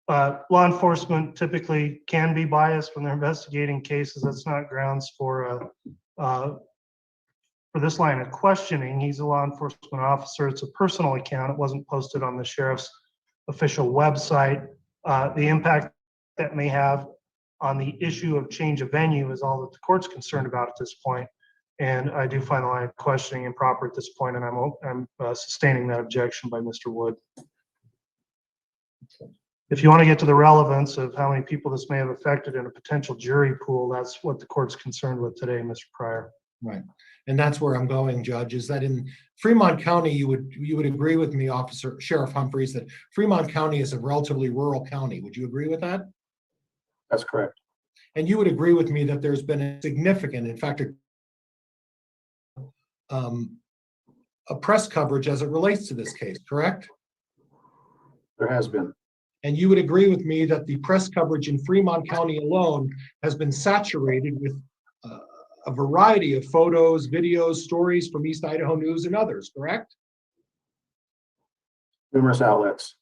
Speaker 10: Well, law enforcement typically can be biased when they're investigating cases. That's not grounds for this line of questioning. He's a law enforcement officer. It's a personal account. It wasn't posted on the sheriff's official website. The impact that may have on the issue of change of venue is all that the court's concerned about at this point. And I do find the line of questioning improper at this point, and I'm sustaining that objection by Mr. Wood. If you want to get to the relevance of how many people this may have affected in a potential jury pool, that's what the court's concerned with today, Mr. Pryor.
Speaker 3: Right. And that's where I'm going, Judge, is that in Fremont County, you would agree with me, Sheriff Humphreys, that Fremont County is a relatively rural county. Would you agree with that?
Speaker 7: That's correct.
Speaker 3: And you would agree with me that there's been a significant, in fact, a press coverage as it relates to this case, correct?
Speaker 7: There has been.
Speaker 3: And you would agree with me that the press coverage in Fremont County alone has been saturated with a variety of photos, videos, stories from East Idaho News and others, correct?
Speaker 7: Numerous outlets.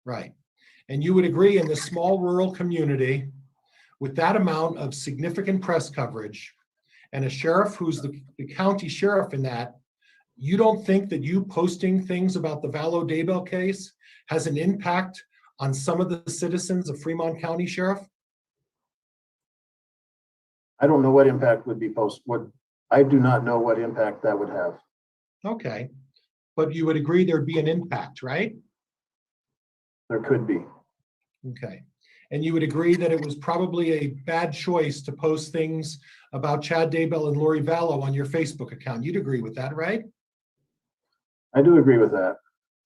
Speaker 3: Right. And you would agree in this small rural community with that amount of significant press coverage and a sheriff who's the county sheriff in that, you don't think that you posting things about the Vallow Daybell case has an impact on some of the citizens of Fremont County, Sheriff?
Speaker 7: I don't know what impact would be I do not know what impact that would have.
Speaker 3: Okay. But you would agree there'd be an impact, right?
Speaker 7: There could be.
Speaker 3: Okay. And you would agree that it was probably a bad choice to post things about Chad Daybell and Lori Vallow on your Facebook account. You'd agree with that, right?
Speaker 7: I do agree with that.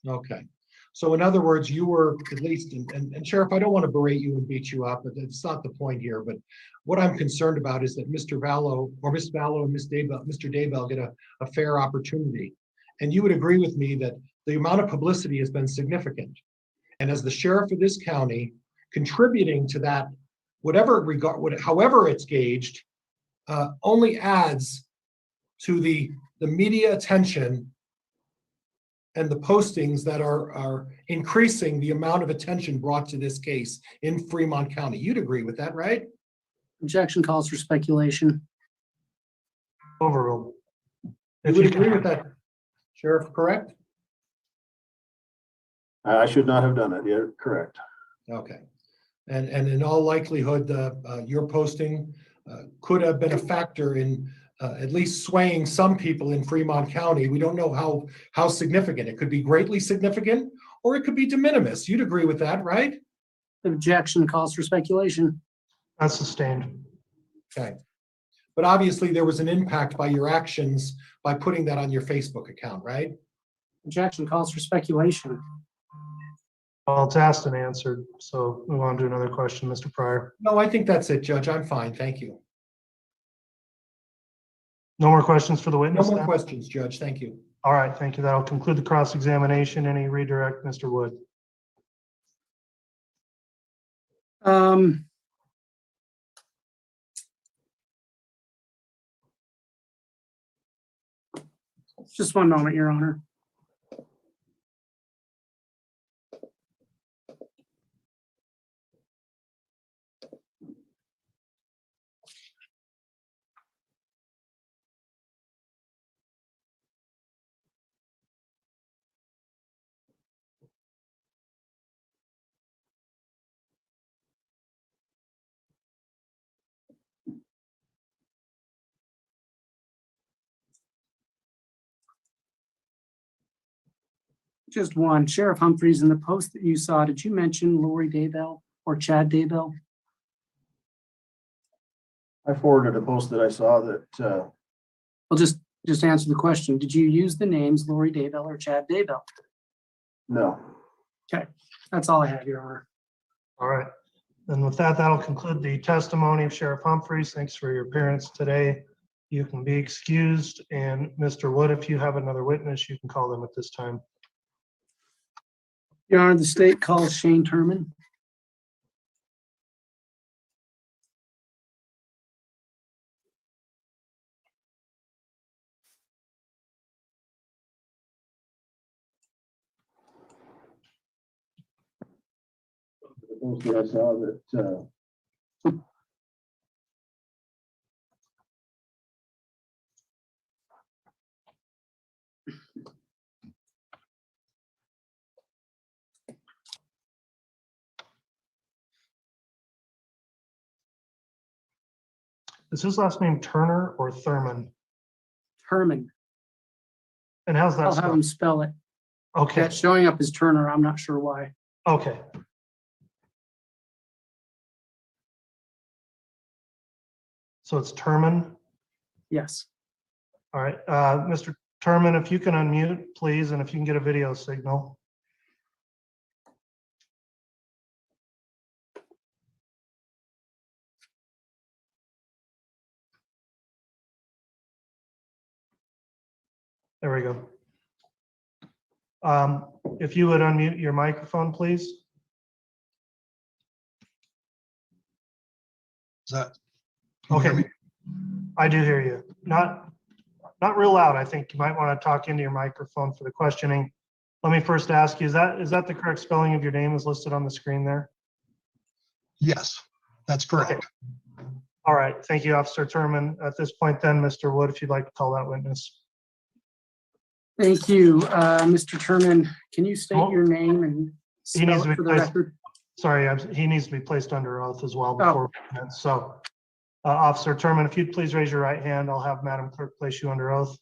Speaker 3: Okay. So in other words, you were at least, and Sheriff, I don't want to berate you and beat you up, but it's not the point here. But what I'm concerned about is that Mr. Vallow or Miss Vallow and Mr. Daybell get a fair opportunity. And you would agree with me that the amount of publicity has been significant. And as the sheriff of this county, contributing to that, however it's gauged, only adds to the media attention and the postings that are increasing the amount of attention brought to this case in Fremont County. You'd agree with that, right?
Speaker 5: Objection calls for speculation.
Speaker 10: Overruled.
Speaker 3: You would agree with that, Sheriff, correct?
Speaker 7: I should not have done it. You're correct.
Speaker 3: Okay. And in all likelihood, your posting could have been a factor in at least swaying some people in Fremont County. We don't know how significant. It could be greatly significant, or it could be de minimis. You'd agree with that, right?
Speaker 5: Objection calls for speculation.
Speaker 10: That's sustained.
Speaker 3: Okay. But obviously there was an impact by your actions by putting that on your Facebook account, right?
Speaker 5: Objection calls for speculation.
Speaker 10: Well, it's asked and answered. So move on to another question, Mr. Pryor.
Speaker 3: No, I think that's it, Judge. I'm fine. Thank you.
Speaker 10: No more questions for the
Speaker 3: No
Speaker 10: witness?
Speaker 3: more
Speaker 10: then?
Speaker 3: questions, Judge. Thank you.
Speaker 10: All right, thank you. That'll conclude the cross-examination. Any redirect, Mr. Wood?
Speaker 5: Just one moment, Your Honor. Just one. Sheriff Humphreys, in the post that you saw, did you mention Lori Daybell or Chad Daybell?
Speaker 7: I forwarded a post that I saw that,
Speaker 5: Well, just answer the question. Did you use the names Lori Daybell or Chad Daybell?
Speaker 7: no.
Speaker 5: Okay, that's all I have, Your Honor.
Speaker 10: All right. And with that, that'll conclude the testimony of Sheriff Humphreys. Thanks for your appearance today. You can be excused. And Mr. Wood, if you have another witness, you can call them at this time.
Speaker 5: Your Honor, the state calls Shane Turman.
Speaker 7: The post that I saw that,
Speaker 10: Is his last name Turner or Thurman?
Speaker 5: Turman.
Speaker 10: And how's that
Speaker 5: I'll have him
Speaker 10: spelled?
Speaker 5: spell it.
Speaker 10: Okay,
Speaker 5: That's showing up as Turner. I'm not sure why.
Speaker 10: okay. So it's Turman?
Speaker 5: Yes.
Speaker 10: All right, Mr. Turman, if you can unmute, please, and if you can get a video signal. There we go. If you would unmute your microphone, please.
Speaker 3: Is that? Can you hear
Speaker 10: Okay,
Speaker 3: me?
Speaker 10: I do hear you. Not real loud. I think you might want to talk into your microphone for the questioning. Let me first ask you, is that the correct spelling of your name is listed on the screen there?
Speaker 3: Yes, that's correct.
Speaker 10: Okay. All right, thank you, Officer Turman. At this point then, Mr. Wood, if you'd like to call that witness.
Speaker 5: Thank you, Mr. Turman. Can you state
Speaker 10: Oh.
Speaker 5: your name and
Speaker 10: He needs
Speaker 5: spell
Speaker 10: to
Speaker 5: it
Speaker 10: be
Speaker 5: for the
Speaker 10: placed,
Speaker 5: record?
Speaker 10: sorry, he needs to be placed under oath as well before. So, Officer Turman, if you'd please raise your right hand, I'll have Madam Clerk place you under oath.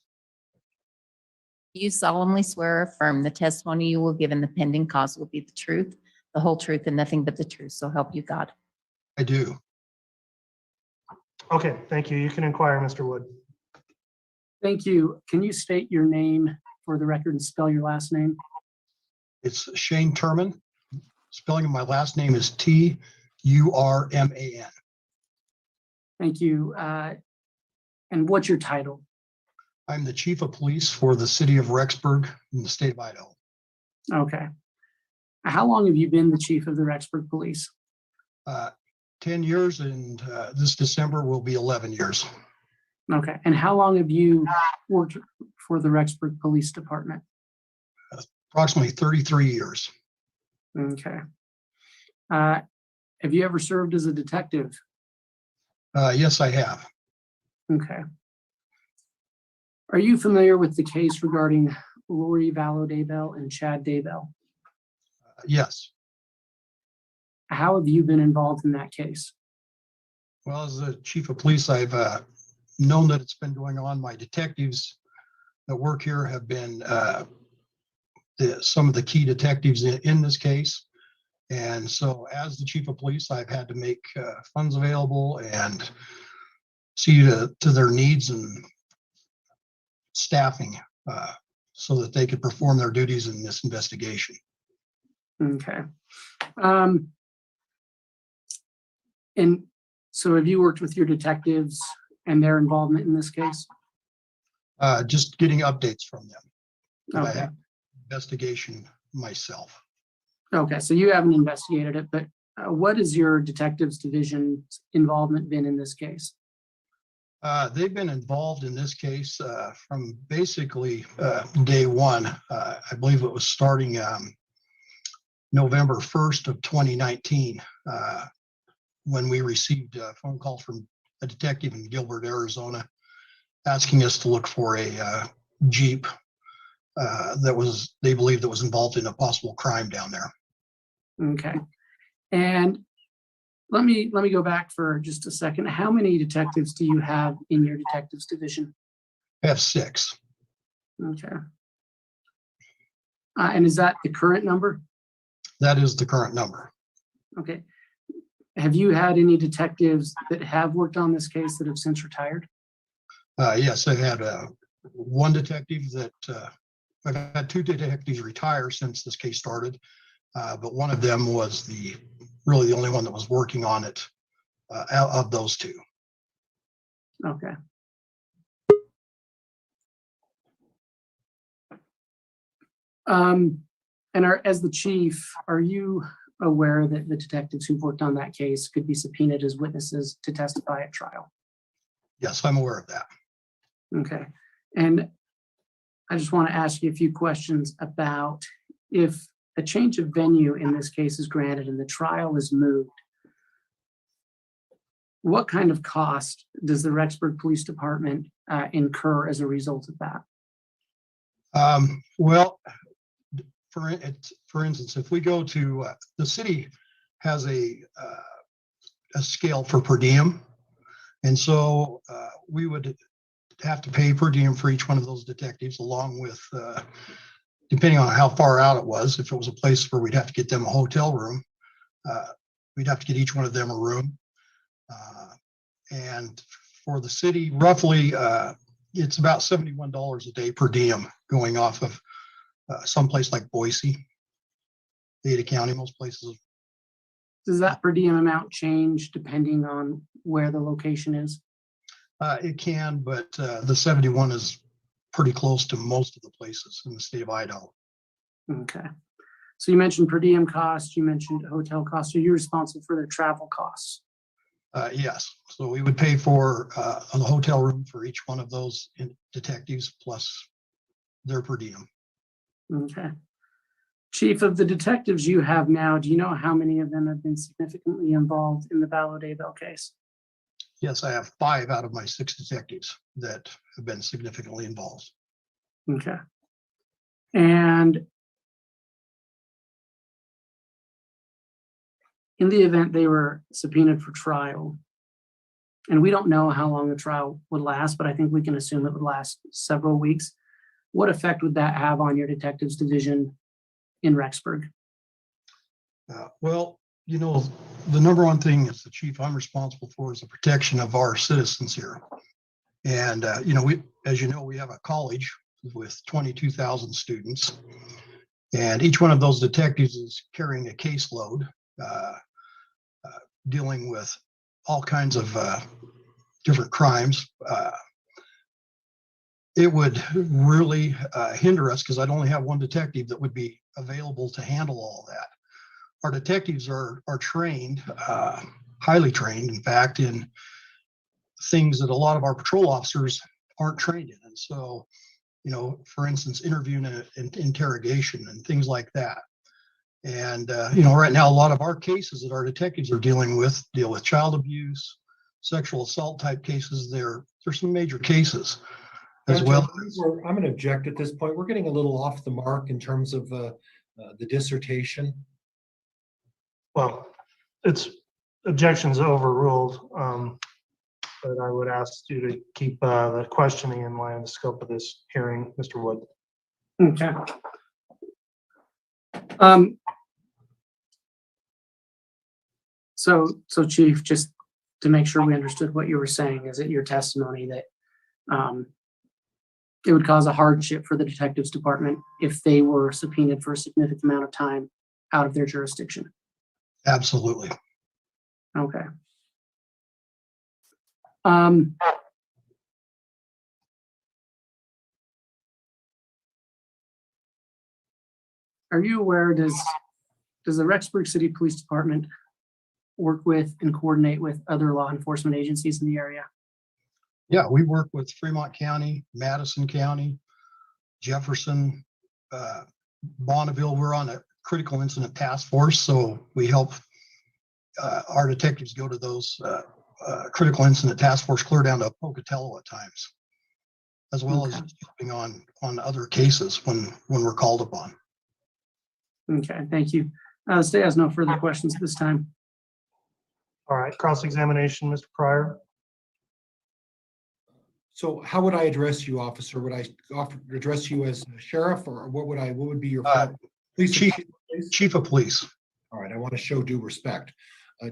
Speaker 6: You solemnly swear or affirm the testimony you will give in the pending cause will be the truth, the whole truth, and nothing but the truth. So help you God.
Speaker 3: I do.
Speaker 10: Okay, thank you. You can inquire, Mr. Wood.
Speaker 5: Thank you. Can you state your name for the record and spell your last name?
Speaker 3: It's Shane Turman. Spelling of my last name is Turman.
Speaker 5: Thank you. And what's your title?
Speaker 3: I'm the Chief of Police for the city of Rexburg in the state of Idaho.
Speaker 5: Okay. How long have you been the chief of the Rexburg Police?
Speaker 3: 10 years, and this December will be 11 years.
Speaker 5: Okay. And how long have you worked for the Rexburg Police Department?
Speaker 3: Approximately 33 years.
Speaker 5: Okay. Have you ever served as a detective?
Speaker 3: Yes, I have.
Speaker 5: Okay. Are you familiar with the case regarding Lori Vallow Daybell and Chad Daybell?
Speaker 3: Yes.
Speaker 5: How have you been involved in that case?
Speaker 3: Well, as the Chief of Police, I've known that it's been going on. My detectives that work here have been some of the key detectives in this case. And so as the Chief of Police, I've had to make funds available and see to their needs and staffing so that they could perform their duties in this investigation.
Speaker 5: Okay. And so have you worked with your detectives and their involvement in this case?
Speaker 3: Just getting updates from them. But I
Speaker 5: Okay.
Speaker 3: have investigation myself.
Speaker 5: Okay, so you haven't investigated it, but what has your detectives division's involvement been in this case?
Speaker 3: They've been involved in this case from basically day one. I believe it was starting November 1st of 2019 when we received a phone call from a detective in Gilbert, Arizona, asking us to look for a Jeep they believed that was involved in a possible crime down there.
Speaker 5: Okay, and let me go back for just a second. How many detectives do you have in your detectives division?
Speaker 3: I have 6.
Speaker 5: Okay. And is that the current number?
Speaker 3: That is the current number.
Speaker 5: Okay. Have you had any detectives that have worked on this case that have since retired?
Speaker 3: Yes, I've had one detective that, I've had two detectives retire since this case started, but one of them was really the only one that was working on it out of those two.
Speaker 5: Okay. And as the chief, are you aware that the detectives who've worked on that case could be subpoenaed as witnesses to testify at trial?
Speaker 3: Yes, I'm aware of that.
Speaker 5: Okay. And I just want to ask you a few questions about if a change of venue in this case is granted and the trial is moved, what kind of cost does the Rexburg Police Department incur as a result of that?
Speaker 3: Well, for instance, if we go to the city has a scale for per diem, and so we would have to pay per diem for each one of those detectives, along with depending on how far out it was. If it was a place where we'd have to get them a hotel room, we'd have to get each one of them a room. And for the city, roughly, it's about $71 a day per diem, going off of someplace like Boise, Ada County, most places.
Speaker 5: Does that per diem amount change depending on where the location is?
Speaker 3: It can, but the 71 is pretty close to most of the places in the state of Idaho.
Speaker 5: Okay. So you mentioned per diem costs, you mentioned hotel costs. Are you responsible for their travel costs?
Speaker 3: Yes. So we would pay for a hotel room for each one of those detectives plus their per diem.
Speaker 5: Okay. Chief, of the detectives you have now, do you know how many of them have been significantly involved in the Vallow Daybell case?
Speaker 3: Yes, I have 5 out of my 6 detectives that have been significantly involved.
Speaker 5: Okay. And in the event they were subpoenaed for trial, and we don't know how long the trial would last, but I think we can assume it would last several weeks. What effect would that have on your detectives division in Rexburg?
Speaker 3: Well, you know, the number one thing as the chief I'm responsible for is the protection of our citizens here. And, you know, as you know, we have a college with 22,000 students, and each one of those detectives is carrying a caseload, dealing with all kinds of different crimes. It would really hinder us because I'd only have one detective that would be available to handle all that. Our detectives are trained, highly trained, in fact, in things that a lot of our patrol officers aren't trained in. And so, you know, for instance, interviewing and interrogation and things like that. And, you know, right now, a lot of our cases that our detectives are dealing with deal with child abuse, sexual assault type cases. There's some major cases as well.
Speaker 12: I'm going to object at this point. We're getting a little off the mark in terms of the dissertation.
Speaker 10: Well, it's objections overruled, but I would ask you to keep the questioning in line with the scope of this hearing, Mr. Wood.
Speaker 5: Okay. So Chief, just to make sure we understood what you were saying, is it your testimony that it would cause a hardship for the detectives department if they were subpoenaed for a significant amount of time out of their jurisdiction?
Speaker 3: Absolutely.
Speaker 5: Okay. Are you aware, does the Rexburg City Police Department work with and coordinate with other law enforcement agencies in the area?
Speaker 3: Yeah, we work with Fremont County, Madison County, Jefferson, Bonneville. We're on a critical incident task force, so we help our detectives go to those critical incident task force clear down to Pocatello at times, as well as helping on other cases when we're called upon.
Speaker 5: Okay, thank you. The state has no further questions at this time.
Speaker 10: All right, cross-examination, Mr. Pryor.
Speaker 3: So how would I address you, officer? Would I address you as sheriff, or what would be your police
Speaker 13: Chief,
Speaker 3: please?
Speaker 13: Chief of Police.
Speaker 3: All right, I want to show due respect.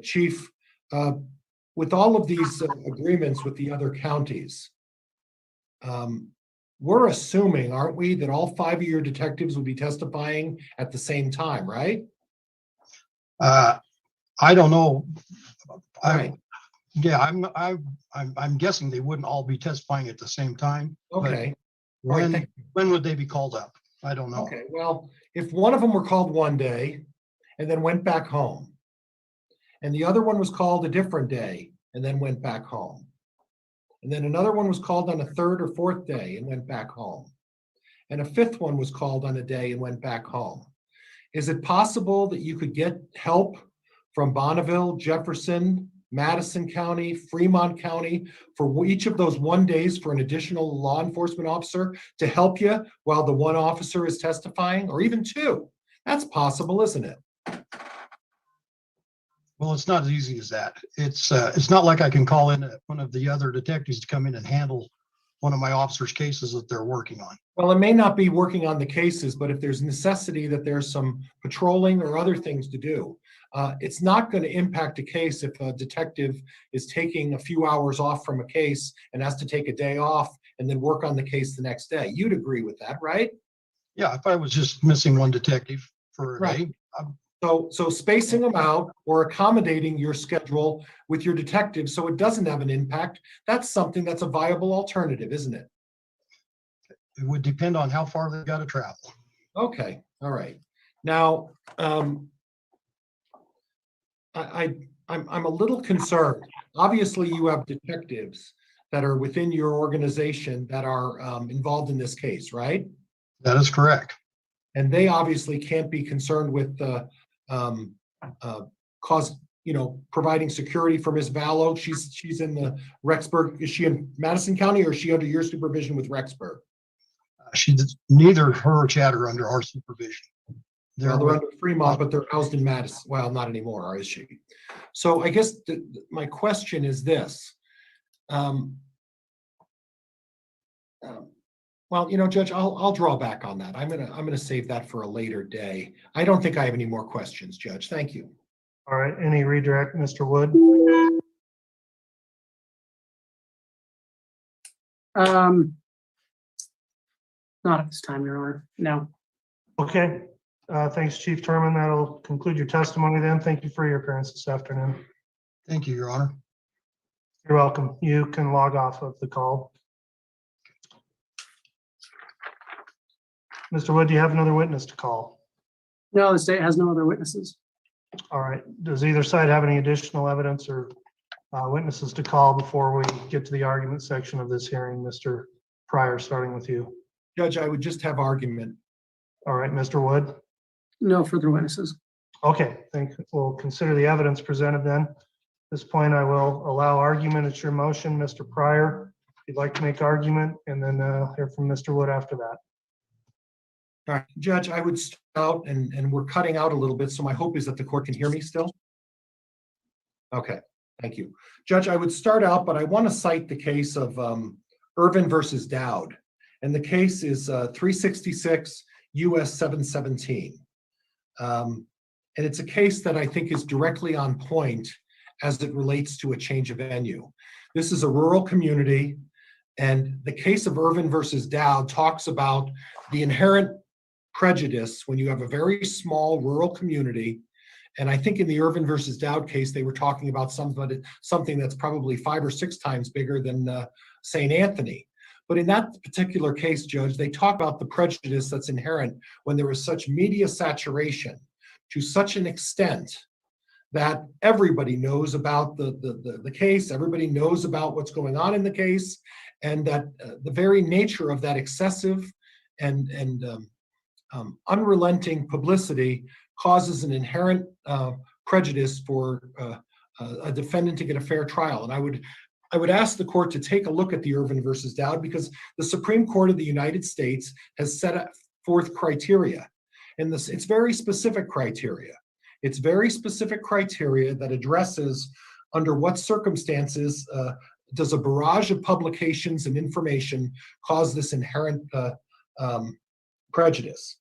Speaker 3: Chief, with all of these agreements with the other counties, we're assuming, aren't we, that all 5 of your detectives will be testifying at the same time, right?
Speaker 13: I don't know.
Speaker 3: Right.
Speaker 13: Yeah, I'm guessing they wouldn't all be testifying at the same time. but
Speaker 3: Okay. All right,
Speaker 13: when would they be called up? I don't know.
Speaker 3: Okay, well, if one of them were called one day and then went back home, and the other one was called a different day and then went back home, and then another one was called on a third or fourth day and went back home, and a fifth one was called on a day and went back home, is it possible that you could get help from Bonneville, Jefferson, Madison County, Fremont County for each of those 1 days for an additional law enforcement officer to help you while the one officer is testifying, or even two? That's possible, isn't it?
Speaker 13: Well, it's not as easy as that. It's not like I can call in one of the other detectives to come in and handle one of my officers' cases that they're working on.
Speaker 3: Well, it may not be working on the cases, but if there's necessity that there's some patrolling or other things to do, it's not going to impact a case if a detective is taking a few hours off from a case and has to take a day off and then work on the case the next day. You'd agree with that, right?
Speaker 13: Yeah, if I was just missing one detective for a day.
Speaker 3: So spacing them out or accommodating your schedule with your detectives so it doesn't have an impact, that's something that's a viable alternative, isn't it?
Speaker 13: It would depend on how far they've got to travel.
Speaker 3: Okay, all right. Now, I'm a little concerned. Obviously, you have detectives that are within your organization that are involved in this case, right?
Speaker 13: That is correct.
Speaker 3: And they obviously can't be concerned with providing security for Ms. Vallow. She's in the Rexburg. Is she in Madison County, or is she under your supervision with Rexburg?
Speaker 13: She's neither her or Chad are under our supervision.
Speaker 3: They're under Fremont, but they're housed in Madison. Well, not anymore, is she? So I guess my question is this. Well, Judge, I'll draw back on that. I'm gonna save that for a later day. I don't think I have any more questions, Judge. Thank you.
Speaker 10: All right, any redirect, Mr. Wood?
Speaker 5: Not at this time, Your Honor. No.
Speaker 10: Okay, thanks, Chief Terman. That'll conclude your testimony then. Thank you for your appearance this afternoon.
Speaker 13: Thank you, Your Honor.
Speaker 10: You're welcome. You can log off of the call. Mr. Wood, do you have another witness to call?
Speaker 5: No, the state has no other witnesses.
Speaker 10: All right. Does either side have any additional evidence or witnesses to call before we get to the argument section of this hearing? Mr. Pryor, starting with you.
Speaker 3: Judge, I would just have argument.
Speaker 10: All right, Mr. Wood.
Speaker 5: No further witnesses.
Speaker 10: Okay, we'll consider the evidence presented then. At this point, I will allow argument. It's your motion, Mr. Pryor. If you'd like to make argument, and then hear from Mr. Wood after that.
Speaker 3: All right, Judge, I would start out, and we're cutting out a little bit, so my hope is that the court can hear me still. Okay, thank you. Judge, I would start out, but I want to cite the case of Irvin versus Dowd. And the case is 366 US 717. And it's a case that I think is directly on point as it relates to a change of venue. This is a rural community, and the case of Irvin versus Dowd talks about the inherent prejudice when you have a very small rural community. And I think in the Irvin versus Dowd case, they were talking about something that's probably 5 or 6 times bigger than St. Anthony. But in that particular case, Judge, they talk about the prejudice that's inherent when there is such media saturation to such an extent that everybody knows about the case, everybody knows about what's going on in the case, and that the very nature of that excessive and unrelenting publicity causes an inherent prejudice for a defendant to get a fair trial. And I would ask the court to take a look at the Irvin versus Dowd, because the Supreme Court of the United States has set forth criteria, and it's very specific criteria. It's very specific criteria that addresses under what circumstances does a barrage of publications and information cause this inherent prejudice?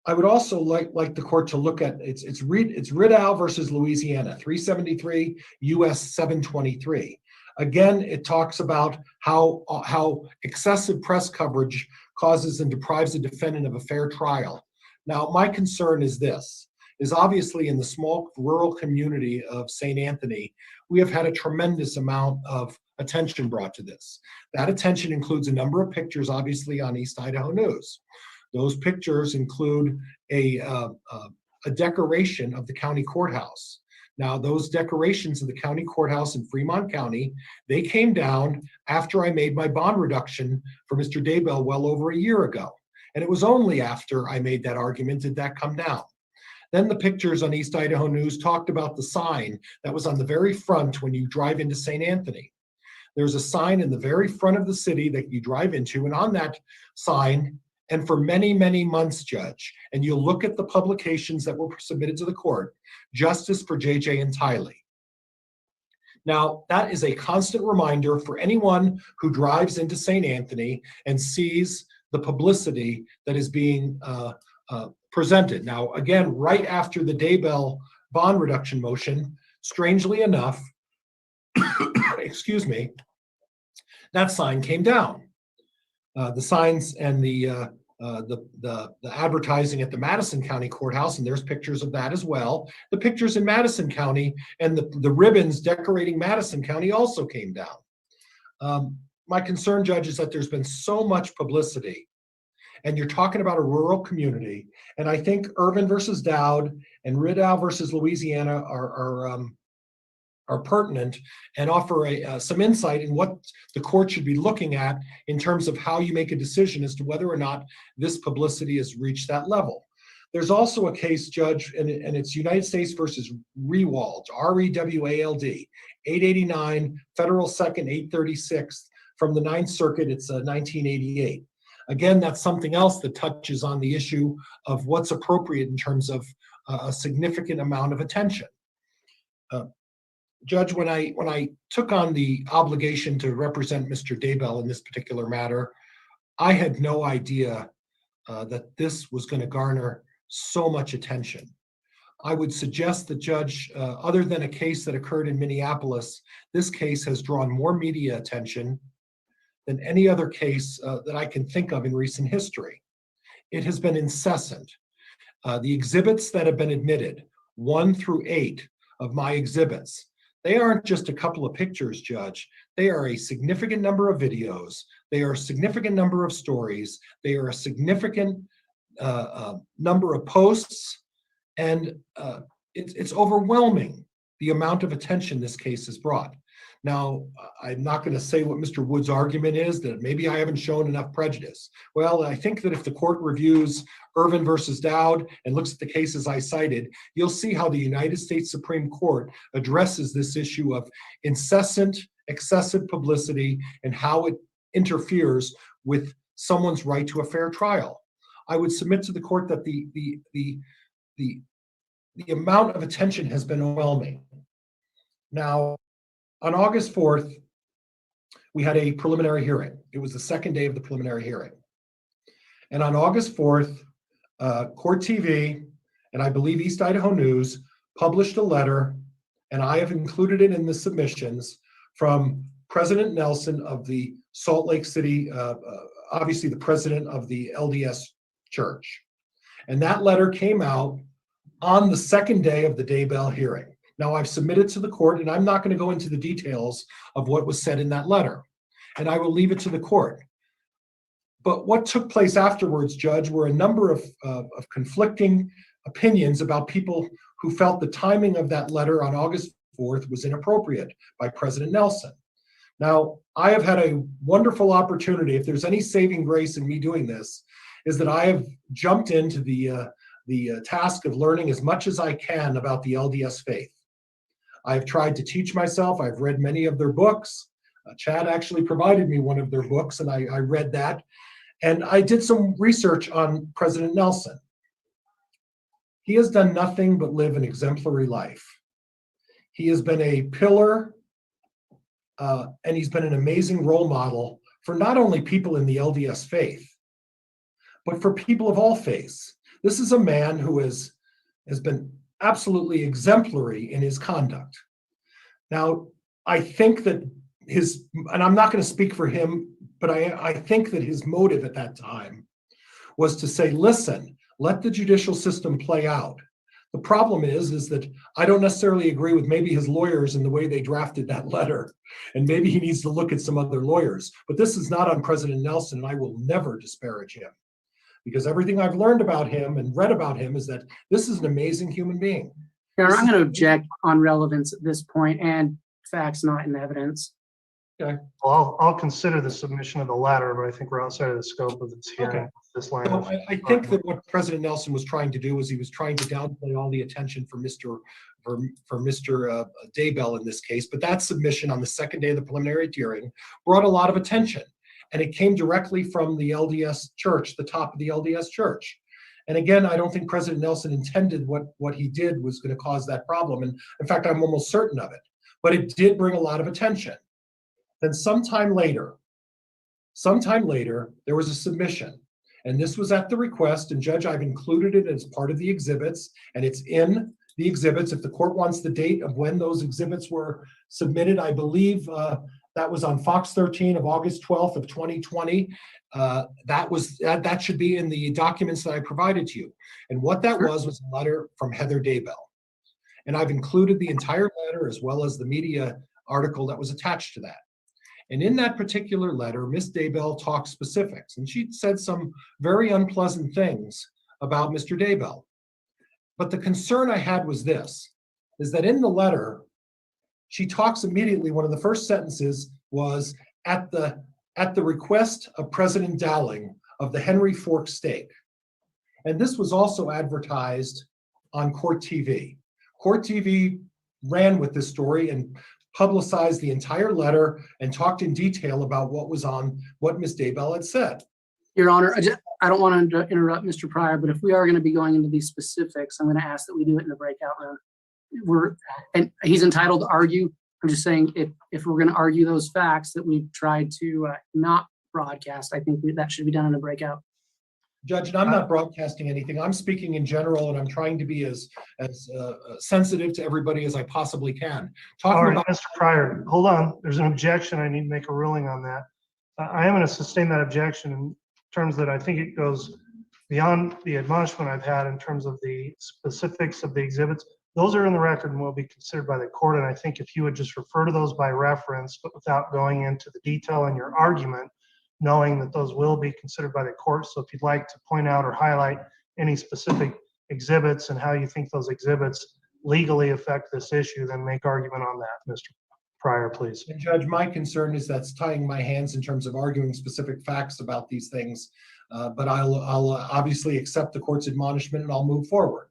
Speaker 3: I would also like the court to look at it's Riddell versus Louisiana, 373 U.S. 723. Again, it talks about how excessive press coverage causes and deprives a defendant of a fair trial. Now, my concern is this, is obviously in the small rural community of St. Anthony, we have had a tremendous amount of attention brought to this. That attention includes a number of pictures, obviously, on East Idaho News. Those pictures include a decoration of the county courthouse. Now, those decorations of the county courthouse in Fremont County, they came down after I made my bond reduction for Mr. Daybell well over a year ago. And it was only after I made that argument did that come down. Then the pictures on East Idaho News talked about the sign that was on the very front when you drive into St. Anthony. There's a sign in the very front of the city that you drive into, and on that sign, and for many, many months, Judge, and you'll look at the publications that were submitted to the court, Justice for JJ and Tylee. Now, that is a constant reminder for anyone who drives into St. Anthony and sees the publicity that is being presented. Now, again, right after the Daybell bond reduction motion, strangely enough, excuse me, that sign came down. The signs and the advertising at the Madison County Courthouse, and there's pictures of that as well. The pictures in Madison County and the ribbons decorating Madison County also came down. My concern, Judge, is that there's been so much publicity, and you're talking about a rural community, and I think Irvin versus Dowd and Riddell versus Louisiana are pertinent and offer some insight in what the court should be looking at in terms of how you make a decision as to whether or not this publicity has reached that level. There's also a case, Judge, and it's United States versus Rewald, R-E-W-A-L-D, 889 Federal 2nd 836 from the Ninth Circuit. It's 1988. Again, that's something else that touches on the issue of what's appropriate in terms of a significant amount of attention. Judge, when I took on the obligation to represent Mr. Daybell in this particular matter, I had no idea that this was going to garner so much attention. I would suggest that, Judge, other than a case that occurred in Minneapolis, this case has drawn more media attention than any other case that I can think of in recent history. It has been incessant. The exhibits that have been admitted, 1 through 8 of my exhibits, they aren't just a couple of pictures, Judge. They are a significant number of videos. They are a significant number of stories. They are a significant number of posts. And it's overwhelming the amount of attention this case has brought. Now, I'm not going to say what Mr. Wood's argument is, that maybe I haven't shown enough prejudice. Well, I think that if the court reviews Irvin versus Dowd and looks at the cases I cited, you'll see how the United States Supreme Court addresses this issue of incessant, excessive publicity and how it interferes with someone's right to a fair trial. I would submit to the court that the amount of attention has been overwhelming. Now, on August 4th, we had a preliminary hearing. It was the second day of the preliminary hearing. And on August 4th, Court TV, and I believe East Idaho News, published a letter, and I have included it in the submissions, from President Nelson of the Salt Lake City, obviously the president of the LDS Church. And that letter came out on the second day of the Daybell hearing. Now, I've submitted to the court, and I'm not going to go into the details of what was said in that letter, and I will leave it to the court. But what took place afterwards, Judge, were a number of conflicting opinions about people who felt the timing of that letter on August 4th was inappropriate by President Nelson. Now, I have had a wonderful opportunity, if there's any saving grace in me doing this, is that I have jumped into the task of learning as much as I can about the LDS faith. I've tried to teach myself. I've read many of their books. Chad actually provided me one of their books, and I read that. And I did some research on President Nelson. He has done nothing but live an exemplary life. He has been a pillar and he's been an amazing role model for not only people in the LDS faith, but for people of all faiths. This is a man who has been absolutely exemplary in his conduct. Now, I think that and I'm not going to speak for him, but I think that his motive at that time was to say, listen, let the judicial system play out. The problem is that I don't necessarily agree with maybe his lawyers and the way they drafted that letter, and maybe he needs to look at some other lawyers. But this is not on President Nelson, and I will never disparage him, because everything I've learned about him and read about him is that this is an amazing human being.
Speaker 5: Your Honor, I'm going to object on relevance at this point and facts not in evidence.
Speaker 3: Okay.
Speaker 10: Well, I'll consider the submission of the letter, but I think we're outside of the scope of this hearing.
Speaker 3: Okay.
Speaker 10: This line.
Speaker 3: So I think that what President Nelson was trying to do was he was trying to downplay all the attention for Mr. Daybell in this case, but that submission on the second day of the preliminary hearing brought a lot of attention, and it came directly from the LDS Church, the top of the LDS Church. And again, I don't think President Nelson intended what he did was going to cause that problem, and in fact, I'm almost certain of it. But it did bring a lot of attention. Then sometime later, there was a submission. And this was at the request, and Judge, I've included it as part of the exhibits, and it's in the exhibits. If the court wants the date of when those exhibits were submitted, I believe that was on Fox 13 of August 12th of 2020. That should be in the documents that I provided to you. And what that was a letter from Heather Daybell. And I've included the entire letter as well as the media article that was attached to that. And in that particular letter, Ms. Daybell talked specifics, and she said some very unpleasant things about Mr. Daybell. But the concern I had was this, is that in the letter, she talks immediately, one of the first sentences was, at the request of President Dowling of the Henry Fork Stake. And this was also advertised on Court TV. Court TV ran with this story and publicized the entire letter and talked in detail about what Ms. Daybell had said.
Speaker 5: Your Honor, I don't want to interrupt Mr. Pryor, but if we are going to be going into these specifics, I'm going to ask that we do it in the breakout room. And he's entitled to argue. I'm just saying if we're going to argue those facts that we've tried to not broadcast, I think that should be done in a breakout.
Speaker 3: Judge, and I'm not broadcasting anything. I'm speaking in general, and I'm trying to be as sensitive to everybody as I possibly can.
Speaker 10: All right, Mr. Pryor, hold on. There's an objection. I need to make a ruling on that. I am going to sustain that objection in terms that I think it goes beyond the admonishment I've had in terms of the specifics of the exhibits. Those are in the record and will be considered by the court. And I think if you would just refer to those by reference, but without going into the detail in your argument, knowing that those will be considered by the court. So if you'd like to point out or highlight any specific exhibits and how you think those exhibits legally affect this issue, then make argument on that, Mr. Pryor, please.
Speaker 3: And Judge, my concern is that's tying my hands in terms of arguing specific facts about these things. But I'll obviously accept the court's admonishment and I'll move forward.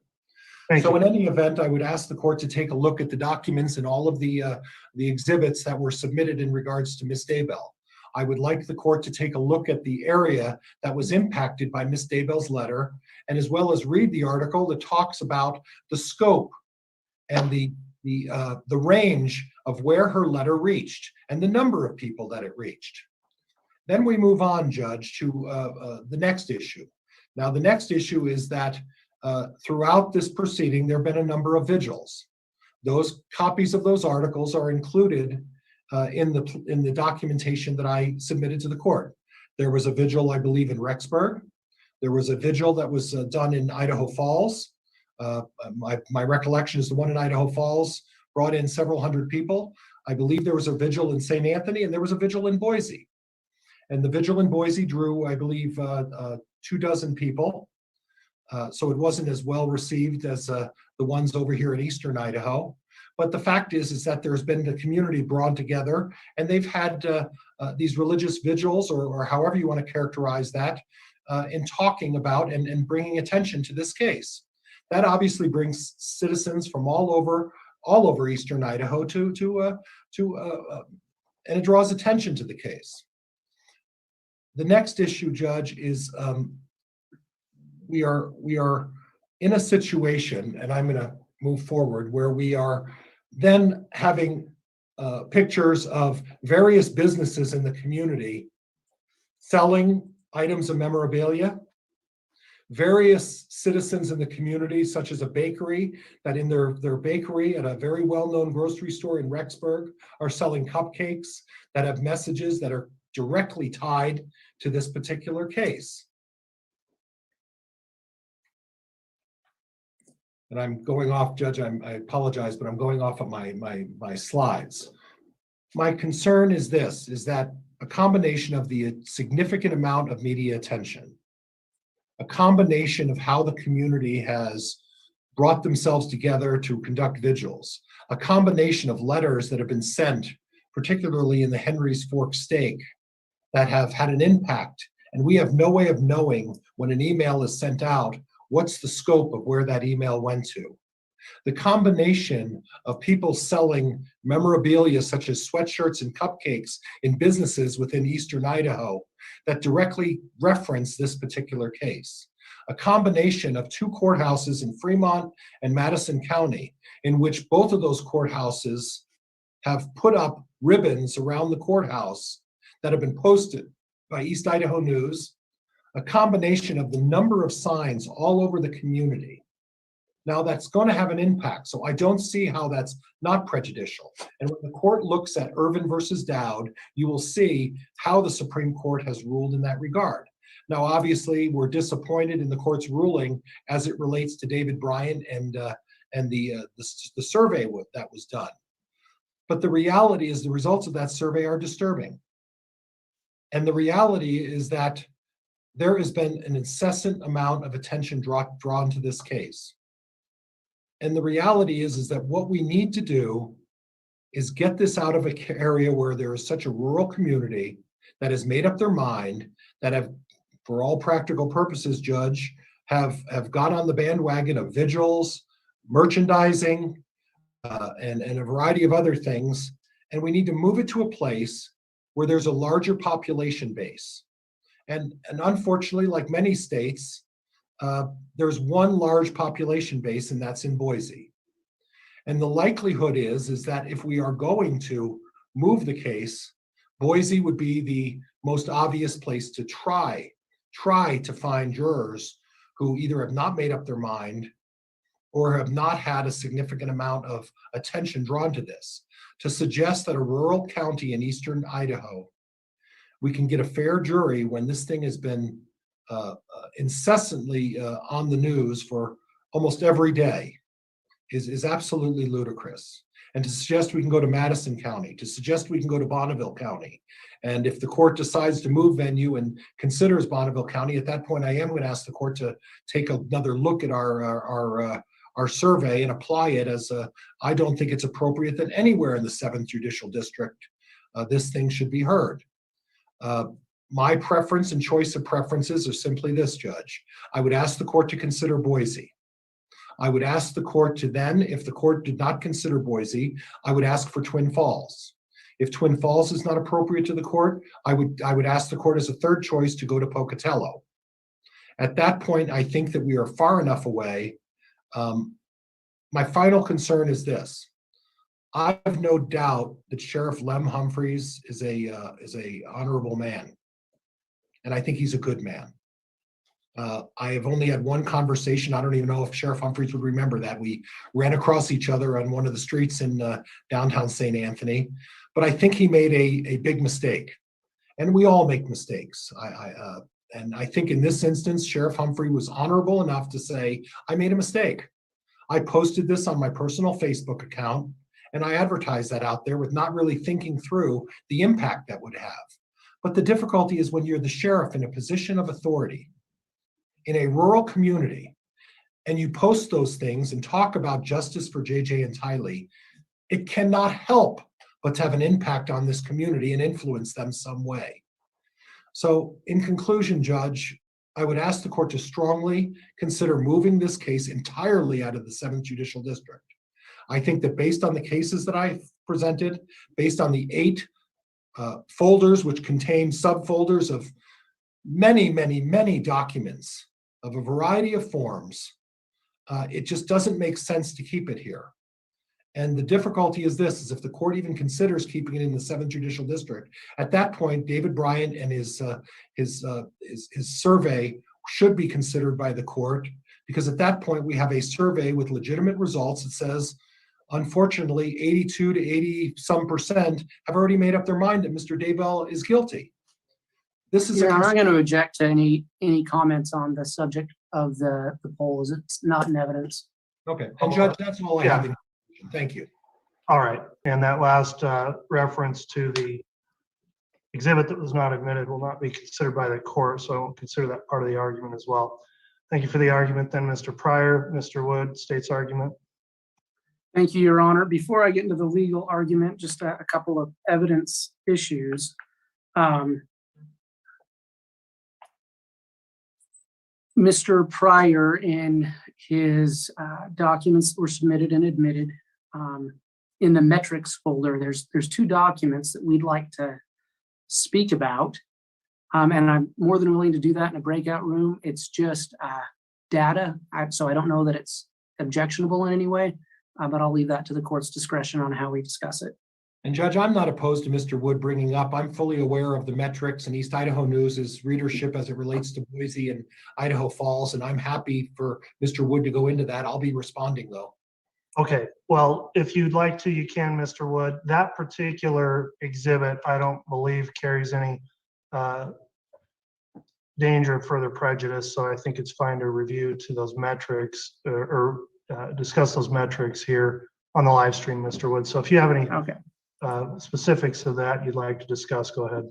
Speaker 3: So in any event, I would ask the court to take a look at the documents and all of the exhibits that were submitted in regards to Ms. Daybell. I would like the court to take a look at the area that was impacted by Ms. Daybell's letter, and as well as read the article that talks about the scope and the range of where her letter reached and the number of people that it reached. Then we move on, Judge, to the next issue. Now, the next issue is that throughout this proceeding, there have been a number of vigils. Those copies of those articles are included in the documentation that I submitted to the court. There was a vigil, I believe, in Rexburg. There was a vigil that was done in Idaho Falls. My recollection is the one in Idaho Falls brought in several hundred people. I believe there was a vigil in St. Anthony, and there was a vigil in Boise. And the vigil in Boise drew, I believe, 24 people. So it wasn't as well received as the ones over here in Eastern Idaho. But the fact is that there's been the community brought together, and they've had these religious vigils, or however you want to characterize that, in talking about and bringing attention to this case. That obviously brings citizens from all over Eastern Idaho and it draws attention to the case. The next issue, Judge, is we are in a situation, and I'm going to move forward, where we are then having pictures of various businesses in the community selling items of memorabilia. Various citizens in the community, such as a bakery, that in their bakery at a very well-known grocery store in Rexburg are selling cupcakes that have messages that are directly tied to this particular case. And I'm going off, Judge, I apologize, but I'm going off of my slides. My concern is this, is that a combination of the significant amount of media attention, a combination of how the community has brought themselves together to conduct vigils, a combination of letters that have been sent, particularly in the Henry's Fork stake, that have had an impact. And we have no way of knowing when an email is sent out, what's the scope of where that email went to. The combination of people selling memorabilia such as sweatshirts and cupcakes in businesses within Eastern Idaho that directly reference this particular case. A combination of two courthouses in Fremont and Madison County, in which both of those courthouses have put up ribbons around the courthouse that have been posted by East Idaho News. A combination of the number of signs all over the community. Now that's going to have an impact, so I don't see how that's not prejudicial. And when the court looks at Irvin versus Dowd, you will see how the Supreme Court has ruled in that regard. Now, obviously, we're disappointed in the court's ruling as it relates to David Bryan and the survey that was done. But the reality is the results of that survey are disturbing. And the reality is that there has been an incessant amount of attention drawn to this case. And the reality is that what we need to do is get this out of an area where there is such a rural community that has made up their mind, that have, for all practical purposes, Judge, have got on the bandwagon of vigils, merchandising, and a variety of other things. And we need to move it to a place where there's a larger population base. And unfortunately, like many states, there's one large population base, and that's in Boise. And the likelihood is that if we are going to move the case, Boise would be the most obvious place to try to find jurors who either have not made up their mind or have not had a significant amount of attention drawn to this. To suggest that a rural county in eastern Idaho, we can get a fair jury when this thing has been incessantly on the news for almost every day is absolutely ludicrous. And to suggest we can go to Madison County, to suggest we can go to Bonneville County, and if the court decides to move venue and considers Bonneville County, at that point I am going to ask the court to take another look at our survey and apply it as I don't think it's appropriate that anywhere in the 7th Judicial District this thing should be heard. My preference and choice of preferences are simply this, Judge. I would ask the court to consider Boise. I would ask the court to then, if the court did not consider Boise, I would ask for Twin Falls. If Twin Falls is not appropriate to the court, I would ask the court as a third choice to go to Pocatello. At that point, I think that we are far enough away. My final concern is this. I have no doubt that Sheriff Lem Humphreys is a honorable man, and I think he's a good man. I have only had one conversation. I don't even know if Sheriff Humphreys would remember that. We ran across each other on one of the streets in downtown St. Anthony, but I think he made a big mistake, and we all make mistakes. And I think in this instance, Sheriff Humphrey was honorable enough to say, I made a mistake. I posted this on my personal Facebook account, and I advertised that out there with not really thinking through the impact that would have. But the difficulty is when you're the sheriff in a position of authority in a rural community, and you post those things and talk about justice for JJ and Tylee, it cannot help but to have an impact on this community and influence them some way. So in conclusion, Judge, I would ask the court to strongly consider moving this case entirely out of the 7th Judicial District. I think that based on the cases that I presented, based on the 8 folders which contain subfolders of many, many, many documents of a variety of forms, it just doesn't make sense to keep it here.
Speaker 12: And the difficulty is this, is if the court even considers keeping it in the 7th Judicial District, at that point, David Bryant and his survey should be considered by the court, because at that point, we have a survey with legitimate results that says, unfortunately, 82 to 80% have already made up their mind that Mr. Daybell is guilty. This is
Speaker 5: Your Honor, I'm going to object to any comments on the subject of the poll, as it's not in evidence.
Speaker 12: Okay, and Judge, that's all I have. Thank you.
Speaker 10: All right, and that last reference to the exhibit that was not admitted will not be considered by the court, so I won't consider that part of the argument as well. Thank you for the argument then, Mr. Pryor. Mr. Wood, state's argument.
Speaker 5: Thank you, Your Honor. Before I get into the legal argument, just a couple of evidence issues. Mr. Pryor, in his documents that were submitted and admitted, in the metrics folder, there's 2 documents that we'd like to speak about. And I'm more than willing to do that in a breakout room. It's just data, so I don't know that it's objectionable in any way, but I'll leave that to the court's discretion on how we discuss it.
Speaker 12: And Judge, I'm not opposed to Mr. Wood bringing up, I'm fully aware of the metrics and East Idaho News' readership as it relates to Boise and Idaho Falls, and I'm happy for Mr. Wood to go into that. I'll be responding though.
Speaker 10: Okay, well, if you'd like to, you can, Mr. Wood. That particular exhibit, I don't believe carries any danger of further prejudice, so I think it's fine to review to those metrics or discuss those metrics here on the live stream, Mr. Wood. So if you have any specifics of that you'd like to discuss, go ahead.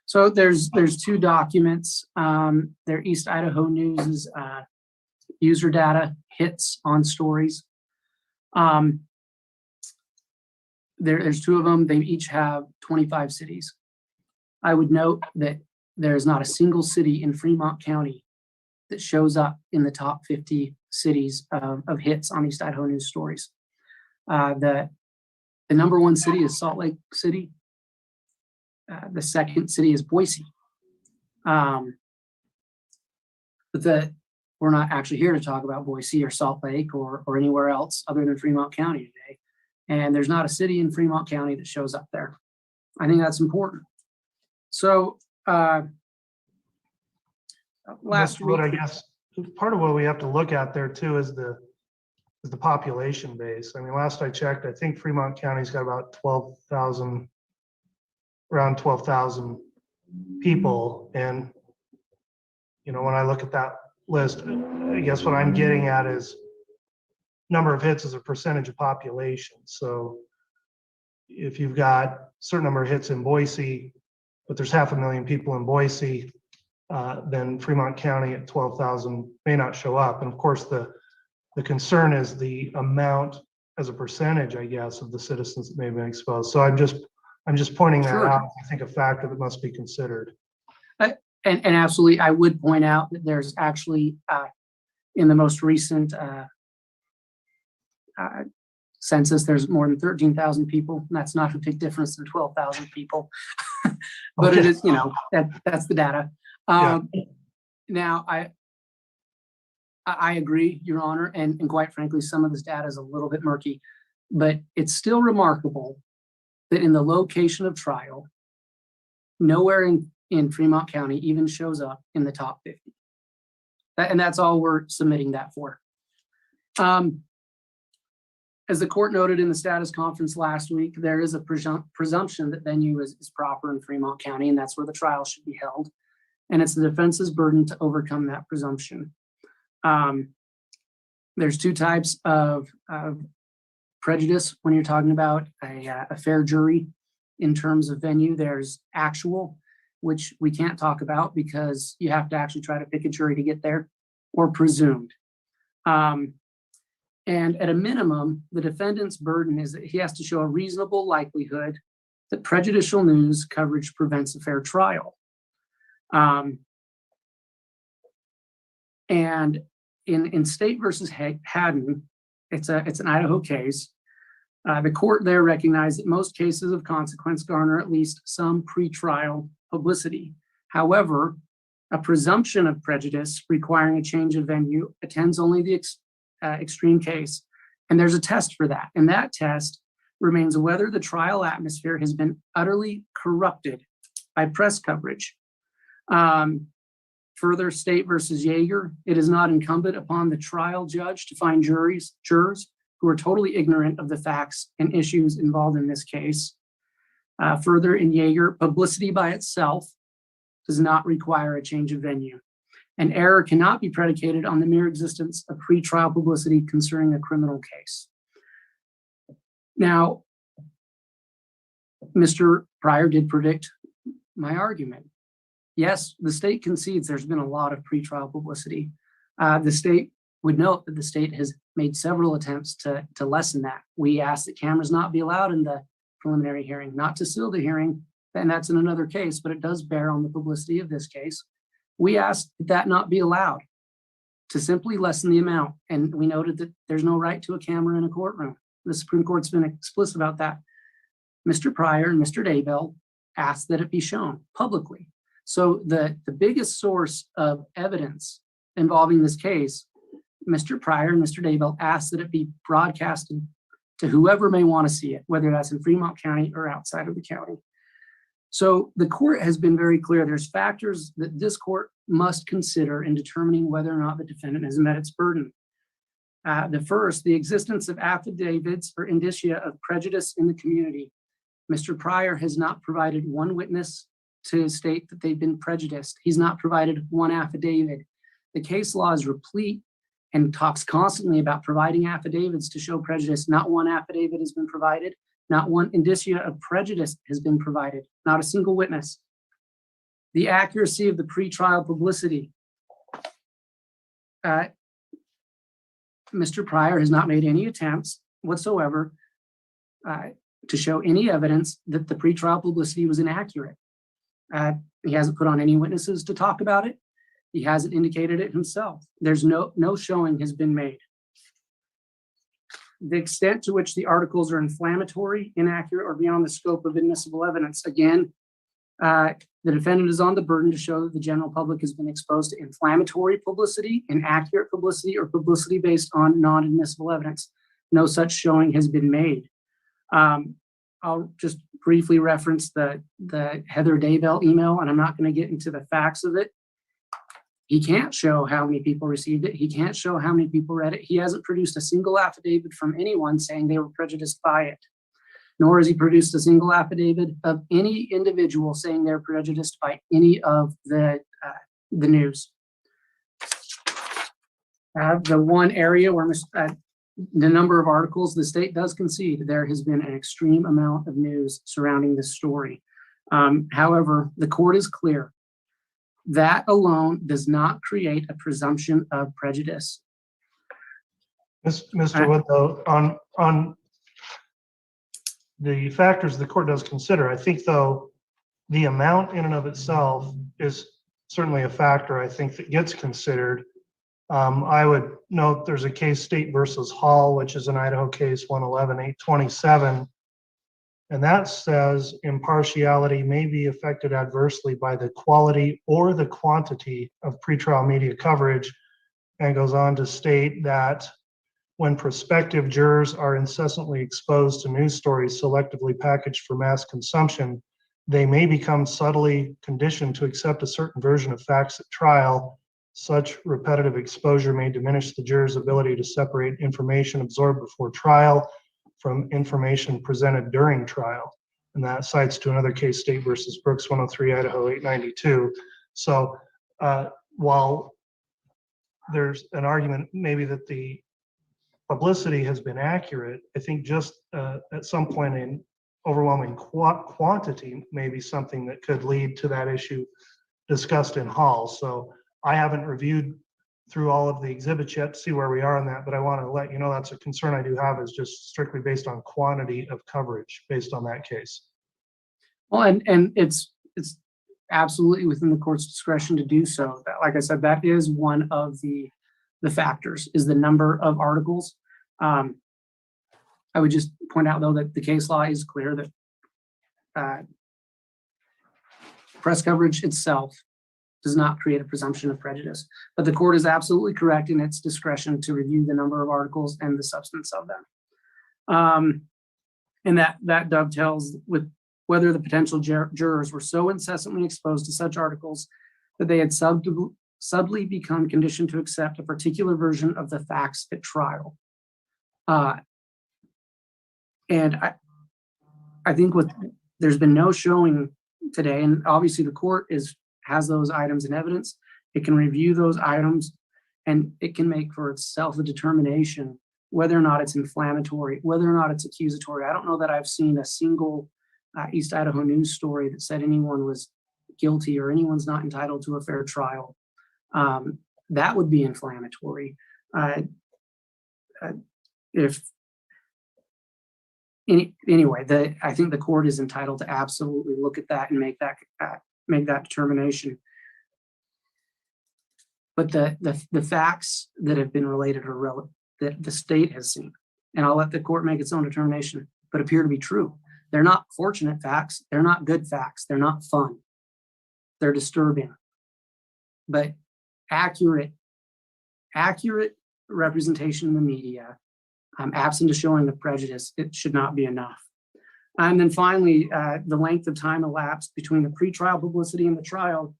Speaker 5: So there's 2 documents. They're East Idaho News' user data hits on stories. There's 2 of them. They each have 25 cities. I would note that there's not a single city in Fremont County that shows up in the top 50 cities of hits on East Idaho News stories. The number 1 city is Salt Lake City. The second city is Boise. But we're not actually here to talk about Boise or Salt Lake or anywhere else other than Fremont County today. And there's not a city in Fremont County that shows up there. I think that's important. So last week,
Speaker 10: I guess part of what we have to look at there too is the population base. I mean, last I checked, I think Fremont County's got about 12,000, around 12,000 people. And, you know, when I look at that list, I guess what I'm getting at is number of hits as a percentage of population. So if you've got a certain number of hits in Boise, but there's 500,000 people in Boise, then Fremont County at 12,000 may not show up. And of course, the concern is the amount as a percentage, I guess, of the citizens that may have been exposed. So I'm just pointing that out. I think a factor that must be considered.
Speaker 5: And absolutely, I would point out that there's actually in the most recent census, there's more than 13,000 people. And that's not a big difference than 12,000 people, but it is, you know, that's the data. Now, I agree, Your Honor, and quite frankly, some of this data is a little bit murky, but it's still remarkable that in the location of trial, nowhere in Fremont County even shows up in the top 50. And that's all we're submitting that for. As the court noted in the status conference last week, there is a presumption that venue is proper in Fremont County, and that's where the trial should be held. And it's the defense's burden to overcome that presumption. There's 2 types of prejudice when you're talking about a fair jury in terms of venue. There's actual, which we can't talk about because you have to actually try to pick a jury to get there, or presumed. And at a minimum, the defendant's burden is that he has to show a reasonable likelihood that prejudicial news coverage prevents a fair trial. And in State versus Haddon, it's an Idaho case. The court there recognized that most cases of consequence garner at least some pretrial publicity. However, a presumption of prejudice requiring a change of venue attends only the extreme case And there's a test for that. And that test remains whether the trial atmosphere has been utterly corrupted by press coverage. Further, State versus Yeager, it is not incumbent upon the trial judge to find jurors who are totally ignorant of the facts and issues involved in this case. Further, in Yeager, publicity by itself does not require a change of venue. An error cannot be predicated on the mere existence of pretrial publicity concerning a criminal case. Now, Mr. Pryor did predict my argument. Yes, the state concedes there's been a lot of pretrial publicity. The state would note that the state has made several attempts to lessen that. We asked that cameras not be allowed in the preliminary hearing, not to seal the hearing, and that's in another case, but it does bear on the publicity of this case. We asked that not be allowed, to simply lessen the amount, and we noted that there's no right to a camera in a courtroom. The Supreme Court's been explicit about that. Mr. Pryor and Mr. Daybell asked that it be shown publicly. So the biggest source of evidence involving this case, Mr. Pryor and Mr. Daybell asked that it be broadcasted to whoever may want to see it, whether that's in Fremont County or outside of the county. So the court has been very clear. There's factors that this court must consider in determining whether or not the defendant has met its burden. The first, the existence of affidavits or indicia of prejudice in the community. Mr. Pryor has not provided one witness to state that they've been prejudiced. He's not provided one affidavit. The case law is replete and talks constantly about providing affidavits to show prejudice. Not one affidavit has been provided. Not one indicia of prejudice has been provided. Not a single witness. The accuracy of the pretrial publicity. Mr. Pryor has not made any attempts whatsoever to show any evidence that the pretrial publicity was inaccurate. He hasn't put on any witnesses to talk about it. He hasn't indicated it himself. There's no showing has been made. The extent to which the articles are inflammatory, inaccurate, or beyond the scope of admissible evidence. Again, the defendant is on the burden to show that the general public has been exposed to inflammatory publicity, inaccurate publicity, or publicity based on non-admissible evidence. No such showing has been made. I'll just briefly reference the Heather Daybell email, and I'm not going to get into the facts of it. He can't show how many people received it. He can't show how many people read it. He hasn't produced a single affidavit from anyone saying they were prejudiced by it, nor has he produced a single affidavit of any individual saying they're prejudiced by any of the news. The one area where the number of articles, the state does concede there has been an extreme amount of news surrounding this story. However, the court is clear. That alone does not create a presumption of prejudice.
Speaker 10: Mr. Wood, though, on the factors the court does consider, I think, though, the amount in and of itself is certainly a factor, I think, that gets considered. I would note there's a case, State versus Hall, which is an Idaho case 111-827. And that says impartiality may be affected adversely by the quality or the quantity of pretrial media coverage, and goes on to state that when prospective jurors are incessantly exposed to news stories selectively packaged for mass consumption, they may become subtly conditioned to accept a certain version of facts at trial. Such repetitive exposure may diminish the juror's ability to separate information absorbed before trial from information presented during trial. And that cites to another case, State versus Brooks 103, Idaho 892. So while there's an argument maybe that the publicity has been accurate, I think just at some point in overwhelming quantity may be something that could lead to that issue discussed in Hall. So I haven't reviewed through all of the exhibits yet to see where we are on that, but I want to let you know that's a concern I do have, is just strictly based on quantity of coverage based on that case.
Speaker 5: Well, and it's absolutely within the court's discretion to do so. Like I said, that is one of the factors, is the number of articles. I would just point out, though, that the case law is clear that press coverage itself does not create a presumption of prejudice. But the court is absolutely correct in its discretion to review the number of articles and the substance of them. And that dovetails with whether the potential jurors were so incessantly exposed to such articles that they had subtly become conditioned to accept a particular version of the facts at trial. And I think there's been no showing today, and obviously the court has those items in evidence. It can review those items and it can make for itself a determination whether or not it's inflammatory, whether or not it's accusatory. I don't know that I've seen a single East Idaho news story that said anyone was guilty or anyone's not entitled to a fair trial. That would be inflammatory. Anyway, I think the court is entitled to absolutely look at that and make that determination. But the facts that have been related are relevant, that the state has seen, and I'll let the court make its own determination, but appear to be true. They're not fortunate facts. They're not good facts. They're not fun. They're disturbing, but accurate representation in the media, absent of showing the prejudice, it should not be enough. And then finally, the length of time elapsed between the pretrial publicity and the trial,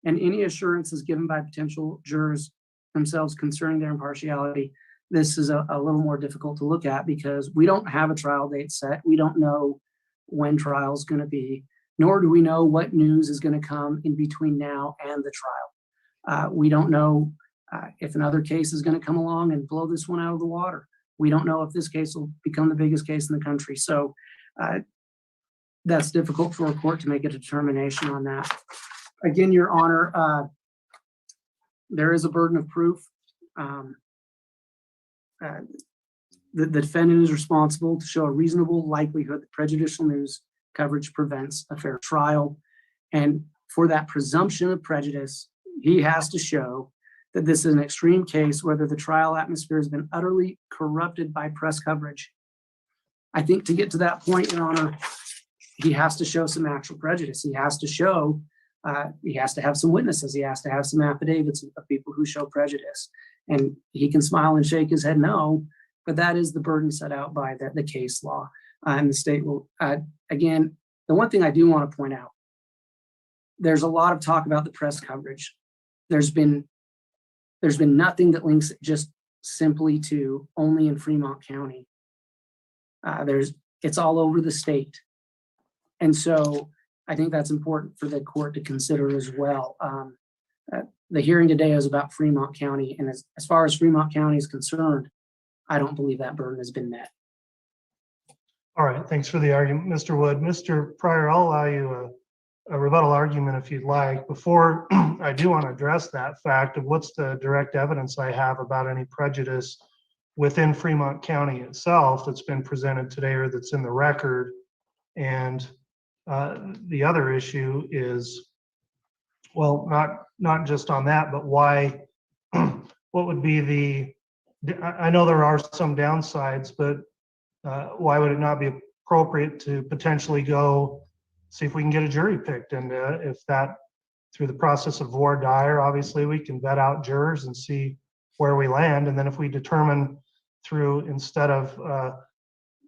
Speaker 5: and any assurances given by potential jurors themselves concerning their impartiality. This is a little more difficult to look at because we don't have a trial date set. We don't know when trial is going to be, nor do we know what news is going to come in between now and the trial. We don't know if another case is going to come along and blow this one out of the water. We don't know if this case will become the biggest case in the country. So that's difficult for a court to make a determination on that. Again, Your Honor, there is a burden of proof. The defendant is responsible to show a reasonable likelihood that prejudicial news coverage prevents a fair trial. And for that presumption of prejudice, he has to show that this is an extreme case, whether the trial atmosphere has been utterly corrupted by press coverage. I think to get to that point, Your Honor, he has to show some actual prejudice. He has to show, he has to have some witnesses. He has to have some affidavits of people who show prejudice. And he can smile and shake his head no, but that is the burden set out by the case law. And the state will, again, the one thing I do want to point out, there's a lot of talk about the press coverage. There's been nothing that links it just simply to only in Fremont County. It's all over the state. And so I think that's important for the court to consider as well. The hearing today is about Fremont County, and as far as Fremont County is concerned, I don't believe that burden has been met.
Speaker 10: All right, thanks for the argument, Mr. Wood. Mr. Pryor, I'll allow you a rebuttal argument if you'd like. Before I do want to address that fact of what's the direct evidence I have about any prejudice within Fremont County itself that's been presented today or that's in the record. And the other issue is, well, not just on that, but why, what would be I know there are some downsides, but why would it not be appropriate to potentially go see if we can get a jury picked? And if that, through the process of voir dire, obviously we can vet out jurors and see where we land. And then if we determine through, instead of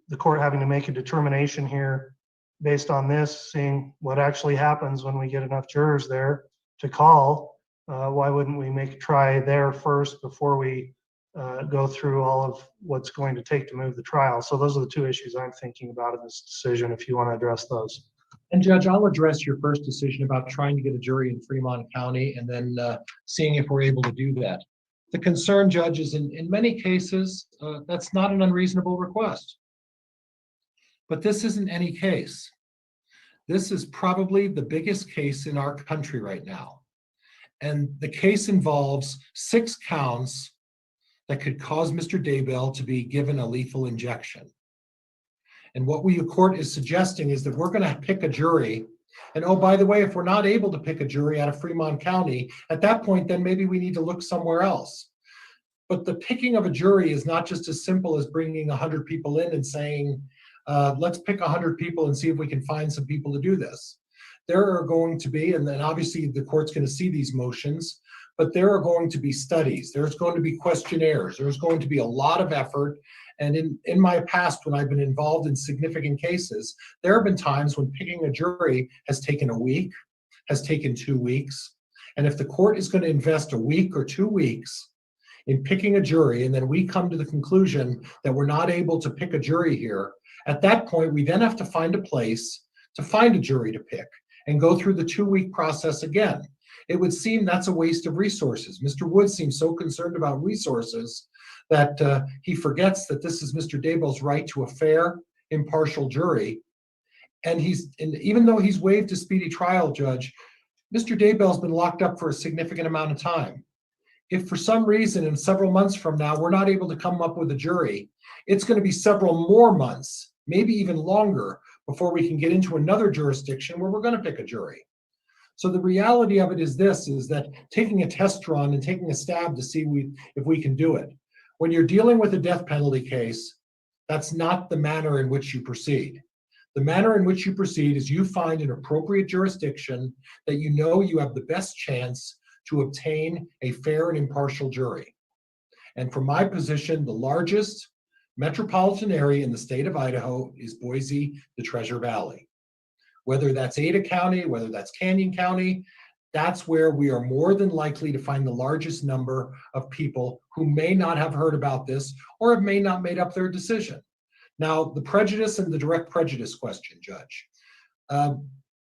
Speaker 10: the court having to make a determination here based on this, seeing what actually happens when we get enough jurors there to call, why wouldn't we make a try there first before we go through all of what's going to take to move the trial? So those are the two issues I'm thinking about in this decision, if you want to address those.
Speaker 12: And Judge, I'll address your first decision about trying to get a jury in Fremont County and then seeing if we're able to do that. The concern, Judge, is in many cases, that's not an unreasonable request. But this isn't any case. This is probably the biggest case in our country right now. And the case involves 6 counts that could cause Mr. Daybell to be given a lethal injection. And what the court is suggesting is that we're going to pick a jury. And oh, by the way, if we're not able to pick a jury out of Fremont County, at that point, then maybe we need to look somewhere else. But the picking of a jury is not just as simple as bringing 100 people in and saying, let's pick 100 people and see if we can find some people to do this. there are going to be, and then obviously the court's going to see these motions, but there are going to be studies, there's going to be questionnaires, there's going to be a lot of effort. And in my past, when I've been involved in significant cases, there have been times when picking a jury has taken a week, has taken 2 weeks. And if the court is going to invest a week or 2 weeks in picking a jury, and then we come to the conclusion that we're not able to pick a jury here, at that point, we then have to find a place to find a jury to pick and go through the 2-week process again. It would seem that's a waste of resources. Mr. Wood seems so concerned about resources that he forgets that this is Mr. Daybell's right to a fair, impartial jury. And even though he's waived a speedy trial, Judge, Mr. Daybell's been locked up for a significant amount of time. If for some reason in several months from now, we're not able to come up with a jury, it's going to be several more months, maybe even longer, before we can get into another jurisdiction where we're going to pick a jury. So the reality of it is this, is that taking a test run and taking a stab to see if we can do it. When you're dealing with a death penalty case, that's not the manner in which you proceed. The manner in which you proceed is you find an appropriate jurisdiction that you know you have the best chance to obtain a fair and impartial jury. And from my position, the largest metropolitan area in the state of Idaho is Boise, the Treasure Valley. Whether that's Ada County, whether that's Canyon County, that's where we are more than likely to find the largest number of people who may not have heard about this or have may not made up their decision. Now, the prejudice and the direct prejudice question, Judge.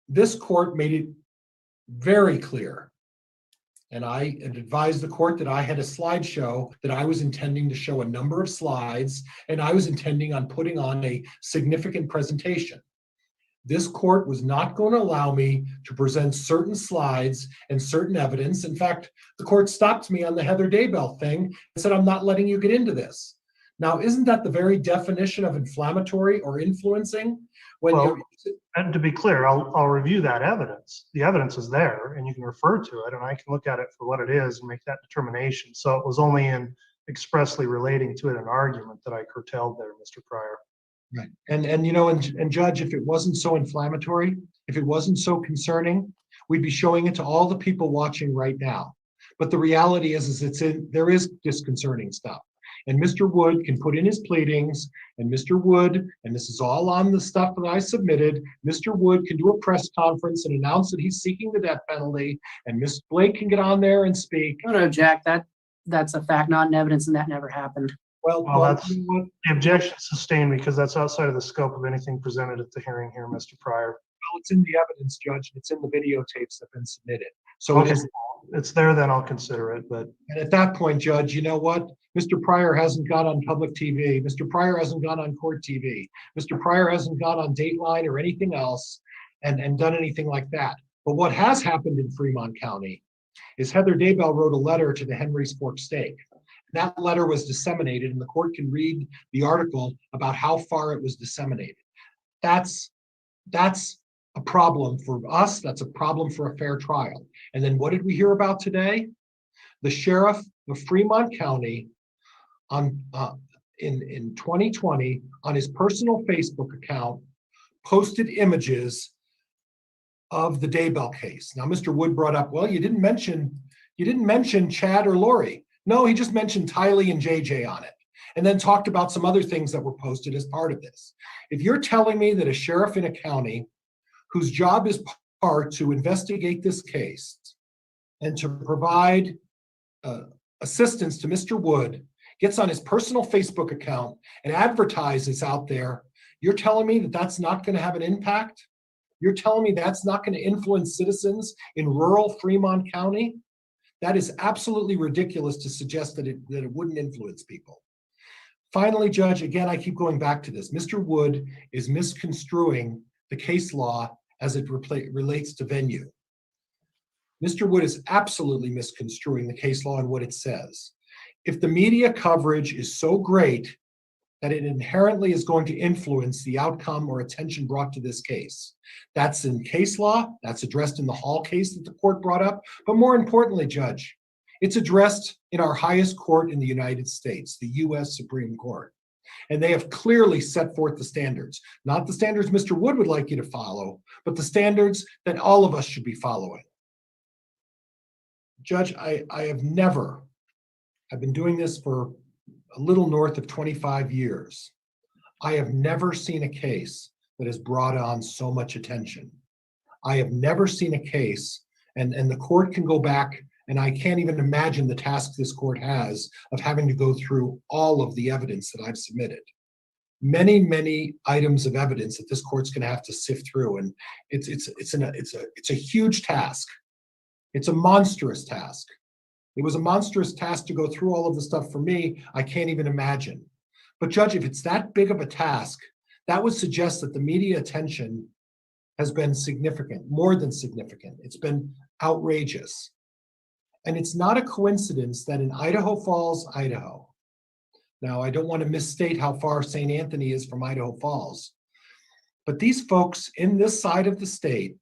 Speaker 12: This court made it very clear, and I had advised the court that I had a slideshow that I was intending to show a number of slides, and I was intending on putting on a significant presentation. This court was not going to allow me to present certain slides and certain evidence. In fact, the court stopped me on the Heather Daybell thing and said, I'm not letting you get into this. Now, isn't that the very definition of inflammatory or influencing?
Speaker 10: And to be clear, I'll review that evidence. The evidence is there and you can refer to it and I can look at it for what it is and make that determination. So it was only in expressly relating to it an argument that I curtailed there, Mr. Pryor.
Speaker 12: Right. And Judge, if it wasn't so inflammatory, if it wasn't so concerning, we'd be showing it to all the people watching right now. But the reality is there is disconcerting stuff. And Mr. Wood can put in his pleadings, and Mr. Wood, and this is all on the stuff that I submitted, Mr. Wood can do a press conference and announce that he's seeking the death penalty, and Ms. Blake can get on there and speak.
Speaker 5: No, Jack, that's a fact, not an evidence, and that never happened.
Speaker 10: Well, that's the objection sustained because that's outside of the scope of anything presented at the hearing here, Mr. Pryor.
Speaker 12: Well, it's in the evidence, Judge, and it's in the videotapes that have been submitted. So
Speaker 10: okay, it's there, then I'll consider it. But
Speaker 12: at that point, Judge, you know what? Mr. Pryor hasn't got on public TV. Mr. Pryor hasn't gone on court TV. Mr. Pryor hasn't gone on Dateline or anything else and done anything like that. But what has happened in Fremont County is Heather Daybell wrote a letter to the Henry's Fork Steak. That letter was disseminated, and the court can read the article about how far it was disseminated. That's a problem for us. That's a problem for a fair trial. And then what did we hear about today? The sheriff of Fremont County in 2020 on his personal Facebook account posted images of the Daybell case. Now, Mr. Wood brought up, well, you didn't mention Chad or Lori. No, he just mentioned Tylee and JJ on it, and then talked about some other things that were posted as part of this. If you're telling me that a sheriff in a county whose job is part to investigate this case and to provide assistance to Mr. Wood gets on his personal Facebook account and advertises out there, you're telling me that that's not going to have an impact? You're telling me that's not going to influence citizens in rural Fremont County? That is absolutely ridiculous to suggest that it wouldn't influence people. Finally, Judge, again, I keep going back to this. Mr. Wood is misconstruing the case law as it relates to venue. Mr. Wood is absolutely misconstruing the case law and what it says. If the media coverage is so great that it inherently is going to influence the outcome or attention brought to this case, that's in case law, that's addressed in the Hall case that the court brought up, but more importantly, Judge, it's addressed in our highest court in the United States, the U.S. Supreme Court. And they have clearly set forth the standards, not the standards Mr. Wood would like you to follow, but the standards that all of us should be following. Judge, I've been doing this for a little north of 25 years. I have never seen a case that has brought on so much attention. I have never seen a case, and the court can go back, and I can't even imagine the task this court has of having to go through all of the evidence that I've submitted. Many, many items of evidence that this court's going to have to sift through, and it's a huge task. It's a monstrous task. It was a monstrous task to go through all of the stuff for me. I can't even imagine. But Judge, if it's that big of a task, that would suggest that the media attention has been significant, more than significant. It's been outrageous. And it's not a coincidence that in Idaho Falls, Idaho, now I don't want to misstate how far St. Anthony is from Idaho Falls, but these folks in this side of the state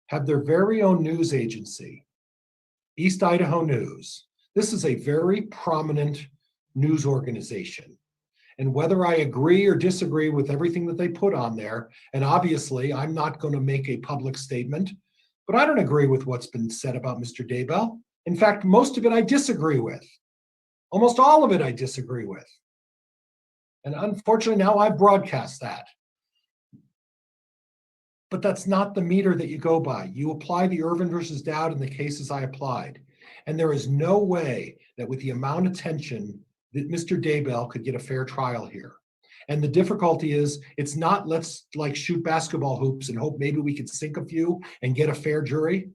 Speaker 12: have their very own news agency, East Idaho News. This is a very prominent news organization. And whether I agree or disagree with everything that they put on there, and obviously I'm not going to make a public statement, but I don't agree with what's been said about Mr. Daybell. In fact, most of it I disagree with. Almost all of it I disagree with. And unfortunately now I broadcast that. But that's not the meter that you go by. You apply the Irvin versus Dowd in the cases I applied. And there is no way that with the amount of tension that Mr. Daybell could get a fair trial here. And the difficulty is, it's not let's like shoot basketball hoops and hope maybe we could sink a few and get a fair jury.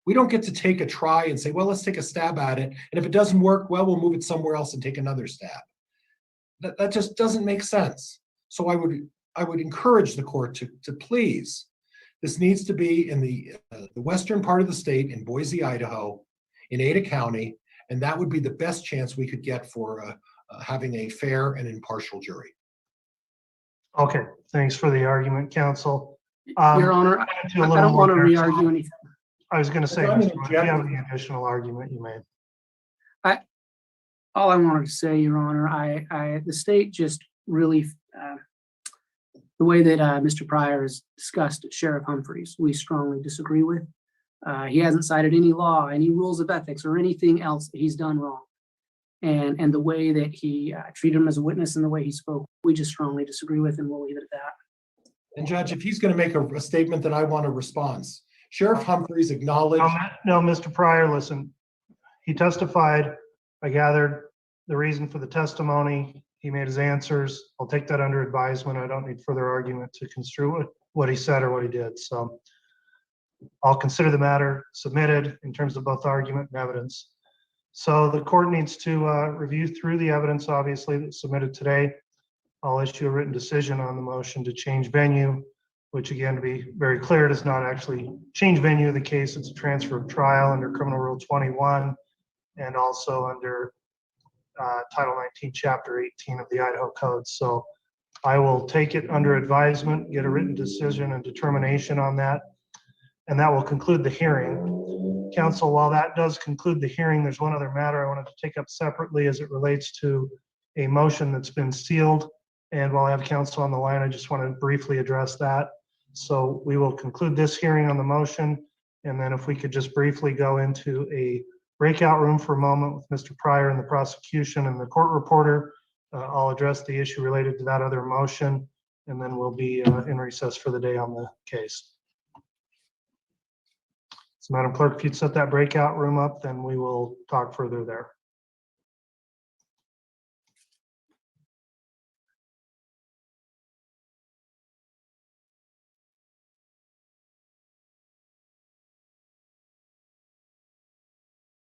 Speaker 12: We don't get to take a try and say, well, let's take a stab at it. And if it doesn't work, well, we'll move it somewhere else and take another stab. That just doesn't make sense. So I would encourage the court to please, this needs to be in the western part of the state, in Boise, Idaho, in Ada County, and that would be the best chance we could get for having a fair and impartial jury.
Speaker 10: Okay, thanks for the argument, counsel.
Speaker 5: Your Honor, I don't want to re-argue anything.
Speaker 10: I was going to say, Mr. Wood, if you have any additional argument, you may.
Speaker 5: All I wanted to say, Your Honor, the state just really, the way that Mr. Pryor has discussed Sheriff Humphreys, we strongly disagree with. He hasn't cited any law, any rules of ethics, or anything else that he's done wrong. And the way that he treated him as a witness and the way he spoke, we just strongly disagree with, and we'll leave it at that.
Speaker 12: And Judge, if he's going to make a statement, then I want a response. Sheriff Humphreys acknowledged.
Speaker 10: No, Mr. Pryor, listen, he testified. I gathered the reason for the testimony. He made his answers. I'll take that under advisement. I don't need further argument to construe what he said or what he did. So I'll consider the matter submitted in terms of both argument and evidence. So the court needs to review through the evidence, obviously, that's submitted today. I'll issue a written decision on the motion to change venue, which, again, to be very clear, does not actually change venue of the case. It's a transfer of trial under Criminal Rule 21 and also under Title 19, Chapter 18 of the Idaho Code. So I will take it under advisement, get a written decision and determination on that, and that will conclude the hearing. Counsel, while that does conclude the hearing, there's one other matter I wanted to take up separately as it relates to a motion that's been sealed. And while I have counsel on the line, I just want to briefly address that. So we will conclude this hearing on the motion. And then if we could just briefly go into a breakout room for a moment with Mr. Pryor and the prosecution and the court reporter, I'll address the issue related to that other motion, and then we'll be in recess for the day on the case. So Madam Clerk, if you'd set that breakout room up, then we will talk further there.